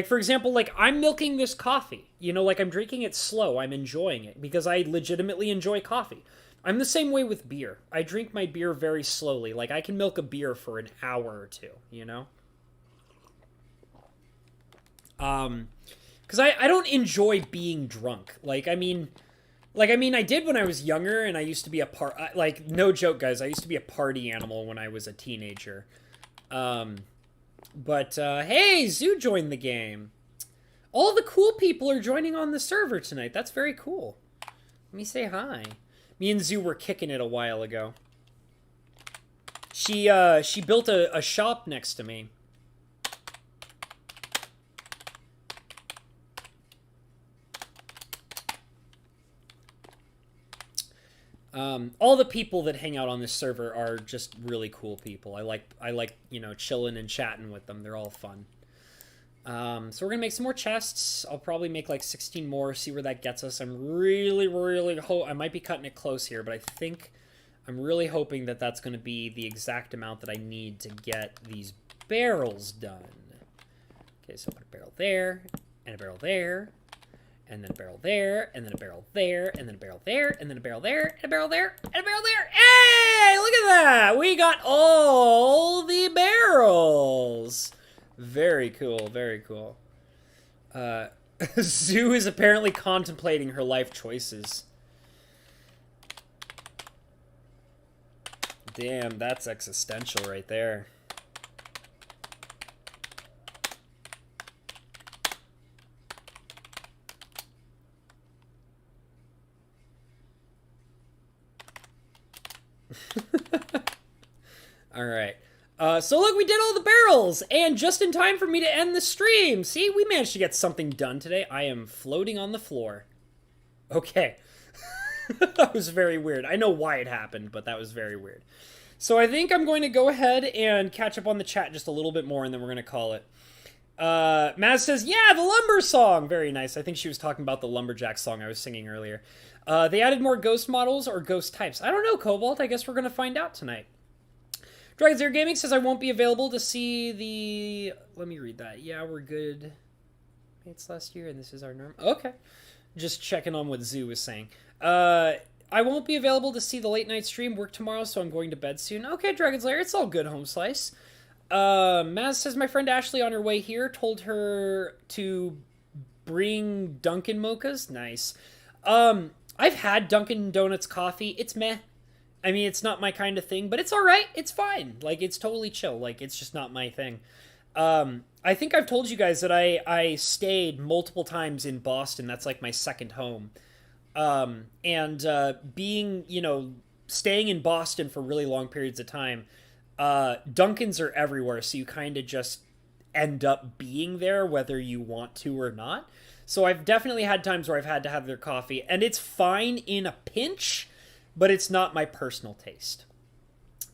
A: for example, like I'm milking this coffee. You know, like I'm drinking it slow. I'm enjoying it because I legitimately enjoy coffee. I'm the same way with beer. I drink my beer very slowly. Like I can milk a beer for an hour or two, you know? Because I don't enjoy being drunk. I did when I was younger, and I used to be like, no joke, guys, I used to be a party animal when I was a teenager. Hey, Zoo joined the game. All the cool people are joining on the server tonight. That's very cool. Let me say hi. Me and Zoo were kicking it a while ago. She built a shop next to me. All the people that hang out on this server are just really cool people. I like, you know, chilling and chatting with them. They're all fun. So we're gonna make some more chests. I'll probably make like 16 more, see where that gets us. I'm really I might be cutting it close here, but I'm really hoping that that's gonna be the exact amount that I need to get these barrels done. Okay, so I'll put a barrel there, and a barrel there, and then a barrel there, and then a barrel there, and then a barrel there, and then a barrel there, and a barrel there, and a barrel there. Hey, look at that! We got all the barrels. Very cool, very cool. Zoo is apparently contemplating her life choices. Damn, that's existential right there. All right. So look, we did all the barrels, and just in time for me to end the stream. See, we managed to get something done today. I am floating on the floor. Okay. That was very weird. I know why it happened, but that was very weird. So I think I'm going to go ahead and catch up on the chat just a little bit more, and then we're going to call it. Maz says, yeah, the lumber song. Very nice. I think she was talking about the lumberjack song I was singing earlier. They added more ghost models or ghost types. I don't know, Cobalt. I guess we're going to find out tonight. Dragon's Air Gaming says I won't be available to see the... Let me read that. Yeah, we're good. It's last year, and this is our norm. Okay. Just checking on what Zoo was saying. I won't be available to see the late night stream. Work tomorrow, so I'm going to bed soon. Okay, Dragon's Lair. It's all good, Home Slice. Maz says my friend Ashley on her way here told her to bring Dunkin' mochas. Nice. I've had Dunkin' Donuts coffee. It's meh. I mean, it's not my kind of thing, but it's all right. It's fine. Like, it's totally chill. Like, it's just not my thing. I think I've told you guys that I stayed multiple times in Boston. That's like my second home. Being, you know, staying in Boston for really long periods of time, Dunkins are everywhere, so you kind of just end up being there whether you want to or not. So I've definitely had times where I've had to have their coffee, and it's fine in a pinch, but it's not my personal taste.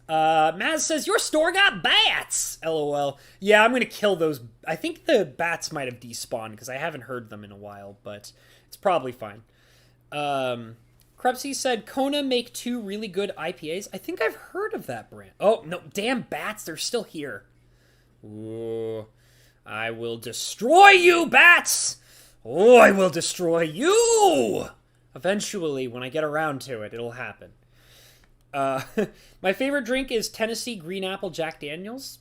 A: Maz says, your store got bats! LOL. Yeah, I'm going to kill those. I think the bats might have despawned, because I haven't heard them in a while, but it's probably fine. Krebsy said, Kona make 2 really good IPAs. I think I've heard of that brand. Oh, no, damn bats, they're still here. Ooh, I will destroy you, bats! Oh, I will destroy you! Eventually, when I get around to it, it'll happen. My favorite drink is Tennessee Green Apple Jack Daniels.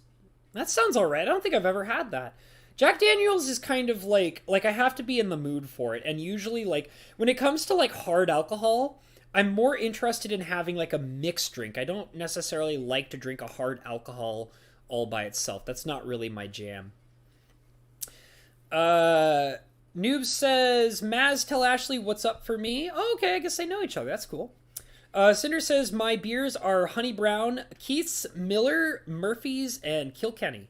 A: That sounds alright. I don't think I've ever had that. Jack Daniels is kind of like I have to be in the mood for it. And usually, like, when it comes to, like, hard alcohol, I'm more interested in having, like, a mixed drink. I don't necessarily like to drink a hard alcohol all by itself. That's not really my jam. Noob says, Maz, tell Ashley what's up for me. Oh, okay, I guess they know each other. That's cool. Cinder says, my beers are Honey Brown, Keith's, Miller, Murphy's, and Kilkenny.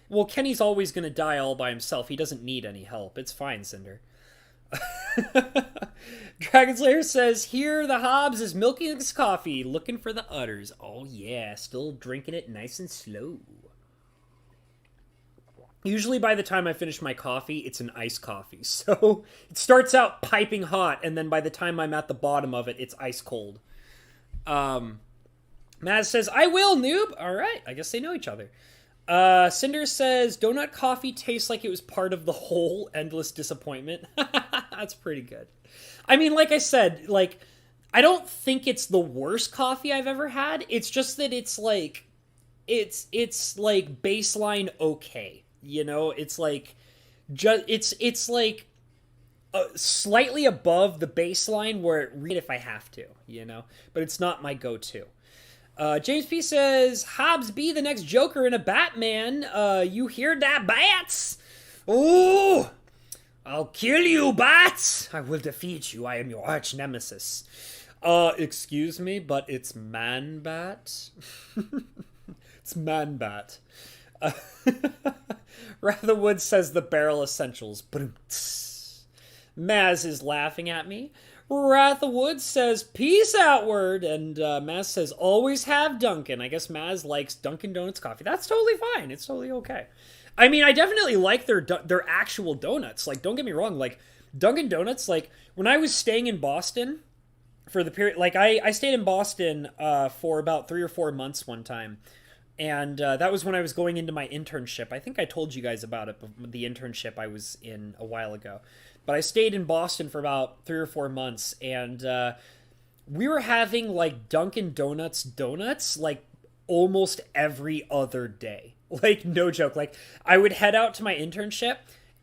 A: Well, Kenny's always going to die all by himself. He doesn't need any help. It's fine, Cinder. Dragon Slayer says, here the Hobbs is milking his coffee, looking for the udders. Oh, yeah, still drinking it nice and slow. Usually by the time I finish my coffee, it's an iced coffee. So it starts out piping hot, and then by the time I'm at the bottom of it, it's ice cold. Maz says, I will, noob. All right, I guess they know each other. Cinder says, donut coffee tastes like it was part of the whole endless disappointment. That's pretty good. I mean, like I said, like, I don't think it's the worst coffee I've ever had. It's just that it's like, it's like baseline okay. You know, it's like, it's like slightly above the baseline where it read if I have to, you know, but it's not my go-to. James P says, Hobbs be the next Joker in a Batman. You hear that, bats? Ooh, I'll kill you, bats. I will defeat you. I am your arch nemesis. Excuse me, but it's Man-Bat. It's Man-Bat. Ratherwood says the barrel essentials. Maz is laughing at me. Ratherwood says peace outward, and Maz says always have Dunkin'. I guess Maz likes Dunkin' Donuts coffee. That's totally fine. It's totally okay. I mean, I definitely like their actual donuts. Like, don't get me wrong. Like, Dunkin' Donuts, like, when I was staying in Boston for the period, like, I stayed in Boston for about 3 or 4 months one time. And that was when I was going into my internship. I think I told you guys about it, the internship I was in a while ago. But I stayed in Boston for about 3 or 4 months, and we were having, like, Dunkin' donuts, like, almost every other day. Like, no joke. Like, I would head out to my internship,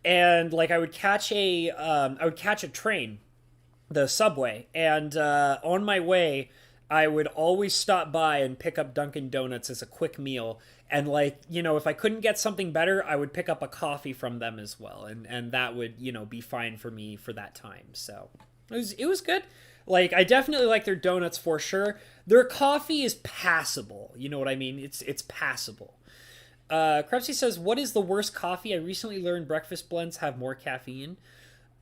A: and, like, I would catch a train, the subway, and on my way, I would always stop by and pick up Dunkin' Donuts as a quick meal. And, like, you know, if I couldn't get something better, I would pick up a coffee from them as well. And that would, you know, be fine for me for that time. So it was good. Like, I definitely like their donuts for sure. Their coffee is passable. You know what I mean? It's passable. Krebsy says, what is the worst coffee? I recently learned breakfast blends have more caffeine.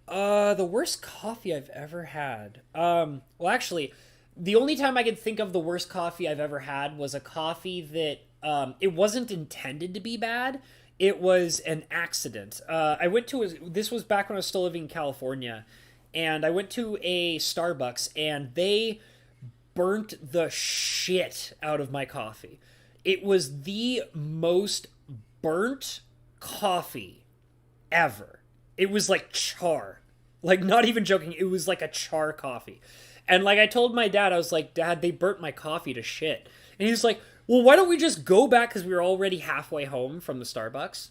A: The worst coffee I've ever had. Well, actually, the only time I could think of the worst coffee I've ever had was a coffee that it wasn't intended to be bad. It was an accident. This was back when I was still living in California, and I went to a Starbucks, and they burnt the shit out of my coffee. It was the most burnt coffee ever. It was like char. Like, not even joking, it was like a char coffee. And, like, I told my dad, I was like, Dad, they burnt my coffee to shit. And he's like, well, why don't we just go back, because we were already halfway home from the Starbucks.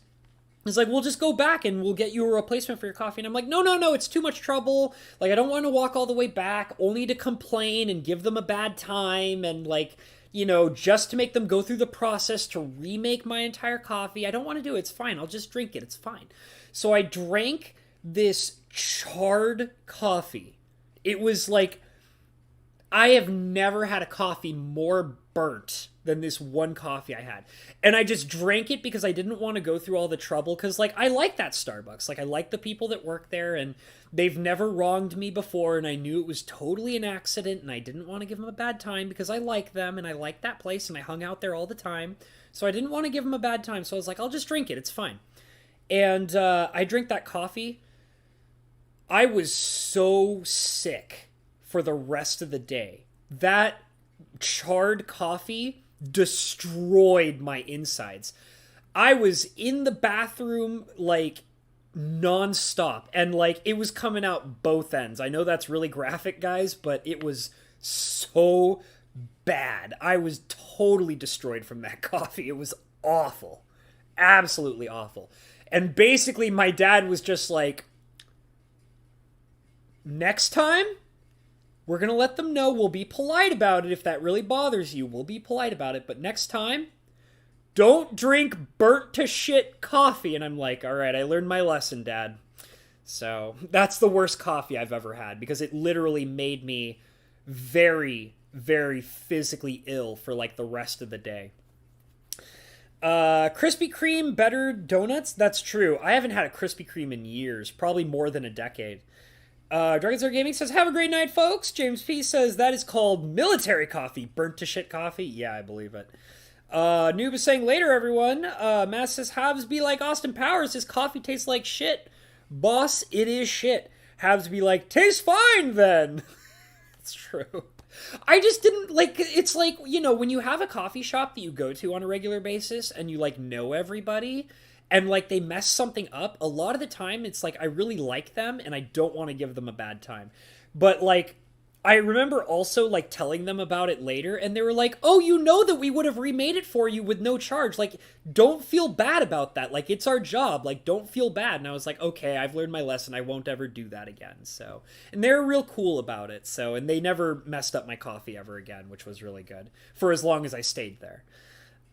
A: He's like, we'll just go back and we'll get you a replacement for your coffee. And I'm like, no, it's too much trouble. Like, I don't want to walk all the way back, only to complain and give them a bad time and, like, you know, just to make them go through the process to remake my entire coffee. I don't want to do it. It's fine. I'll just drink it. It's fine. So I drank this charred coffee. It was like, I have never had a coffee more burnt than this one coffee I had. And I just drank it because I didn't want to go through all the trouble. Because, like, I like that Starbucks. Like, I like the people that work there, and they've never wronged me before, and I knew it was totally an accident, and I didn't want to give them a bad time because I like them, and I like that place, and I hung out there all the time. So I didn't want to give them a bad time. So I was like, I'll just drink it. It's fine. And I drank that coffee. I was so sick for the rest of the day. That charred coffee destroyed my insides. I was in the bathroom, like, nonstop, and, like, it was coming out both ends. I know that's really graphic, guys, but it was so bad. I was totally destroyed from that coffee. It was awful. Absolutely awful. And basically, my dad was just like, next time, we're going to let them know. We'll be polite about it. If that really bothers you, we'll be polite about it. But next time, don't drink burnt to shit coffee. And I'm like, all right, I learned my lesson, Dad. So that's the worst coffee I've ever had, because it literally made me very, very physically ill for, like, the rest of the day. Krispy Kreme better donuts? That's true. I haven't had a Krispy Kreme in years, probably more than a decade. Dragonzor Gaming says, have a great night, folks. James P says, that is called military coffee. Burnt to shit coffee? Yeah, I believe it. Noob is saying later, everyone. Matt says, Habs be like Austin Powers. His coffee tastes like shit. Boss, it is shit. Habs be like, tastes fine then. It's true. I just didn't like. It's like, you know, when you have a coffee shop that you go to on a regular basis and you like know everybody and like they mess something up, a lot of the time it's like I really like them and I don't want to give them a bad time. But like I remember also like telling them about it later and they were like, "Oh, you know that we would have remade it for you with no charge. Like don't feel bad about that. Like it's our job. Like don't feel bad." And I was like, "Okay, I've learned my lesson. I won't ever do that again." So, and they're real cool about it. So, and they never messed up my coffee ever again, which was really good for as long as I stayed there.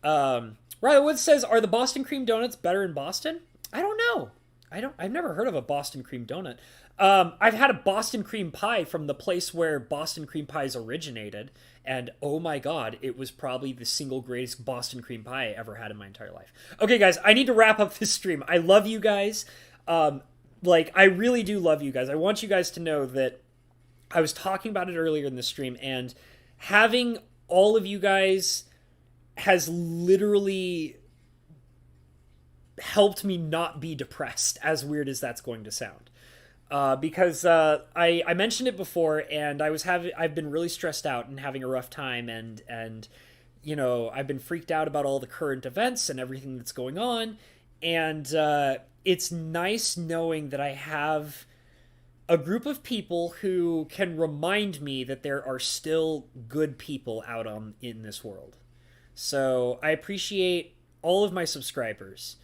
A: Riley Woods says, "Are the Boston cream donuts better in Boston?" I don't know. I've never heard of a Boston cream donut. I've had a Boston cream pie from the place where Boston cream pies originated, and oh my god, it was probably the single greatest Boston cream pie I ever had in my entire life. Okay, guys, I need to wrap up this stream. I love you guys. Like, I really do love you guys. I want you guys to know that I was talking about it earlier in the stream, and having all of you guys has literally helped me not be depressed, as weird as that's going to sound. Because I mentioned it before, and I've been really stressed out and having a rough time, and you know, I've been freaked out about all the current events and everything that's going on, and it's nice knowing that I have a group of people who can remind me that there are still good people out in this world. So I appreciate all of my subscribers.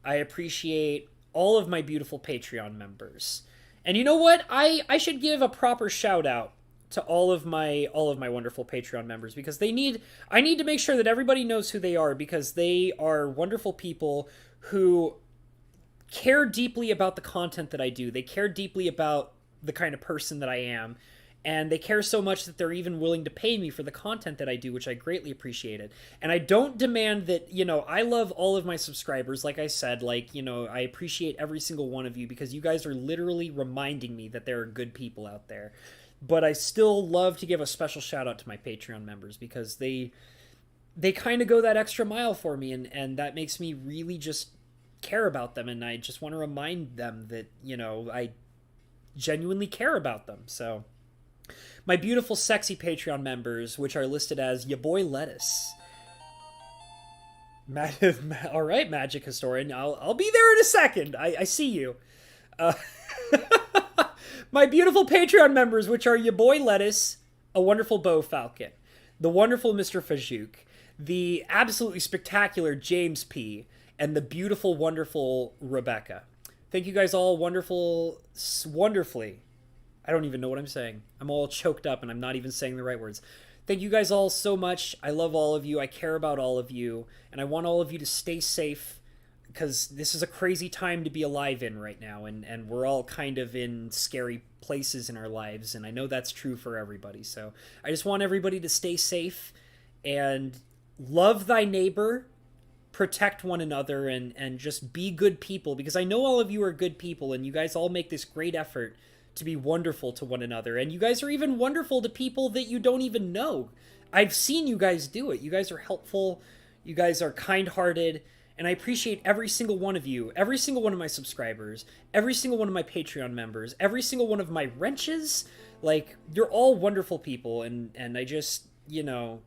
A: I appreciate all of my beautiful Patreon members. And you know what? I should give a proper shout out to all of my wonderful Patreon members, because I need to make sure that everybody knows who they are, because they are wonderful people who care deeply about the content that I do. They care deeply about the kind of person that I am. And they care so much that they're even willing to pay me for the content that I do, which I greatly appreciated. And I don't demand that, you know, I love all of my subscribers. Like I said, like, you know, I appreciate every single one of you, because you guys are literally reminding me that there are good people out there. But I still love to give a special shout out to my Patreon members, because they kind of go that extra mile for me. And that makes me really just care about them. And I just want to remind them that, you know, I genuinely care about them. So my beautiful, sexy Patreon members, which are listed as ya boy Lettuce. All right, Magic Historian. I'll be there in a second. I see you. My beautiful Patreon members, which are ya boy Lettuce, a wonderful Bo Falcon, the wonderful Mr. Fajouk, the absolutely spectacular James P., and the beautiful, wonderful Rebecca. Thank you guys all wonderfully. I don't even know what I'm saying. I'm all choked up and I'm not even saying the right words. Thank you guys all so much. I love all of you. I care about all of you. And I want all of you to stay safe, because this is a crazy time to be alive in right now. And we're all kind of in scary places in our lives. And I know that's true for everybody. So I just want everybody to stay safe and love thy neighbor, protect one another, and just be good people. Because I know all of you are good people and you guys all make this great effort to be wonderful to one another, and you guys are even wonderful to people that you don't even know. I've seen you guys do it. You guys are helpful, you guys are kind-hearted, and I appreciate every single one of you, every single one of my subscribers, every single one of my Patreon members, every single one of my wrenches. Like, you're all wonderful people, and I just, you know,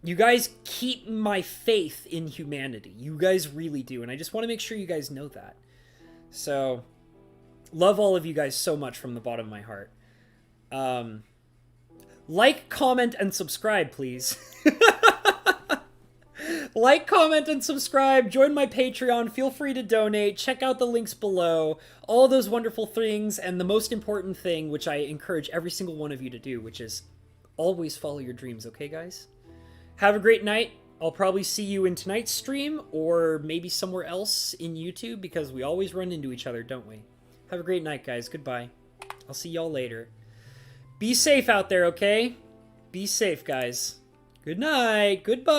A: you guys keep my faith in humanity. You guys really do, and I just want to make sure you guys know that. So love all of you guys so much from the bottom of my heart. Like, comment, and subscribe, please. Like, comment, and subscribe. Join my Patreon. Feel free to donate. Check out the links below. All those wonderful things. And the most important thing, which I encourage every single one of you to do, which is always follow your dreams, okay, guys? Have a great night. I'll probably see you in tonight's stream, or maybe somewhere else in YouTube, because we always run into each other, don't we? Have a great night, guys. Goodbye. I'll see y'all later. Be safe out there, okay? Be safe, guys. Good night. Goodbye.